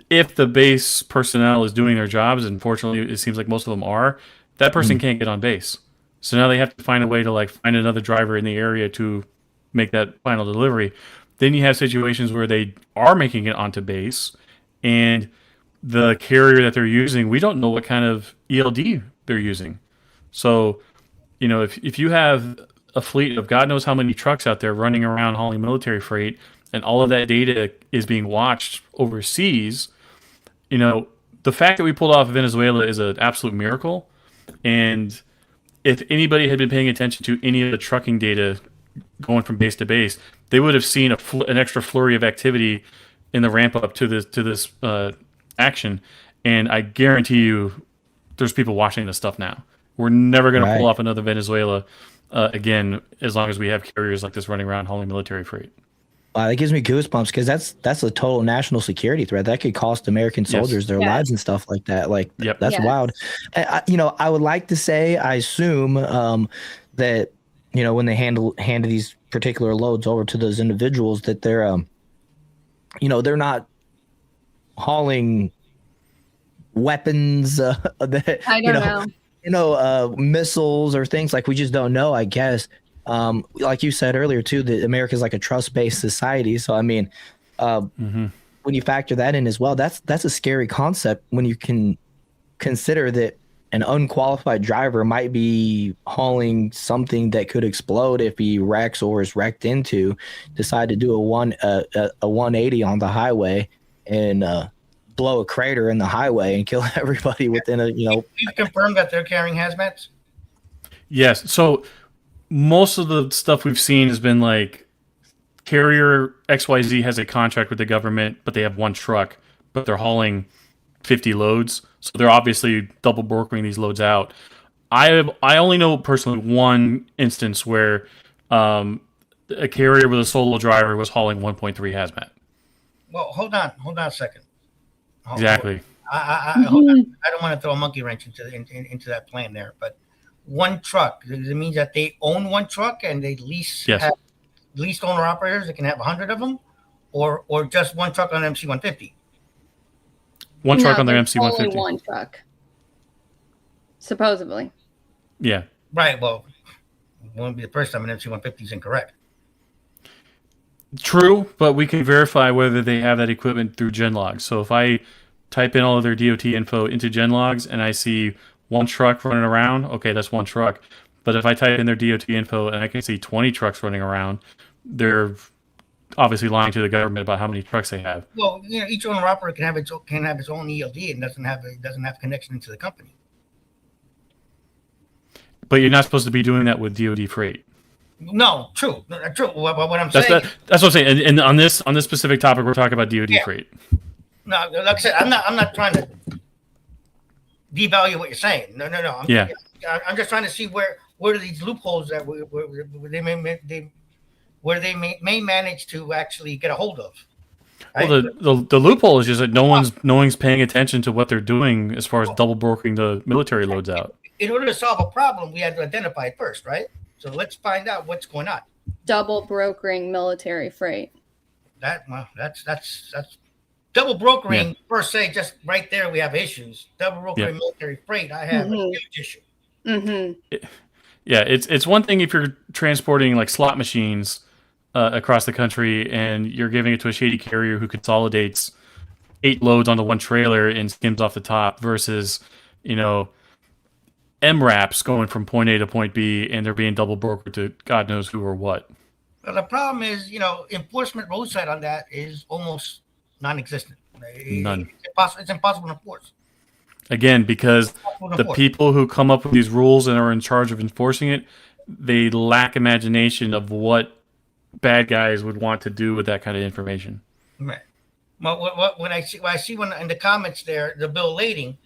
If the base personnel is doing their jobs, unfortunately, it seems like most of them are, that person can't get on base. So now they have to find a way to like find another driver in the area to make that final delivery. Then you have situations where they are making it onto base, and the carrier that they're using, we don't know what kind of ELD they're using. So, if you have a fleet of God knows how many trucks out there running around hauling military freight, and all of that data is being watched overseas, the fact that we pulled off Venezuela is an absolute miracle. And if anybody had been paying attention to any of the trucking data going from base to base, they would have seen an extra flurry of activity in the ramp up to this action. And I guarantee you, there's people watching this stuff now. We're never going to pull off another Venezuela again, as long as we have carriers like this running around hauling military freight. That gives me goosebumps because that's a total national security threat that could cost American soldiers their lives and stuff like that. Like that's wild. I would like to say, I assume that when they hand these particular loads over to those individuals, that they're they're not hauling weapons that I don't know. Missiles or things, like we just don't know, I guess. Like you said earlier too, that America is like a trust-based society. So I mean, when you factor that in as well, that's a scary concept when you can consider that an unqualified driver might be hauling something that could explode if he wrecks or is wrecked into, decide to do a 180 on the highway and blow a crater in the highway and kill everybody within a You confirm that they're carrying hazmats? Yes. So most of the stuff we've seen has been like carrier XYZ has a contract with the government, but they have one truck, but they're hauling 50 loads. So they're obviously double brokering these loads out. I only know personally one instance where a carrier with a solo driver was hauling 1.3 hazmat. Well, hold on a second. Exactly. Hold on. I don't want to throw a monkey wrench into that plan there, but one truck, does it mean that they own one truck and they have leased owner operators that can have 100 of them, or just one truck on MC-150? One truck on their there's MC-150. Only one truck, supposedly. Yeah. Right. Well, it won't be the first time an MC-150 is incorrect. True, but we can verify whether they have that equipment through GenLogs. So if I type in all of their DOT info into GenLogs and I see one truck running around, okay, that's one truck. But if I type in their DOT info and I can see 20 trucks running around, they're obviously lying to the government about how many trucks they have. Well, each owner operator can have its own ELD and doesn't have connection into the company. But you're not supposed to be doing that with DoD freight. No, true. What I'm saying. That's what I'm saying. And on this specific topic, we're talking about DoD freight. No, like I said, I'm not trying to devalue what you're saying. No. I'm just trying to see where are these loopholes that they may manage to actually get a hold of. Right? Well, the loophole is just that no one's paying attention to what they're doing as far as double brokering the military loads out. In order to solve a problem, we had to identify it first, right? So let's find out what's going on. Double brokering military freight. That's double brokering per se. Just right there, we have issues. Double brokering military freight, I have a huge issue. Yeah, it's one thing if you're transporting like slot machines across the country and you're giving it to a shady carrier who consolidates 8 loads onto one trailer and skims off the top versus, MRAPs going from point A to point B and they're being double brokered to God knows who or what. Well, the problem is, enforcement roadside on that is almost non-existent. None. It's impossible to enforce. Again, because the people who come up with these rules and are in charge of enforcing it, they lack imagination of what bad guys would want to do with that kind of information. Right. Well, when I see when in the comments there, the bill of lading,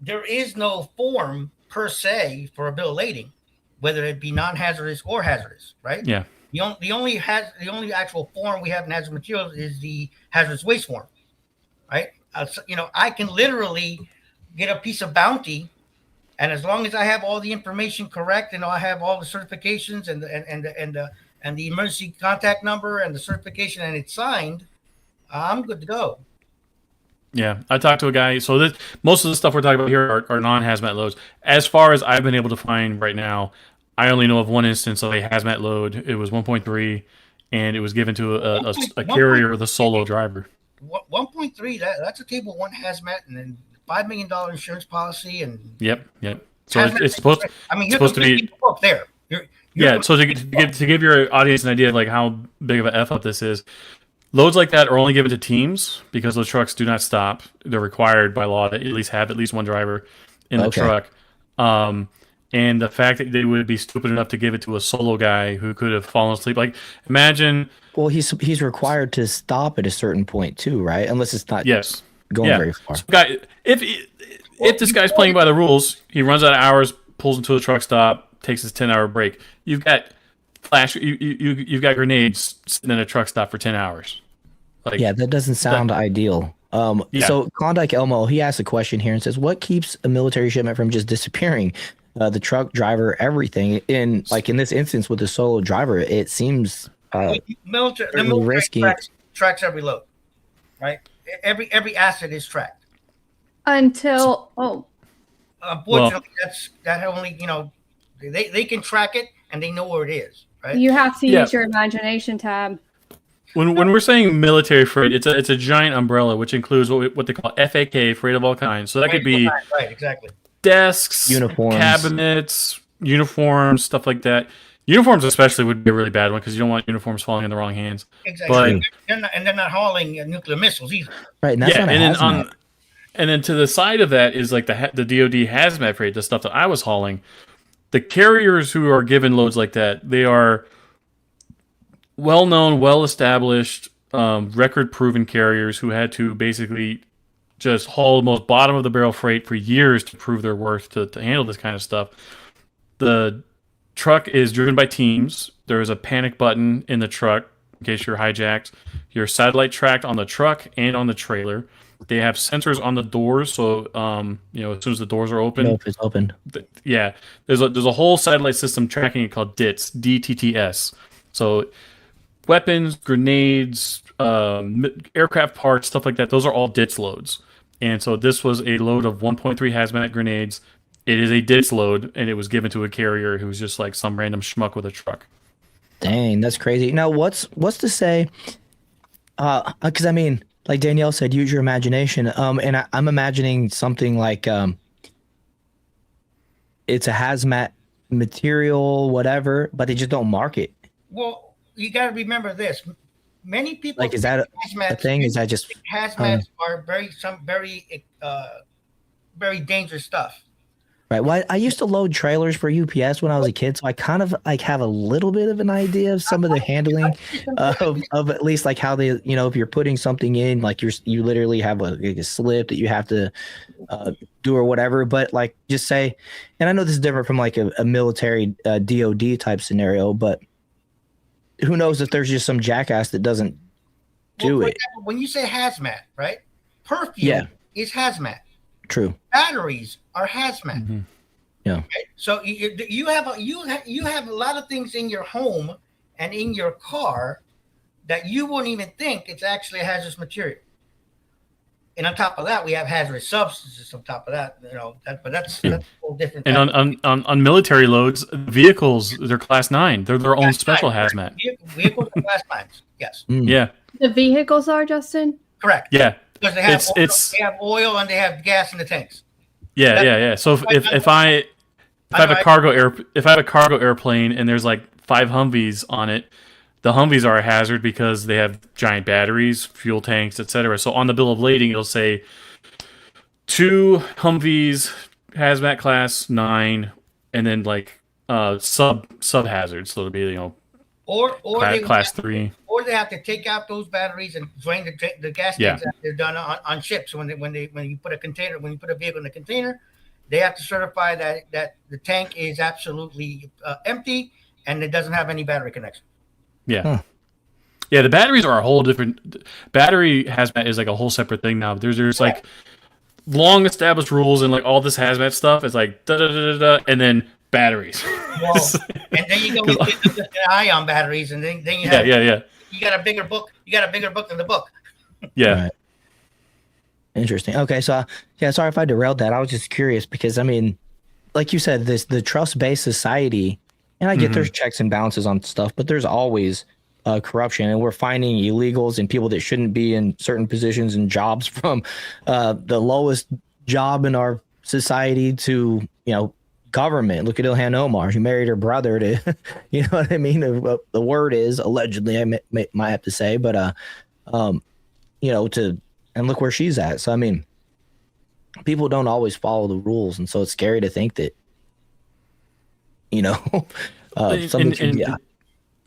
there is no form per se for a bill of lading, whether it be non-hazardous or hazardous, right? Yeah. The only actual form we have in hazardous materials is the hazardous waste form, right? I can literally get a piece of bounty, and as long as I have all the information correct and I have all the certifications and the emergency contact number and the certification and it's signed, I'm good to go. Yeah, I talked to a guy. So most of the stuff we're talking about here are non-hazmat loads. As far as I've been able to find right now, I only know of one instance of a hazmat load. It was 1.3, and it was given to a carrier with a solo driver. 1.3, that's a table 1 hazmat, and then $5 million insurance policy, and yep. So it's supposed. It's supposed to be up there. So to give your audience an idea of like how big of an F up this is. Loads like that are only given to teams because those trucks do not stop. They're required by law to at least have at least one driver in the truck. And the fact that they would be stupid enough to give it to a solo guy who could have fallen asleep. Like, imagine. Well, he's required to stop at a certain point too, right? Unless it's not going very far. So if this guy's playing by the rules, he runs out of hours, pulls into a truck stop, takes his 10-hour break. You've got you've got grenades sitting in a truck stop for 10 hours. That doesn't sound ideal. So Klondike Elmo, he asks a question here and says, what keeps a military shipment from just disappearing? The truck, driver, everything. In this instance with the solo driver, it seems the military risky. Tracks every load, right? Every asset is tracked. Until unfortunately, that only they can track it and they know where it is. Right? You have to use your imagination tab. When we're saying military freight, it's a giant umbrella which includes what they call FAK, freight of all kinds. So that could be desks, uniforms, cabinets, uniforms, stuff like that. Uniforms especially would be a really bad one because you don't want uniforms falling in the wrong hands. Exactly. But, they're not hauling nuclear missiles either. Right. And that's not and then to the side of that is like the DoD hazmat freight, the stuff that I was hauling. The carriers who are given loads like that, they are well-known, well-established, record-proven carriers who had to basically just haul the most bottom of the barrel freight for years to prove their worth to handle this kind of stuff. The truck is driven by teams. There is a panic button in the truck in case you're hijacked. You're satellite tracked on the truck and on the trailer. They have sensors on the doors, so as soon as the doors are open, if it's open. There's a whole satellite system tracking it called DITS, DTTS. So weapons, grenades, aircraft parts, stuff like that. Those are all DITS loads. And so this was a load of 1.3 hazmat grenades. It is a DITS load, and it was given to a carrier who's just like some random schmuck with a truck. Dang, that's crazy. Now, what's to say? Because I mean, like Danielle said, use your imagination. And I'm imagining something like it's a hazmat material, whatever, but they just don't mark it. Well, you got to remember this. Many people Like, is that a thing? Is that just hazmats are very dangerous stuff. right? Well, I used to load trailers for UPS when I was a kid, so I kind of like have a little bit of an idea of some of the handling of at least like how they, if you're putting something in, like you literally have a slip that you have to do or whatever. But like, just say, and I know this is different from like a military DOD type scenario, but who knows if there's just some jackass that doesn't do it. When you say hazmat, right? Perfume is hazmat. True. Batteries are hazmat. Mm-hmm. Yeah. Right? So you have a lot of things in your home and in your car that you won't even think it's actually a hazardous material. And on top of that, we have hazardous substances. On top of that, but that's a whole different. And on military loads, vehicles, they're class 9. They're their own special hazmat. Vehicles are class 9s. Yes. Yeah. The vehicles are, Justin? Correct. Yeah. Because they have oil and they have gas in the tanks. Yeah. So if I have a cargo airplane and there's like 5 Humvees on it, the Humvees are a hazard because they have giant batteries, fuel tanks, etc. So on the bill of lading, it'll say 2 Humvees, hazmat class 9, and then like sub hazards. So it'll be or class 3. Or they have to take out those batteries and drain the gas tanks that they're done on ships. When you put a vehicle in a container, they have to certify that the tank is absolutely empty and it doesn't have any battery connection. Yeah. Huh. Yeah, the batteries are a whole different. Battery hazmat is like a whole separate thing now. There's like long established rules and like all this hazmat stuff is like and then batteries. Well, and then you go with the ion batteries, and then you have you got a bigger book. You got a bigger book than the book. Yeah. Right. Interesting. Okay, so sorry if I derailed that. I was just curious because I mean, like you said, the trust-based society, and I get there's checks and balances on stuff, but there's always corruption, and we're finding illegals and people that shouldn't be in certain positions and jobs, from the lowest job in our society to government. Look at Ilhan Omar. She married her brother to, you know what I mean? The word is allegedly, I might have to say, but and look where she's at. So I mean, people don't always follow the rules, and so it's scary to think that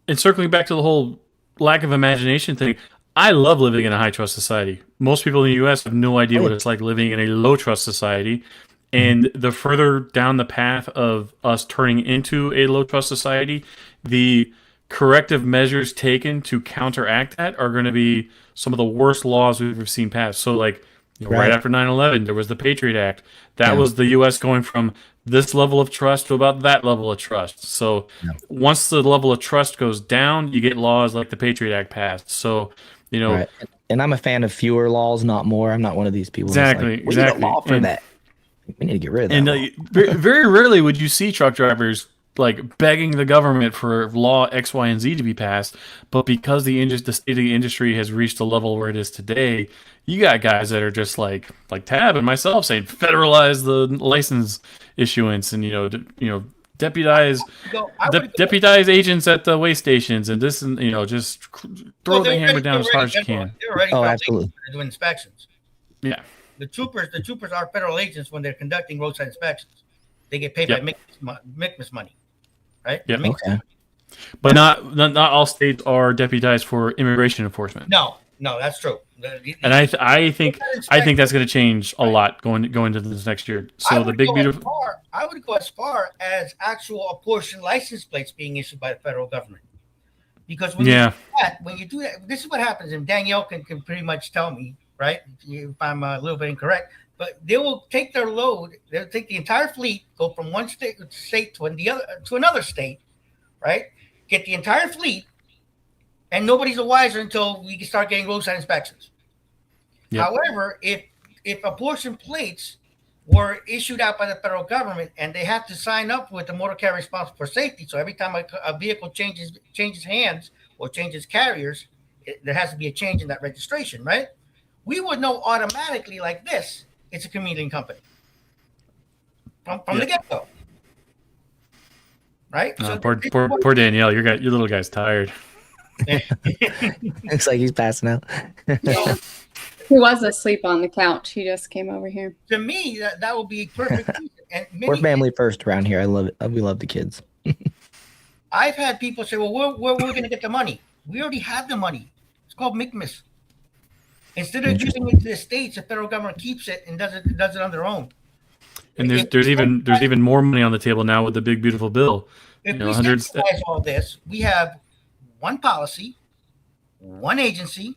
and circling back to the whole lack of imagination thing, I love living in a high trust society. Most people in the U.S. have no idea what it's like living in a low trust society. And the further down the path of us turning into a low trust society, the corrective measures taken to counteract that are going to be some of the worst laws we've ever seen passed. So like right after 9/11, there was the Patriot Act. That was the U.S. going from this level of trust to about that level of trust. So once the level of trust goes down, you get laws like the Patriot Act passed. So, Right. And I'm a fan of fewer laws, not more. I'm not one of these people. Exactly. We need a law for that. We need to get rid of that. And very rarely would you see truck drivers like begging the government for law X, Y, and Z to be passed. But because the state of the industry has reached a level where it is today, you got guys that are just like Tab and myself saying federalize the license issuance and deputize agents at the way stations and this and just throw the hammer down as hard as you can. Absolutely. Doing inspections. Yeah. The troopers are federal agents when they're conducting roadside inspections. They get paid by MICMAS money, right? Yep. Okay. But not all states are deputized for immigration enforcement. No. No, that's true. And I think that's going to change a lot going into this next year. So the big beautiful. I would go as far as actual apportioned license plates being issued by the federal government, because when you do that, this is what happens. And Danielle can pretty much tell me, right, if I'm a little bit incorrect. But they will take their load. They'll take the entire fleet, go from one state to another state, right? Get the entire fleet, and nobody's the wiser until we can start getting roadside inspections. Yep. However, if apportioned plates were issued out by the federal government and they have to sign up with the motor carrier responsible for safety, so every time a vehicle changes hands or changes carriers, there has to be a change in that registration, right? We would know automatically like this. It's a chameleon company from the get-go, right? So poor Danielle, your little guy's tired. Looks like he's passing out. Yeah. He was asleep on the couch. He just came over here. To me, that would be perfect. And we're family first around here. I love it. We love the kids. I've had people say, "Well, where we're going to get the money? We already have the money. It's called MICMIS. Instead of giving it to the states, the federal government keeps it and does it on their own." And there's even more money on the table now with the big beautiful bill. If we centralize all this, we have one policy, one agency,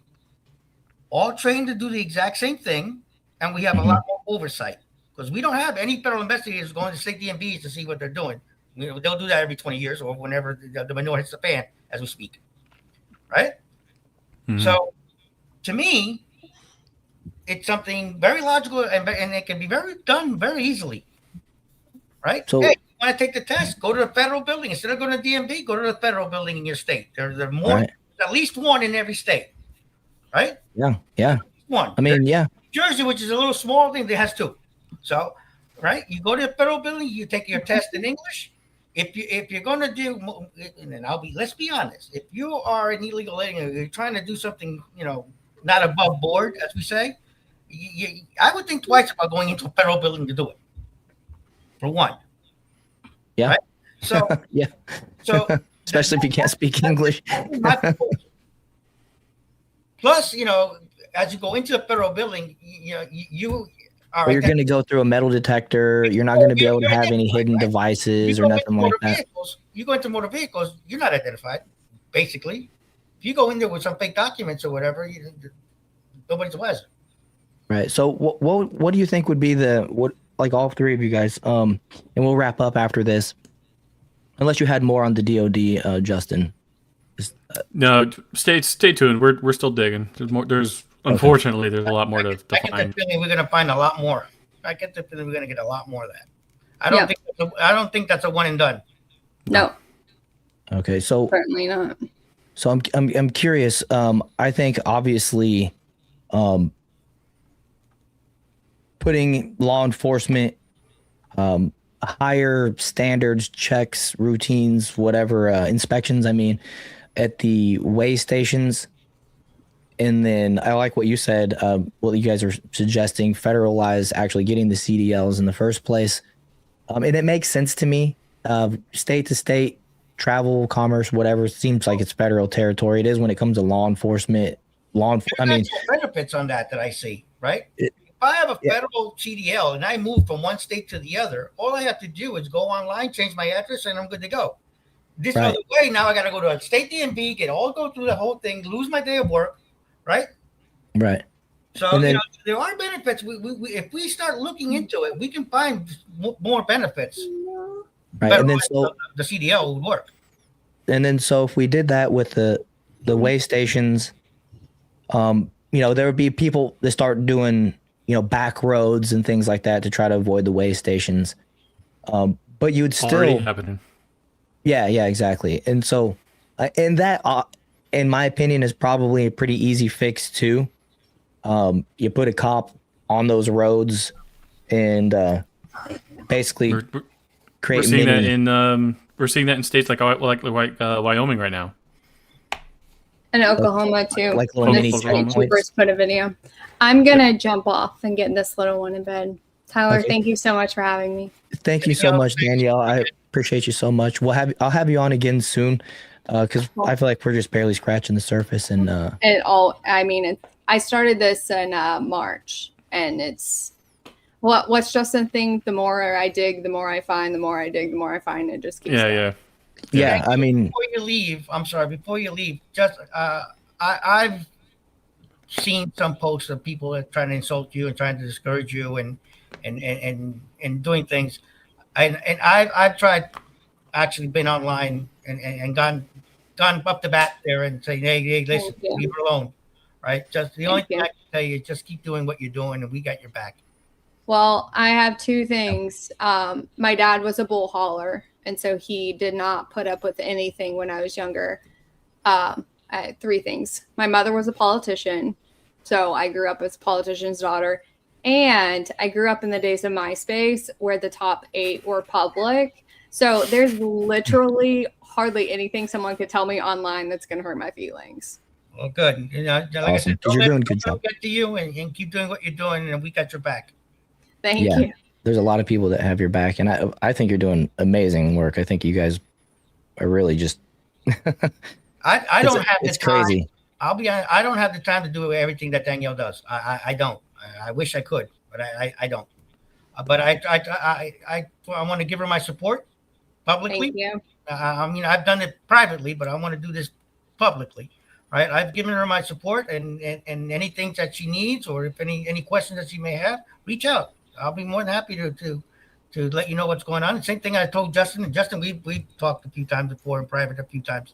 all trained to do the exact same thing, and we have a lot more oversight because we don't have any federal investigators going to state DMVs to see what they're doing. They'll do that every 20 years or whenever the manure hits the fan, as we speak, right? Mm-hmm. So, to me, it's something very logical and it can be done very easily, right? So, hey, you want to take the test? Go to the federal building instead of going to DMV. Go to the federal building in your state. There's more, at least one in every state, right? Yeah. One. I mean, Jersey, which is a little small thing, that has two. So, right, you go to the federal building, you take your test in English. If you're going to do, and then let's be honest. If you are an illegal alien, you're trying to do something, not above board, as we say. I would think twice about going into a federal building to do it. For one. Yeah. Right? So yeah. So especially if you can't speak English. Plus, as you go into a federal building, you are. You're going to go through a metal detector. You're not going to be able to have any hidden devices or nothing like that. You go into motor vehicles, you're not identified. Basically, if you go in there with some fake documents or whatever, nobody's the wiser. Right. So what do you think would be like all three of you guys, and we'll wrap up after this, unless you had more on the DOD, Justin. No, stay tuned. We're still digging. There's more. Unfortunately, there's a lot more to find. I get the feeling we're going to find a lot more. I get the feeling we're going to get a lot more of that. I don't think that's a one and done. No. Okay, so certainly not. So I'm curious. I think obviously, putting law enforcement, higher standards, checks, routines, whatever, inspections, at the weigh stations. And then I like what you said, what you guys are suggesting, federalize actually getting the CDLs in the first place. And it makes sense to me. State to state, travel, commerce, whatever, seems like it's federal territory. It is when it comes to law enforcement. Benefits on that I see, right? If I have a federal CDL and I move from one state to the other, all I have to do is go online, change my address, and I'm good to go. This other way, now I got to go to a state DMV, go through the whole thing, lose my day of work, right? Right. So there are benefits. We if we start looking into it, we can find more benefits. Right, and then so the CDL would work. And then so if we did that with the weigh stations, there would be people that start doing back roads and things like that to try to avoid the weigh stations. But you'd still already happening. Yeah, exactly. And so, and that, in my opinion, is probably a pretty easy fix too. You put a cop on those roads and basically create. We're seeing that in states like Wyoming right now. And Oklahoma too. Like little mini checkpoints. Put a video. I'm gonna jump off and get this little one in bed. Tyler, thank you so much for having me. Thank you so much, Danielle. I appreciate you so much. I'll have you on again soon. Because I feel like we're just barely scratching the surface. And I started this in March, and it's what's Justin think? The more I dig, the more I find. The more I dig, the more I find. It just keeps going. Yeah. I mean, before you leave, just I've seen some posts of people that trying to insult you and trying to discourage you and doing things. I've tried, actually been online and gone up the bat there and saying, hey, listen, leave her alone, right? Just the only thing I can tell you is just keep doing what you're doing, and we got your back. Well, I have two things. My dad was a bull hauler, and so he did not put up with anything when I was younger. I had three things. My mother was a politician, so I grew up as a politician's daughter. And I grew up in the days of MySpace where the top 8 were public. So there's literally hardly anything someone could tell me online that's going to hurt my feelings. Well, good. You know, like awesome. I said, You're doing a good job. Get to you and keep doing what you're doing, and we got your back. Thank you. There's a lot of people that have your back, and I think you're doing amazing work. I think you guys are really just. I don't have the time. It's crazy. I'll be honest. I don't have the time to do everything that Danielle does. I don't. I wish I could, but I don't. But I want to give her my support publicly. Thank you. I mean, I've done it privately, but I want to do this publicly, right? I've given her my support, and anything that she needs, or if any questions that she may have, reach out. I'll be more than happy to let you know what's going on. The same thing I told Justin. And Justin, we talked a few times before in private, a few times.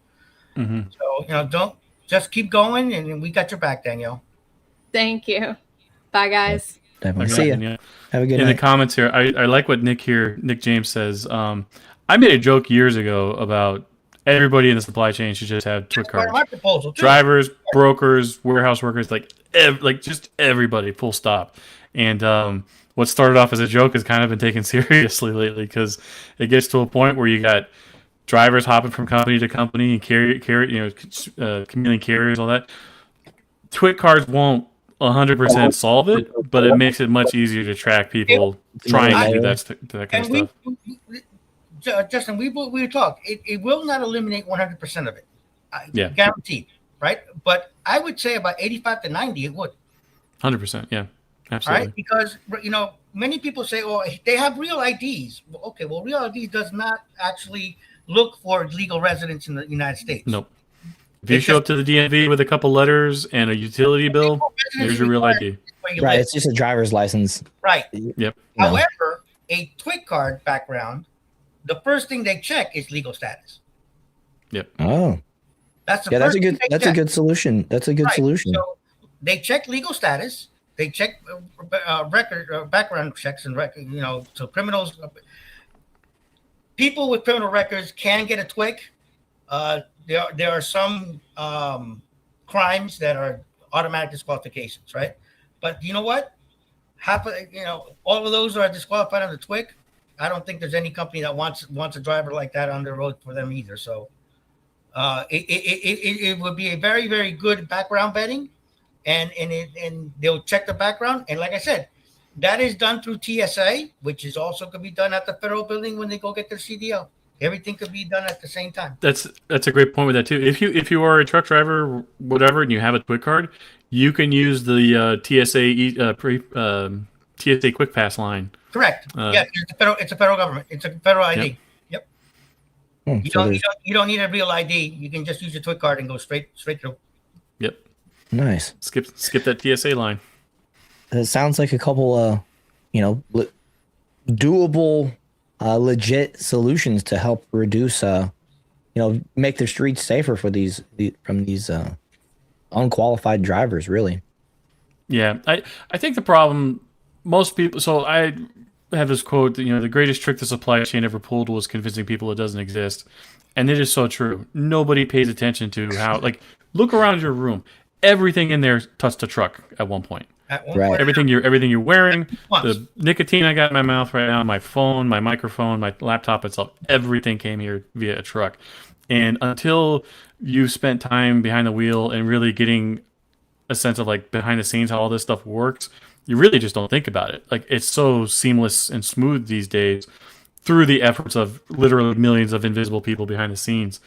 Mm-hmm. So don't just keep going, and we got your back, Danielle. Thank you. Bye, guys. Definitely. See ya. Yeah. Have a good In night. the comments here, I like what Nick James says. I made a joke years ago about everybody in the supply chain should just have TWIC Part of cards. my proposal, too. Drivers, brokers, warehouse workers, just everybody, full stop. And what started off as a joke has kind of been taken seriously lately, because it gets to a point where you got drivers hopping from company to company and chameleon carriers, all that. TWIC cards won't 100% solve it, but it makes it much easier to track people trying to do that kind of stuff. Justin, we talked. It will not eliminate 100% of it. Guaranteed, right? But I would say about 85 to 90 it would. 100%, yeah. Absolutely. Right? Because, many people say, oh, they have real IDs. Well, okay, well, real ID does not actually look for legal residents in the United States. Nope. If you show up to the DMV with a couple letters and a utility bill, there's your real ID. Right, it's just a driver's license. Right. Yep. However, a TWIC card background, the first thing they check is legal status. Yep. Oh. That's that's a good solution. That's a good solution. So they check legal status. They check background checks and so criminals. People with criminal records can get a TWIC. There are some crimes that are automatic disqualifications, right? But you know what? All of those are disqualified on the TWIC. I don't think there's any company that wants a driver like that on the road for them either. So it would be a very, very good background vetting, and they'll check the background. And like I said, that is done through TSA, which is also could be done at the federal building when they go get their CDL. Everything could be done at the same time. That's a great point with that too. If you are a truck driver, whatever, and you have a TWIC card, you can use the TSA Quick Pass line. Correct. Yes, it's a federal government. It's a federal ID. Yep. You don't need a real ID. You can just use your TWIC card and go straight through. Yep. Nice. Skip that TSA line. It sounds like a couple, doable, legit solutions to help reduce, make their streets safer for these unqualified drivers. Really. Yeah, I think the problem most people. So I have this quote. The greatest trick the supply chain ever pulled was convincing people it doesn't exist, and it is so true. Nobody pays attention to how. Look around your room. Everything in there touched a truck at one point. Right. Everything you're wearing, the nicotine I got in my mouth right now, my phone, my microphone, my laptop itself, everything came here via a truck. And until you spent time behind the wheel and really getting a sense of behind the scenes how all this stuff works, you really just don't think about it. It's so seamless and smooth these days through the efforts of literally millions of invisible people behind the scenes.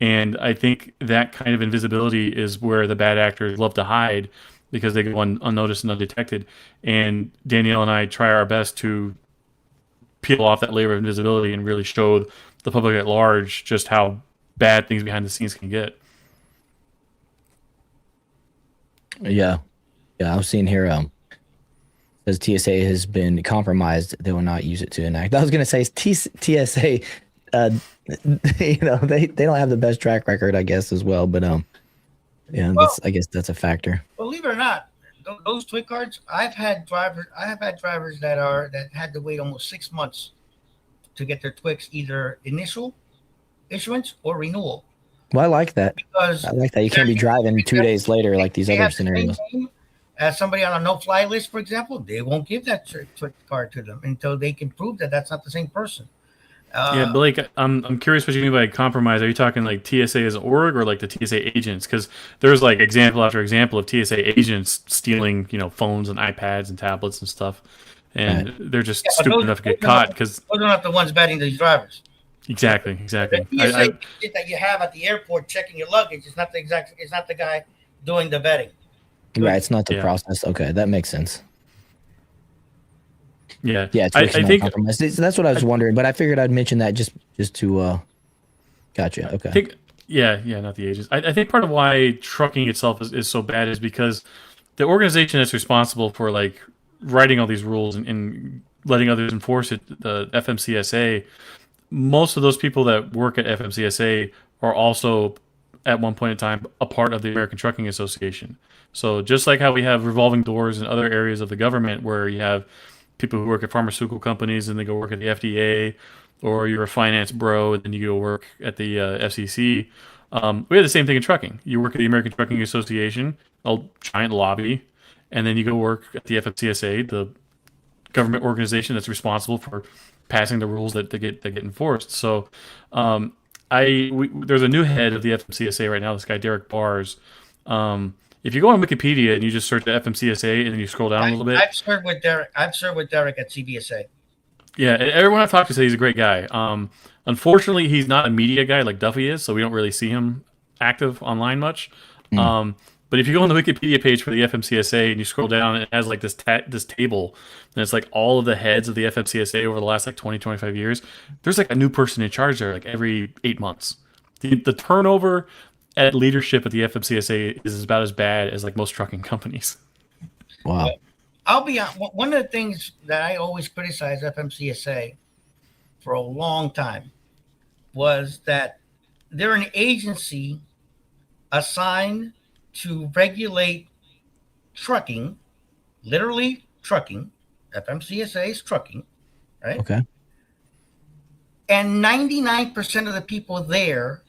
And I think that kind of invisibility is where the bad actors love to hide because they go unnoticed and undetected. And Danielle and I try our best to peel off that layer of invisibility and really show the public at large just how bad things behind the scenes can get. Yeah. I was seeing here, says TSA has been compromised. They will not use it to enact. I was going to say TSA, they don't have the best track record, I guess, as well. But yeah, I guess that's a factor. Believe it or not, those twit cards, I have had drivers that had to wait almost 6 months to get their Twix either initial issuance or renewal. Well, I like that. Because I like that. You can't be driving 2 days later like these other scenarios. As somebody on a no-fly list, for example, they won't give that Twix card to them until they can prove that that's not the same person. Yeah, Blake, I'm curious what you mean by compromise. Are you talking like TSA as org or like the TSA agents? Because there's like example after example of TSA agents stealing, phones and iPads and tablets and stuff, and they're just stupid enough to get caught because those are not the ones vetting these drivers. Exactly. The TSA agent that you have at the airport checking your luggage is not the guy doing the vetting. Right, it's not the process. Okay, that makes sense. Yeah, I think compromise. That's what I was wondering, but I figured I'd mention that just to. Gotcha. Okay. I think, not the agents. I think part of why trucking itself is so bad is because the organization that's responsible for like writing all these rules and letting others enforce it, the FMCSA. Most of those people that work at FMCSA are also, at one point in time, a part of the American Trucking Association. So just like how we have revolving doors in other areas of the government where you have people who work at pharmaceutical companies and they go work at the FDA, or you're a finance bro and then you go work at the FCC, we have the same thing in trucking. You work at the American Trucking Association, a giant lobby, and then you go work at the FMCSA, the government organization that's responsible for passing the rules that get enforced. So there's a new head of the FMCSA right now, this guy Derek Bars. If you go on Wikipedia and you just search the FMCSA and then you scroll down a little bit. I've served with Derek at CBSA. Yeah, everyone I've talked to says he's a great guy. Unfortunately, he's not a media guy like Duffy is, so we don't really see him active online much. But if you go on the Wikipedia page for the FMCSA and you scroll down, it has like this table, and it's like all of the heads of the FMCSA over the last like 20, 25 years. There's like a new person in charge there like every 8 months. The turnover at leadership at the FMCSA is about as bad as like most trucking companies. Wow. I'll be honest, one of the things that I always criticized FMCSA for a long time was that they're an agency assigned to regulate trucking, literally trucking. FMCSA is trucking, right? Okay. And 99% of the people there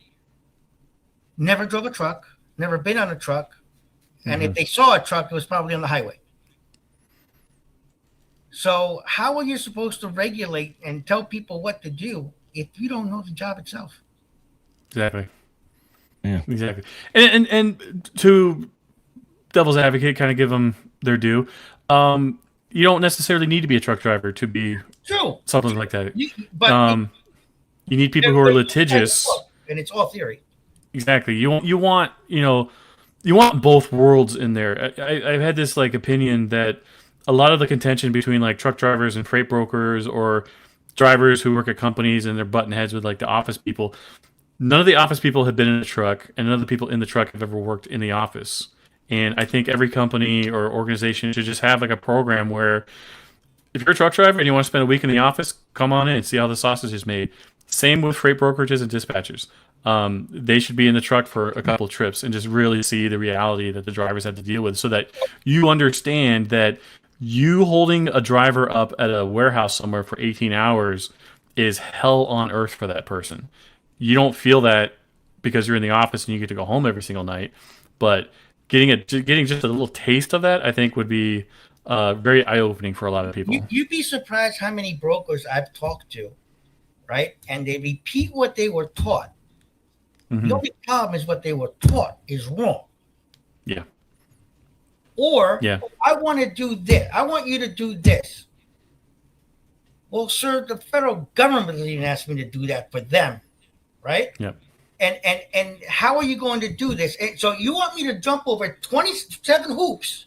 never drove a truck, never been on a truck, and if they saw a truck, it was probably on the highway. So how are you supposed to regulate and tell people what to do if you don't know the job itself? Exactly. Yeah. Exactly. And to devil's advocate, kind of give them their due. You don't necessarily need to be a truck driver to be something like that. You need people who are litigious. And it's all theory. Exactly. You want both worlds in there. I've had this like opinion that a lot of the contention between like truck drivers and freight brokers or drivers who work at companies and they're butting heads with like the office people. None of the office people have been in a truck, and none of the people in the truck have ever worked in the office. And I think every company or organization should just have like a program where if you're a truck driver and you want to spend a week in the office, come on in and see how the sausage is made. Same with freight brokerages and dispatchers. They should be in the truck for a couple of trips and just really see the reality that the drivers have to deal with so that you understand that you holding a driver up at a warehouse somewhere for 18 hours is hell on earth for that person. You don't feel that because you're in the office and you get to go home every single night, but getting just a little taste of that, I think, would be very eye-opening for a lot of people. You'd be surprised how many brokers I've talked to, right? And they repeat what they were taught. Mm-hmm. The only problem is what they were taught is wrong. Yeah. Or, I want to do this. I want you to do this. Well, sir, the federal government didn't ask me to do that for them, right? Yeah. and how are you going to do this? And so you want me to jump over 27 hoops,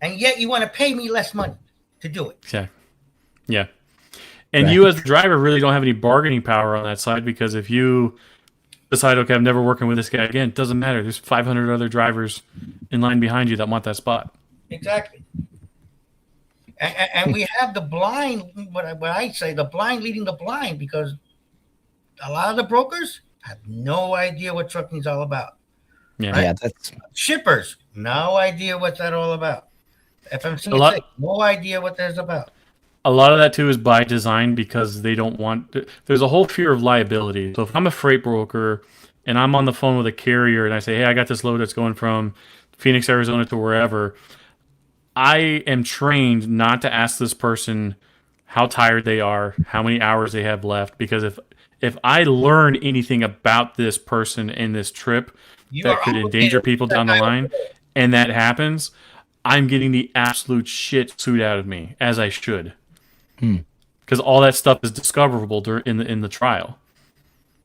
and yet you want to pay me less money to do it? Yeah. And you as the driver really don't have any bargaining power on that side, because if you decide, okay, I'm never working with this guy again, it doesn't matter. There's 500 other drivers in line behind you that want that spot. Exactly. And we have the blind, what I say, the blind leading the blind, because a lot of the brokers have no idea what trucking is all about. Yeah, right? Yeah, that's Shippers, no idea what that all about. FMC, no idea what that's about. A lot of that too is by design, because they don't want. There's a whole fear of liability. So if I'm a freight broker and I'm on the phone with a carrier and I say, "Hey, I got this load that's going from Phoenix, Arizona to wherever," I am trained not to ask this person how tired they are, how many hours they have left, because if I learn anything about this person in this trip that could endanger people down the line, and that happens, I'm getting the absolute shit suit out of me, as I should. Because all that stuff is discoverable in the trial.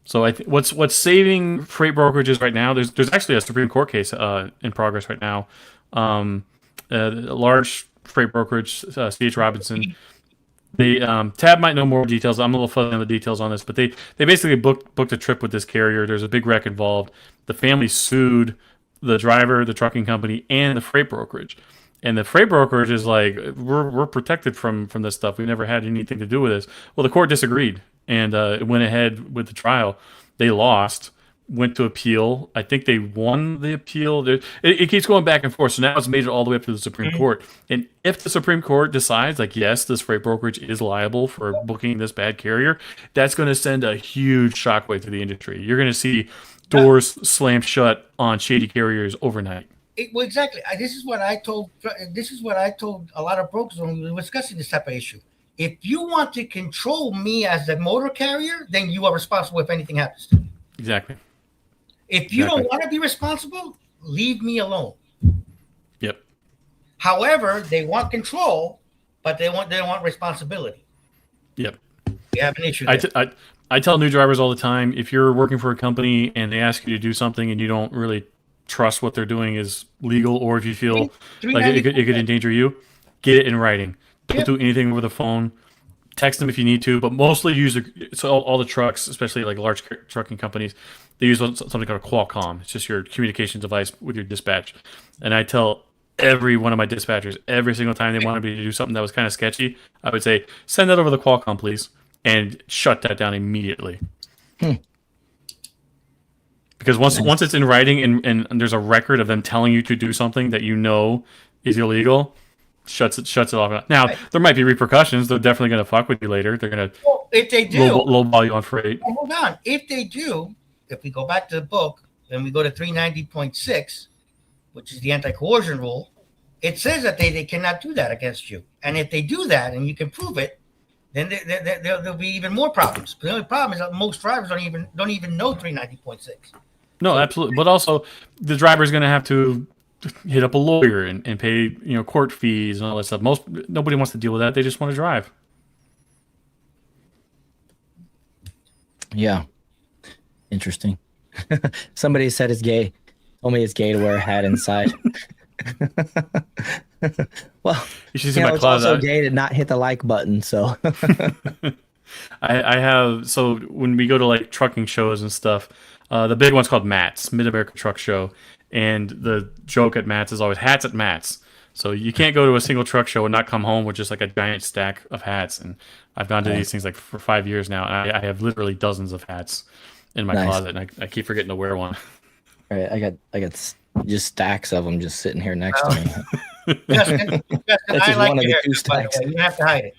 So what's saving freight brokerages right now? There's actually a Supreme Court case in progress right now. A large freight brokerage, C.H. Robinson. They Tab might know more details. I'm a little fuzzy on the details on this, but they basically booked a trip with this carrier. There's a big wreck involved. The family sued the driver, the trucking company, and the freight brokerage. And the freight brokerage is like, we're protected from this stuff. We never had anything to do with this. Well, the court disagreed and went ahead with the trial. They lost, went to appeal. I think they won the appeal. It keeps going back and forth. So now it's made it all the way up to the Supreme Court. And if the Supreme Court decides, like, yes, this freight brokerage is liable for booking this bad carrier, that's going to send a huge shockwave to the industry. You're going to see doors slammed shut on shady carriers overnight. Well, exactly. This is what I told a lot of brokers when we were discussing this type of issue. If you want to control me as the motor carrier, then you are responsible if anything happens to me. Exactly. If you don't want to be responsible, leave me alone. Yep. However, they want control, but they don't want responsibility. Yep. We have an issue. I tell new drivers all the time, if you're working for a company and they ask you to do something and you don't really trust what they're doing is legal, or if you feel like it could endanger you, get it in writing. Don't do anything over the phone. Text them if you need to, but mostly use all the trucks, especially like large trucking companies, they use something called a Qualcomm. It's just your communication device with your dispatch. And I tell every one of my dispatchers, every single time they wanted me to do something that was kind of sketchy, I would say, send that over the Qualcomm, please, and shut that down immediately. Because once it's in writing and there's a record of them telling you to do something that you know is illegal, shuts it off. Now, there might be repercussions. They're definitely going to fuck with you later. They're going to if they do, lowball you on freight. Hold on. If they do, if we go back to the book and we go to 390.6, which is the anti-coercion rule, it says that they cannot do that against you. And if they do that and you can prove it, then there'll be even more problems. But the only problem is that most drivers don't even know 390.6. No, absolutely. But also, the driver's going to have to hit up a lawyer and pay court fees and all that stuff. Nobody wants to deal with that. They just want to drive. Yeah. Interesting. Somebody said it's gay. Told me it's gay to wear a hat inside. Well, you should see my it's closet. also gay to not hit the like button. So I have. So when we go to like trucking shows and stuff, the big one's called MATS, Mid American Truck Show, and the joke at MATS is always hats at MATS. So you can't go to a single truck show and not come home with just like a giant stack of hats. And I've gone to these things like for 5 years now, and I have literally dozens of hats in my closet, and I keep forgetting to wear one. All right, I got just stacks of them just sitting here next to me. Justin, That's just one of the two by the stacks. way. You have to hide it.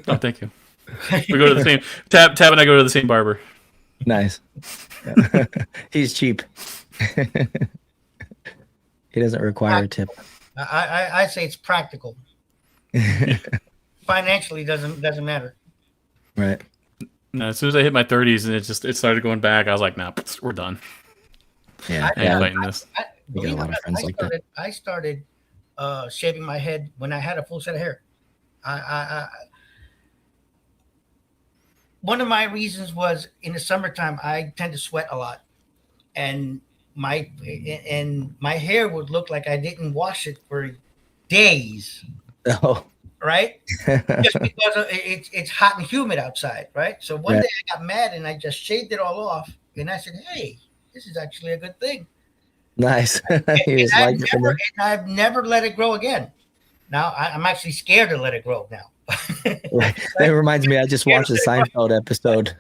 Oh, thank you. We go to the same Tab and I go to the same barber. Nice. He's cheap. He doesn't require a tip. I say it's practical. Financially doesn't matter. Right. No, as soon as I hit my 30s and it started going back, I was like, nah, we're done. Yeah. I ain't fighting this. We got a lot of friends like that. I started shaving my head when I had a full set of hair. One of my reasons was in the summertime, I tend to sweat a lot. and my hair would look like I didn't wash it for days. Oh. Right? Just because it's hot and humid outside, right? So one day I got mad and I just shaved it all off, and I said, "Hey, this is actually a good thing." Nice. And I've never let it grow again. Now I'm actually scared to let it grow now. That reminds me, I just watched the Seinfeld episode.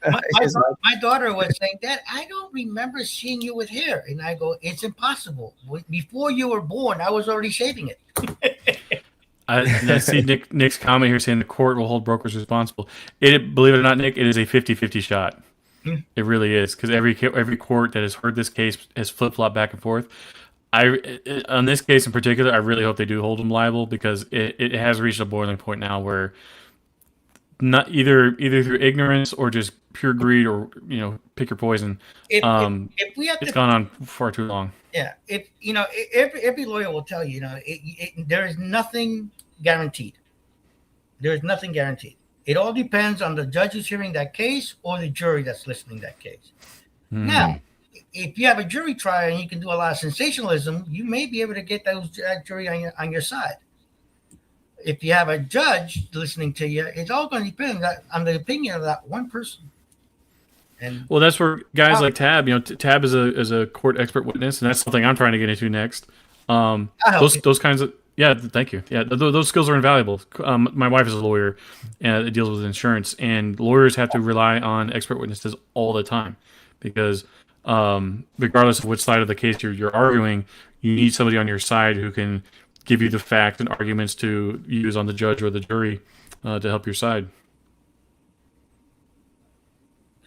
My daughter was saying, "Dad, I don't remember seeing you with hair," and I go, "It's impossible. Before you were born, I was already shaving it." I see Nick's comment here saying the court will hold brokers responsible. Believe it or not, Nick, it is a 50-50 shot. It really is, because every court that has heard this case has flip-flopped back and forth. On this case in particular, I really hope they do hold him liable, because it has reached a boiling point now where not either through ignorance or just pure greed, or pick your poison. If we have it's gone on far too long. Yeah, if every lawyer will tell you, there is nothing guaranteed. There is nothing guaranteed. It all depends on the judge who's hearing that case or the jury that's listening to that case. Now, if you have a jury trial and you can do a lot of sensationalism, you may be able to get that jury on your side. If you have a judge listening to you, it's all going to depend on the opinion of that one person. And well, that's where guys like Tab, Tab is a court expert witness, and that's something I'm trying to get into next. Those kinds of thank you. Yeah, those skills are invaluable. My wife is a lawyer, and it deals with insurance, and lawyers have to rely on expert witnesses all the time, because regardless of which side of the case you're arguing, you need somebody on your side who can give you the facts and arguments to use on the judge or the jury to help your side.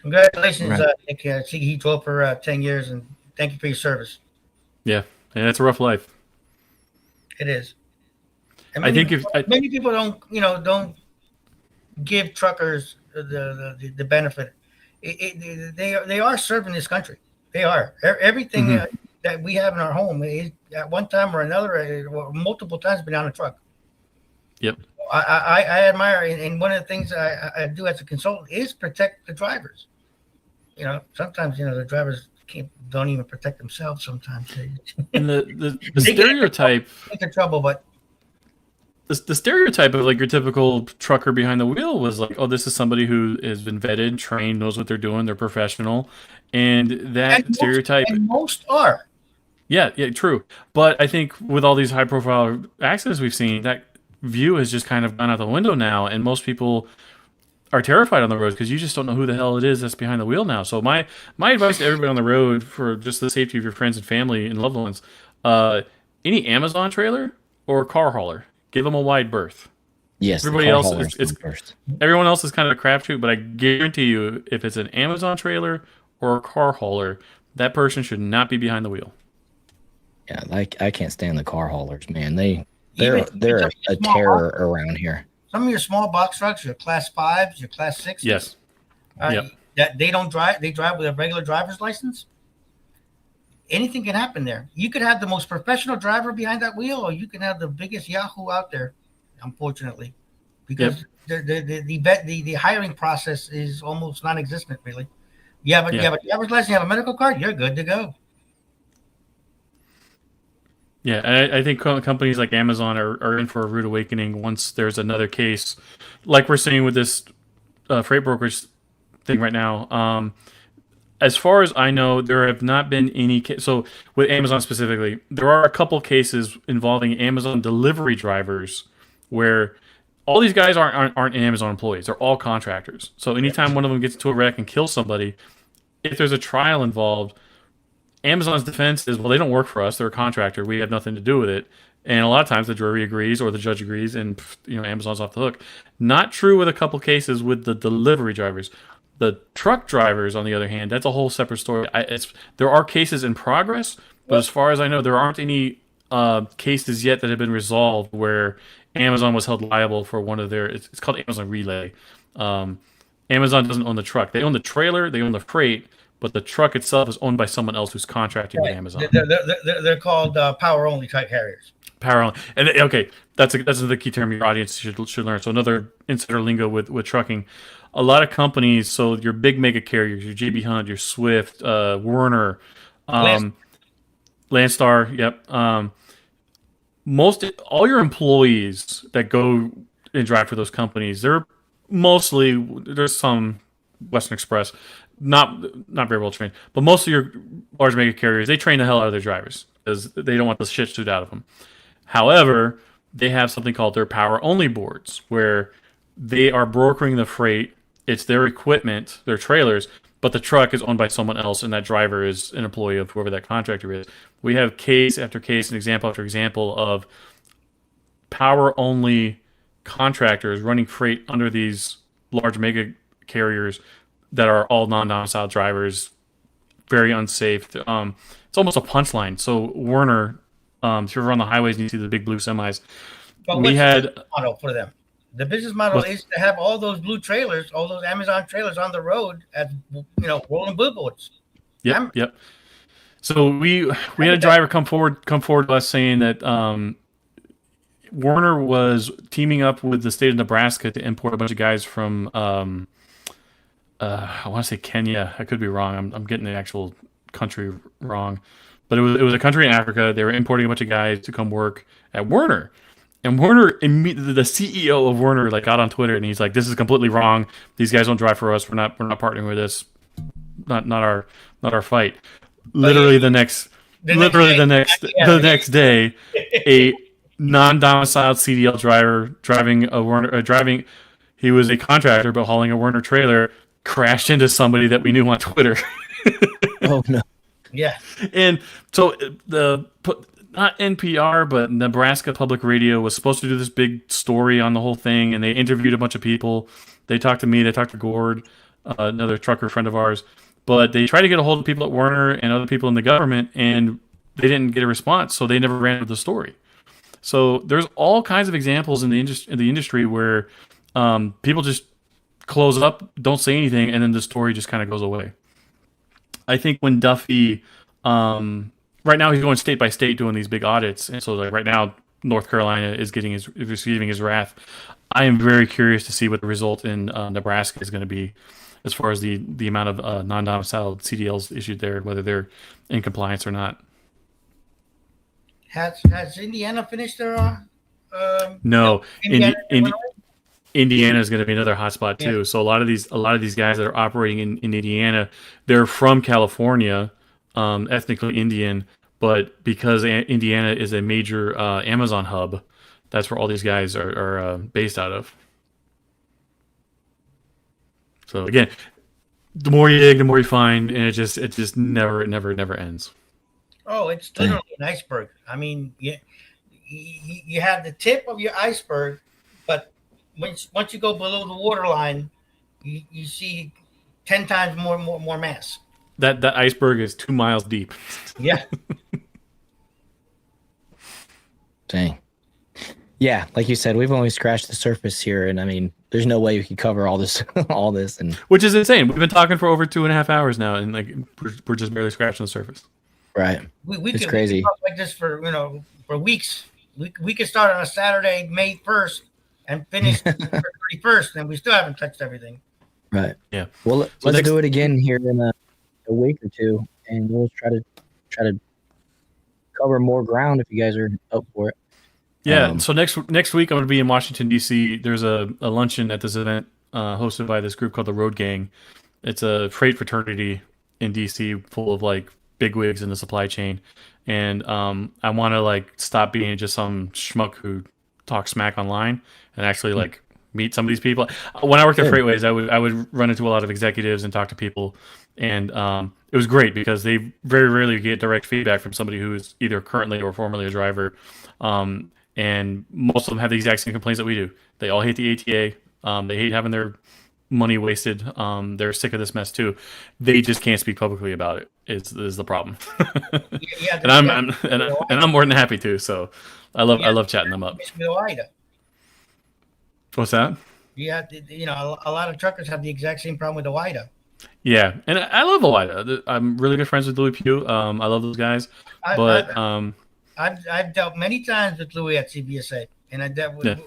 Congratulations, Nick. He drove for 10 years, and thank you for your service. Yeah, and it's a rough life. It is. And many people don't give truckers the benefit. They are serving this country. They are. Everything that we have in our home is, at one time or another, or multiple times, been on a truck. Yep. I admire, and one of the things I do as a consultant is protect the drivers. Sometimes the drivers don't even protect themselves. Sometimes and the stereotype into trouble, but the stereotype of like your typical trucker behind the wheel was like, oh, this is somebody who has been vetted, trained, knows what they're doing, they're professional, and that stereotype. Most are. Yeah, true. But I think with all these high-profile accidents we've seen, that view has just kind of gone out the window now, and most people are terrified on the road because you just don't know who the hell it is that's behind the wheel now. So my advice to everybody on the road, for just the safety of your friends and family and loved ones, any Amazon trailer or car hauler, give them a wide berth. Yes, everybody else everyone else is kind of a crapshoot, but I guarantee you, if it's an Amazon trailer or a car hauler, that person should not be behind the wheel. Yeah, I can't stand the car haulers, man. They're a terror around here. Some of your small box trucks, your class 5s, your class 6s. Yes. That they don't drive. They drive with a regular driver's license. Anything can happen there. You could have the most professional driver behind that wheel, or you can have the biggest Yahoo out there. Unfortunately, because the hiring process is almost non-existent. Really, you have a driver's license, you have a medical card, you're good to go. Yeah, I think companies like Amazon are in for a rude awakening once there's another case, like we're seeing with this freight brokerage thing right now. As far as I know, there have not been any so with Amazon specifically, there are a couple cases involving Amazon delivery drivers where all these guys aren't Amazon employees. They're all contractors. So anytime one of them gets into a wreck and kills somebody, if there's a trial involved, Amazon's defense is, well, they don't work for us. They're a contractor. We have nothing to do with it. And a lot of times the jury agrees or the judge agrees, and Amazon's off the hook. Not true with a couple cases with the delivery drivers. The truck drivers, on the other hand, that's a whole separate story. There are cases in progress, but as far as I know, there aren't any cases yet that have been resolved where Amazon was held liable for one of their. It's called Amazon Relay. Amazon doesn't own the truck. They own the trailer. They own the freight. But the truck itself is owned by someone else who's contracting with Amazon. They're called power-only truck carriers. Power-only. And that's the key term your audience should learn. So another insider lingo with trucking. a lot of companies, so your big mega carriers, your JB Hunt, your Swift, Werner, Landstar, yep. Most all your employees that go and drive for those companies, they're mostly, there's some Western Express, not very well trained, but most of your large mega carriers, they train the hell out of their drivers because they don't want the shit shoot out of them. However, they have something called their power only boards where they are brokering the freight. It's their equipment, their trailers, but the truck is owned by someone else, and that driver is an employee of whoever that contractor is. We have case after case and example after example of power only contractors running freight under these large mega carriers that are all non-domiciled drivers, very unsafe. It's almost a punchline. So Werner, if you're on the highways and you see the big blue semis, But we what's had the business model for them? The business model is to have all those blue trailers, all those Amazon trailers on the road as rolling billboards. Yep. So we had a driver come forward to us saying that Werner was teaming up with the state of Nebraska to import a bunch of guys from I want to say Kenya. I could be wrong. I'm getting the actual country wrong, but it was a country in Africa. They were importing a bunch of guys to come work at Werner. And Werner, the CEO of Werner, got on Twitter and he's like, "This is completely wrong. These guys don't drive for us. We're not partnering with this. Not our fight." Literally the next day, a non-domiciled CDL driver driving a Werner, he was a contractor but hauling a Werner trailer, crashed into somebody that we knew on Twitter. Oh no! Yeah, and so not NPR, but Nebraska Public Radio was supposed to do this big story on the whole thing, and they interviewed a bunch of people. They talked to me, they talked to Gord, another trucker friend of ours, but they tried to get a hold of people at Werner and other people in the government, and they didn't get a response, so they never ran with the story. So there's all kinds of examples in the industry where people just close up, don't say anything, and then the story just kind of goes away. I think when Duffy, right now he's going state by state doing these big audits, and so right now North Carolina is receiving his wrath. I am very curious to see what the result in Nebraska is going to be, as far as the amount of non-domiciled CDLs issued there, whether they're in compliance or not. Has Indiana finished their? No, Indiana is going to be another hotspot too. Yeah. So a lot of these guys that are operating in Indiana, they're from California, ethnically Indian, but because Indiana is a major Amazon hub, that's where all these guys are based out of. So again, the more you dig, the more you find, and it just never ends. Oh, it's literally an iceberg. I mean, you have the tip of your iceberg, but once you go below the waterline, you see 10 times more mass. That iceberg is 2 miles deep. Yeah. Dang. Yeah, like you said, we've only scratched the surface here, and I mean, there's no way we could cover all this, and which is insane. We've been talking for over 2.5 hours now, and we're just barely scratching the surface. Right. It's crazy. We could talk like this for weeks. We could start on a Saturday, May 1st, and finish December 31st, and we still haven't touched everything. Right. Yeah. Well, let's do it again here in a week or two, and we'll try to cover more ground if you guys are up for it. Yeah. So next week I'm going to be in Washington D.C. There's a luncheon at this event hosted by this group called the Road Gang. It's a freight fraternity in D.C. full of bigwigs in the supply chain, and I want to stop being just some schmuck who talks smack online and actually meet some of these people. When I worked at Freightways, I would run into a lot of executives and talk to people, and it was great because they very rarely get direct feedback from somebody who is either currently or formerly a driver, and most of them have the exact same complaints that we do. They all hate the ATA. They hate having their money wasted. They're sick of this mess too. They just can't speak publicly about it. Is the problem. And I'm more than happy to. So I love chatting them up. What's that? Yeah, a lot of truckers have the exact same problem with the WIDA. Yeah, and I love WIDA. I'm really good friends with Louis Pugh. I love those guys. I've dealt many times with Louis at CBSA, and I dealt with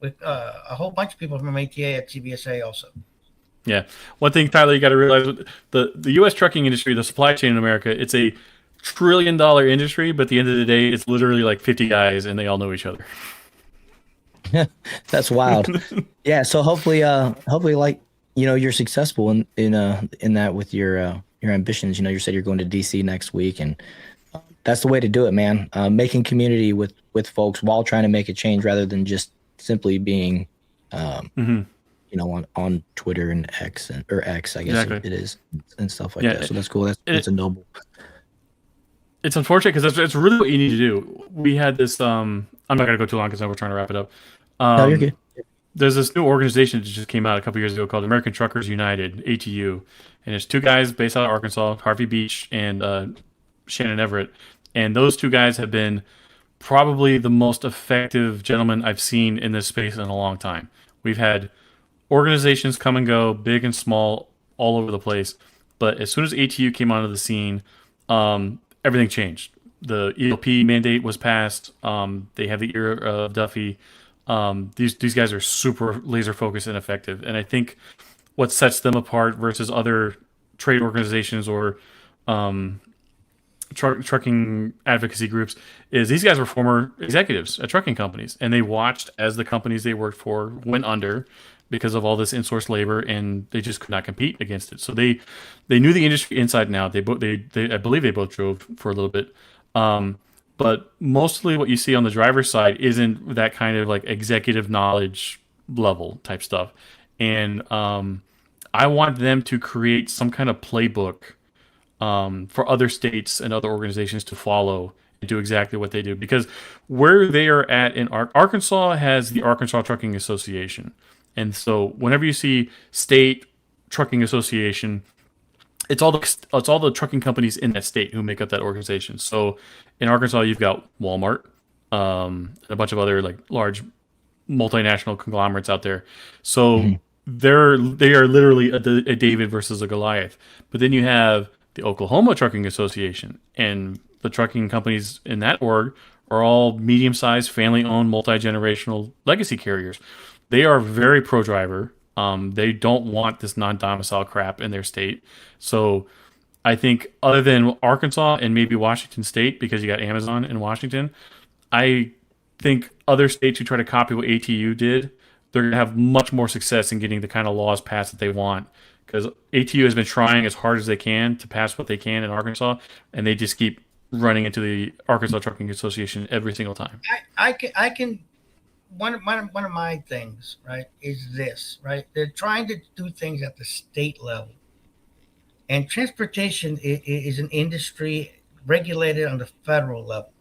with a whole bunch of people from ATA at CBSA also. Yeah. One thing, Tyler, you got to realize the U.S. trucking industry, the supply chain in America, it's a $1 trillion industry, but at the end of the day, it's literally like 50 guys and they all know each other. That's wild. Yeah. So hopefully, like, you're successful in that with your ambitions. You said you're going to DC next week, and that's the way to do it, man. Making community with folks while trying to make a change rather than just simply being, on Twitter and X or X, I guess it is, and stuff like that. So that's cool. That's a noble. It's unfortunate because that's really what you need to do. We had this. I'm not going to go too long because we're trying to wrap it up. No, you're good. There's this new organization that just came out a couple years ago called American Truckers United, ATU, and it's two guys based out of Arkansas, Harvey Beach and Shannon Everett, and those two guys have been probably the most effective gentlemen I've seen in this space in a long time. We've had organizations come and go, big and small, all over the place, but as soon as ATU came onto the scene, everything changed. The ELP mandate was passed. They have the ear of Duffy. These guys are super laser focused and effective, and I think what sets them apart versus other trade organizations or trucking advocacy groups is these guys were former executives at trucking companies, and they watched as the companies they worked for went under because of all this in-source labor, and they just could not compete against it. So they knew the industry inside and out. They I believe they both drove for a little bit. But mostly what you see on the driver's side isn't that kind of like executive knowledge level type stuff. And I want them to create some kind of playbook for other states and other organizations to follow and do exactly what they do. Because where they are at in Arkansas has the Arkansas Trucking Association. And so whenever you see state trucking association, it's all the trucking companies in that state who make up that organization. So in Arkansas, you've got Walmart, and a bunch of other like large multinational conglomerates out there. So they are literally a David versus a Goliath. But then you have the Oklahoma Trucking Association, and the trucking companies in that org are all medium-sized, family-owned, multi-generational legacy carriers. They are very pro-driver. They don't want this non-domicile crap in their state. So I think other than Arkansas and maybe Washington State, because you got Amazon in Washington, I think other states who try to copy what ATU did, they're going to have much more success in getting the kind of laws passed that they want. Because ATU has been trying as hard as they can to pass what they can in Arkansas, and they just keep running into the Arkansas Trucking Association every single time. I can. One of my things, right, is this, right? They're trying to do things at the state level. And transportation is an industry regulated on the federal level.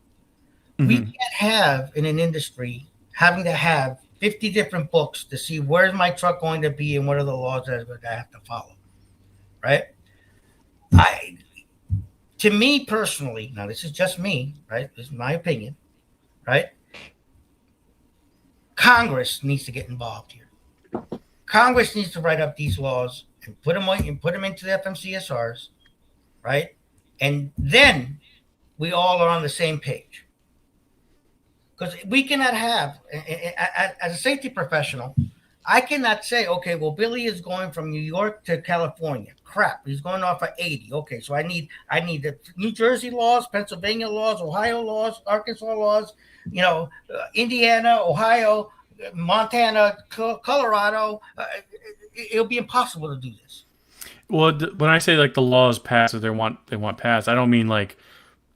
We can't have in an industry having to have 50 different books to see where's my truck going to be and what are the laws that I have to follow, right? To me personally, now this is just me, right? This is my opinion, right? Congress needs to get involved here. Congress needs to write up these laws and put them into the FMCSRs, right? And then we all are on the same page. Because we cannot have, as a safety professional, I cannot say, okay, well, Billy is going from New York to California. Crap, he's going off at 80. Okay, so I need the New Jersey laws, Pennsylvania laws, Ohio laws, Arkansas laws, Indiana, Ohio, Montana, Colorado. It'll be impossible to do this. Well, when I say like the laws passed that they want passed, I don't mean like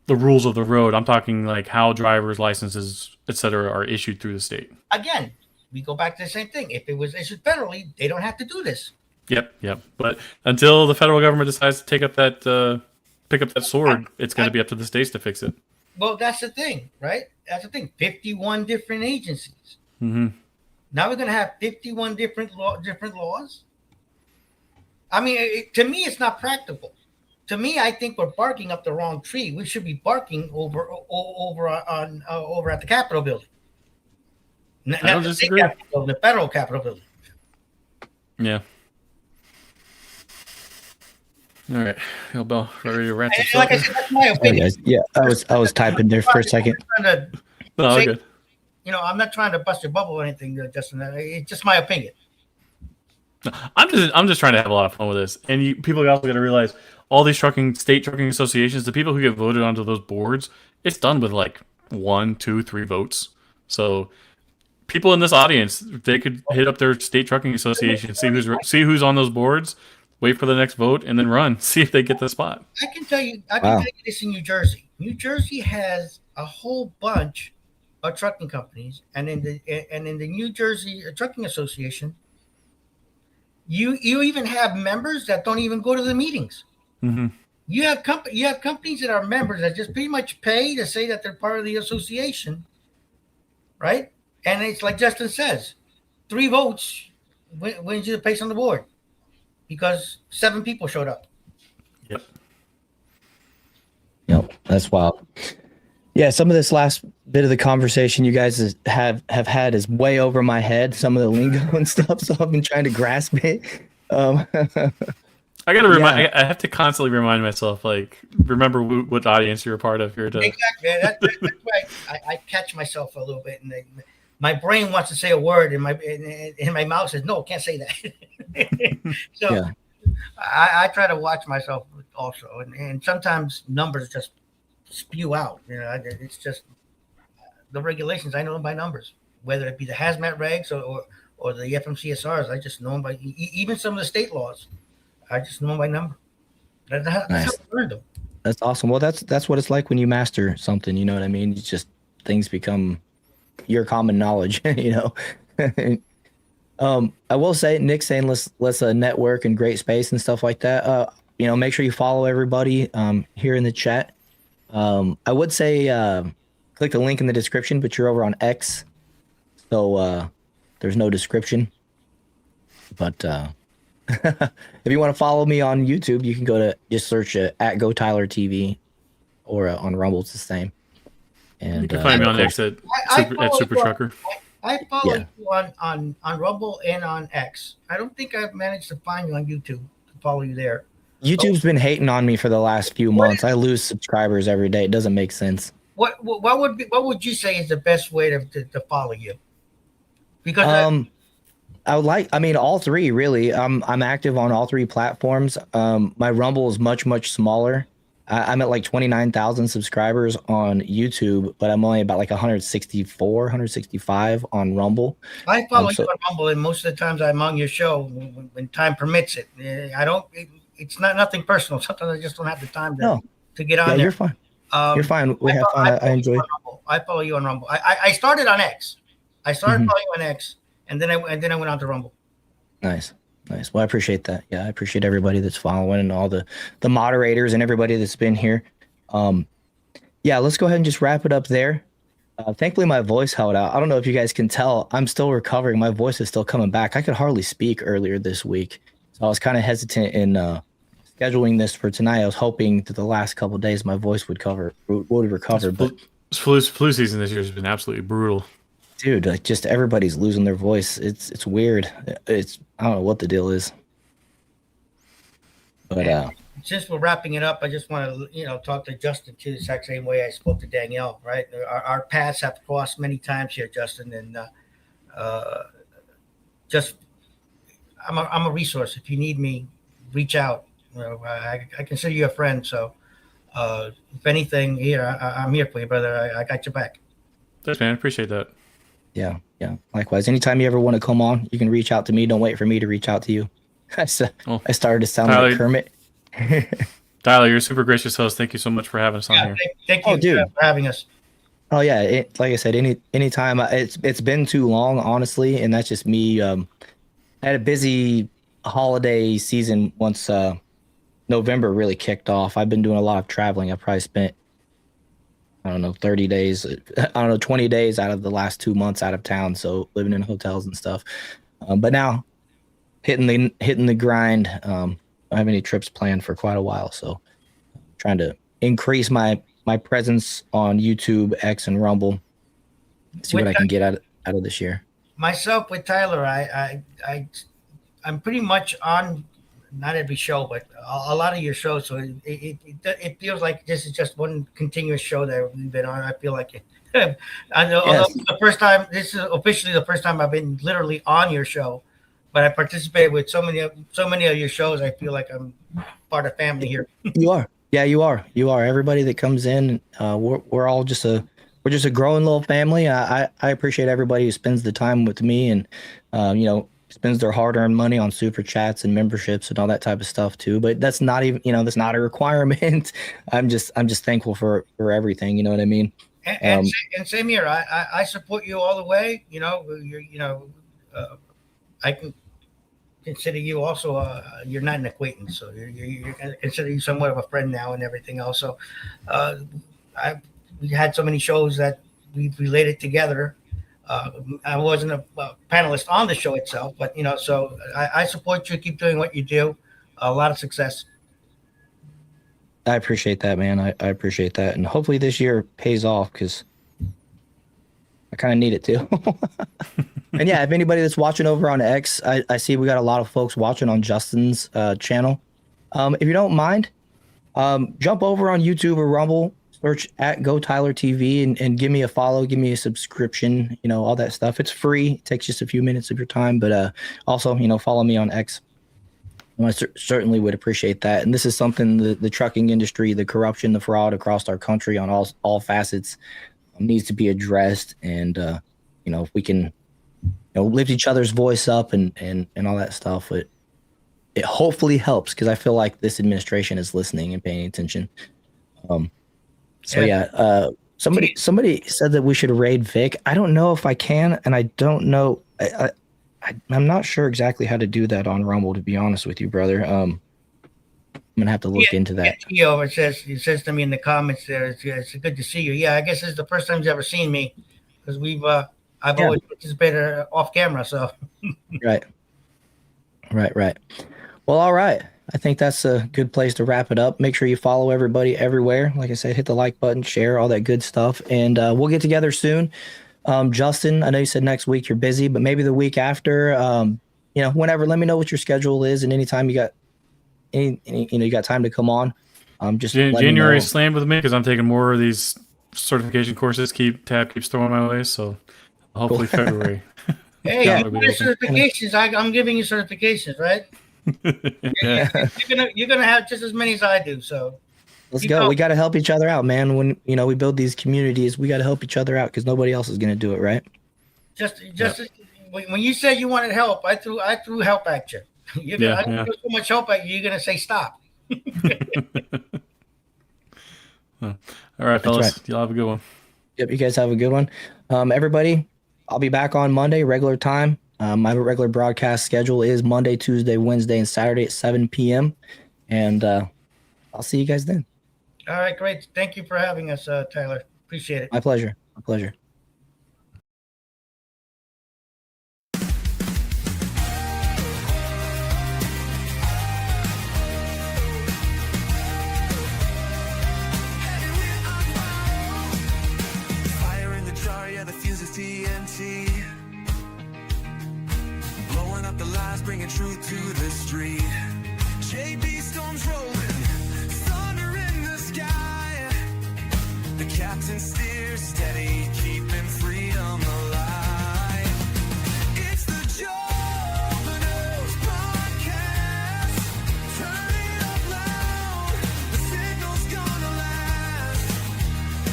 the rules of the road. I'm talking like how driver's licenses, etc., are issued through the state. Again, we go back to the same thing. If it was issued federally, they don't have to do this. Yep. But until the federal government decides to pick up that sword, it's going to be up to the states to fix it. Well, that's the thing, right? That's the thing. 51 different agencies. Mm-hmm. Now we're going to have 51 different laws. I mean, to me, it's not practical. To me, I think we're barking up the wrong tree. We should be barking over at the Capitol building. I don't disagree. The federal Capitol building. Yeah. All right, Bell, ready to wrap this up? Like I said, that's my opinion. Yeah, I was typing there for a second. No, good. I'm not trying to bust your bubble or anything, Justin. It's just my opinion. I'm just trying to have a lot of fun with this, and people also got to realize all these state trucking associations, the people who get voted onto those boards, it's done with like 1, 2, 3 votes. So people in this audience, they could hit up their state trucking association, see who's on those boards, wait for the next vote, and then run, see if they get the spot. I can tell you this in New Jersey. New Jersey has a whole bunch of trucking companies, and in the New Jersey Trucking Association, you even have members that don't even go to the meetings. Mm-hmm. You have companies that are members that just pretty much pay to say that they're part of the association, right? And it's like Justin says, 3 votes wins you the place on the board because 7 people showed up. Yep, that's wild. Yeah, some of this last bit of the conversation you guys have had is way over my head. Some of the lingo and stuff, so I've been trying to grasp it. I got to remind. I have to constantly remind myself, like, remember what audience you're a part of here. Exactly. That's why I catch myself a little bit, and my brain wants to say a word, and my mouth says, "No, can't say that." So yeah. I try to watch myself also, and sometimes numbers just spew out. It's just the regulations. I know them by numbers, whether it be the hazmat regs or the FMCSRs. I just know them by even some of the state laws. I just know them by number. That's how I learned them. That's awesome. Well, that's what it's like when you master something. You know what I mean? It's just things become your common knowledge. I will say, Nick's saying let's network and great space and stuff like that. Make sure you follow everybody here in the chat. I would say click the link in the description, but you're over on X, so there's no description. But if you want to follow me on YouTube, you can go to just search at GoTylerTV, or on Rumble it's the same. And you can find me on X at Super Trucker. I follow you on Rumble and on X. I don't think I've managed to find you on YouTube to follow you there. YouTube's been hating on me for the last few months. I lose subscribers every day. It doesn't make sense. What would you say is the best way to follow you? Because I would like. I mean, all 3 really. I'm active on all 3 platforms. My Rumble is much smaller. I'm at like 29,000 subscribers on YouTube, but I'm only about like 165 on Rumble. I follow you on Rumble, and most of the times I'm on your show when time permits it. It's nothing personal. Sometimes I just don't have the time to get on there. You're fine. You're fine. We have fun. I enjoy it. I follow you on Rumble. I started on X. I started following you on X, and then I went on to Rumble. Nice. Well, I appreciate that. Yeah, I appreciate everybody that's following and all the moderators and everybody that's been here. Let's go ahead and just wrap it up there. Thankfully, my voice held out. I don't know if you guys can tell. I'm still recovering. My voice is still coming back. I could hardly speak earlier this week, so I was kind of hesitant in scheduling this for tonight. I was hoping that the last couple of days my voice would recover. But flu season this year has been absolutely brutal. Dude, like, just everybody's losing their voice. It's weird. I don't know what the deal is. But since we're wrapping it up, I just want to I'm to Justin too, the exact same way I spoke to Danielle. Right, our paths have crossed many times here, Justin, and I'm a resource. If you need me, reach out. I consider you a friend. So if anything, I'm here for you, brother. I got your back. Thanks, man. I appreciate that. Yeah. Likewise. Anytime you ever want to come on, you can reach out to me. Don't wait for me to reach out to you. I started to sound like Kermit. Tyler, you're a super gracious host. Thank you so much for having us on here. Thank you for having us. Oh yeah, like I said, anytime. It's been too long, honestly, and that's just me. I had a busy holiday season once November really kicked off. I've been doing a lot of traveling. I probably spent 30 days, 20 days out of the last 2 months out of town. So living in hotels and stuff. But now hitting the grind. I don't have any trips planned for quite a while. So trying to increase my presence on YouTube, X, and Rumble. See what I can get out of this year. Myself with Tyler, I'm pretty much on not every show, but a lot of your shows. So it feels like this is just one continuous show that we've been on. I feel like it. I know, Yes. although the first time, this is officially the first time I've been literally on your show, but I participated with so many of your shows. I feel like I'm part of family here. You are. Yeah, you are. You are. Everybody that comes in, we're all just a growing little family. I appreciate everybody who spends the time with me and spends their hard-earned money on super chats and memberships and all that type of stuff too. But that's not even that's not a requirement. I'm just thankful for everything. You know what I mean? And same here. I support you all the way. I can consider you also. You're not an acquaintance, so you're consider you somewhat of a friend now and everything else. So, we had so many shows that we've related together. I wasn't a panelist on the show itself, but so I support you. Keep doing what you do. A lot of success. I appreciate that, man. I appreciate that, and hopefully this year pays off because I kind of need it too. And yeah, if anybody that's watching over on X, I see we got a lot of folks watching on Justin's channel. If you don't mind, jump over on YouTube or Rumble, search at Go Tyler TV and give me a follow, give me a subscription, all that stuff. It's free. It takes just a few minutes of your time, but also, follow me on X. I certainly would appreciate that. And this is something the trucking industry, the corruption, the fraud across our country on all facets needs to be addressed. And, if we can, lift each other's voice up and all that stuff, it hopefully helps because I feel like this administration is listening and paying attention. Somebody said that we should raid Vic. I don't know if I can, and I don't know. I'm not sure exactly how to do that on Rumble, to be honest with you, brother. I'm gonna have to look into that. It says to me in the comments there, it's good to see you. Yeah, I guess this is the first time he's ever seen me because I've always participated off camera. So right. Well, all right. I think that's a good place to wrap it up. Make sure you follow everybody everywhere. Like I said, hit the like button, share, all that good stuff, and we'll get together soon. Justin, I know you said next week you're busy, but maybe the week after, whenever, let me know what your schedule is. And anytime you got you got time to come on, just January slammed with me because I'm taking more of these certification courses. Tab keeps throwing my way. So hopefully February. Hey, certifications. I'm giving you certifications, right? You're gonna have just as many as I do. So let's go. We got to help each other out, man. When we build these communities, we got to help each other out because nobody else is going to do it, right? When you said you wanted help, I threw help at you. I threw so much help at you. You're gonna say stop. All right, fellas. Right. Y'all have a good one. Yep, you guys have a good one. Everybody, I'll be back on Monday, regular time. My regular broadcast schedule is Monday, Tuesday, Wednesday, and Saturday at 7 p.m. And I'll see you guys then. All right, great. Thank you for having us, Tyler. Appreciate it. My pleasure. My pleasure. Fire in the jar, yeah, the fuse is TNT. Blowing up the lights, bringing truth to the street. JB storms rolling, thunder in the sky. The captain steers steady, keeping freedom alive. It's the Joe podcast. Turn it up loud, the signal's gonna last.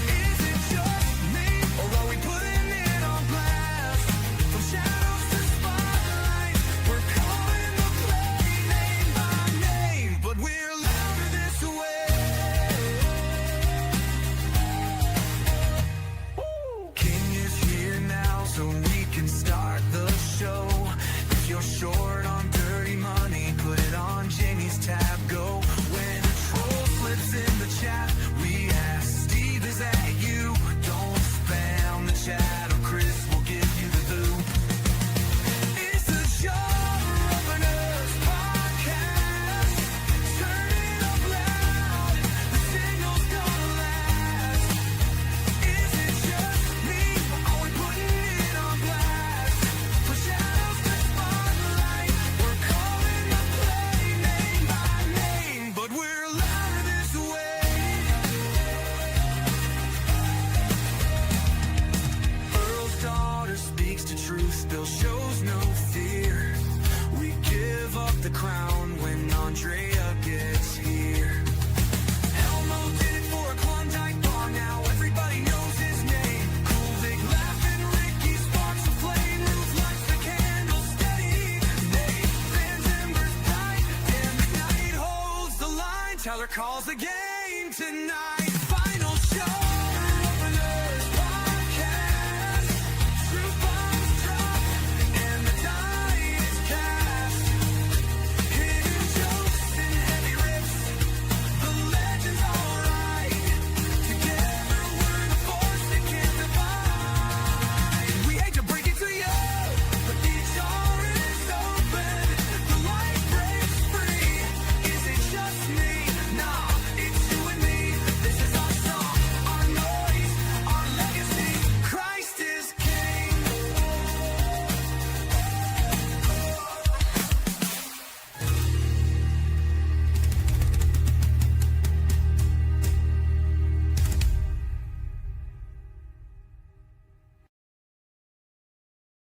Is it just me, or are we putting it on blast? From shadows to spotlight, we're calling the play name by name, but we're louder this way. calls the game tonight.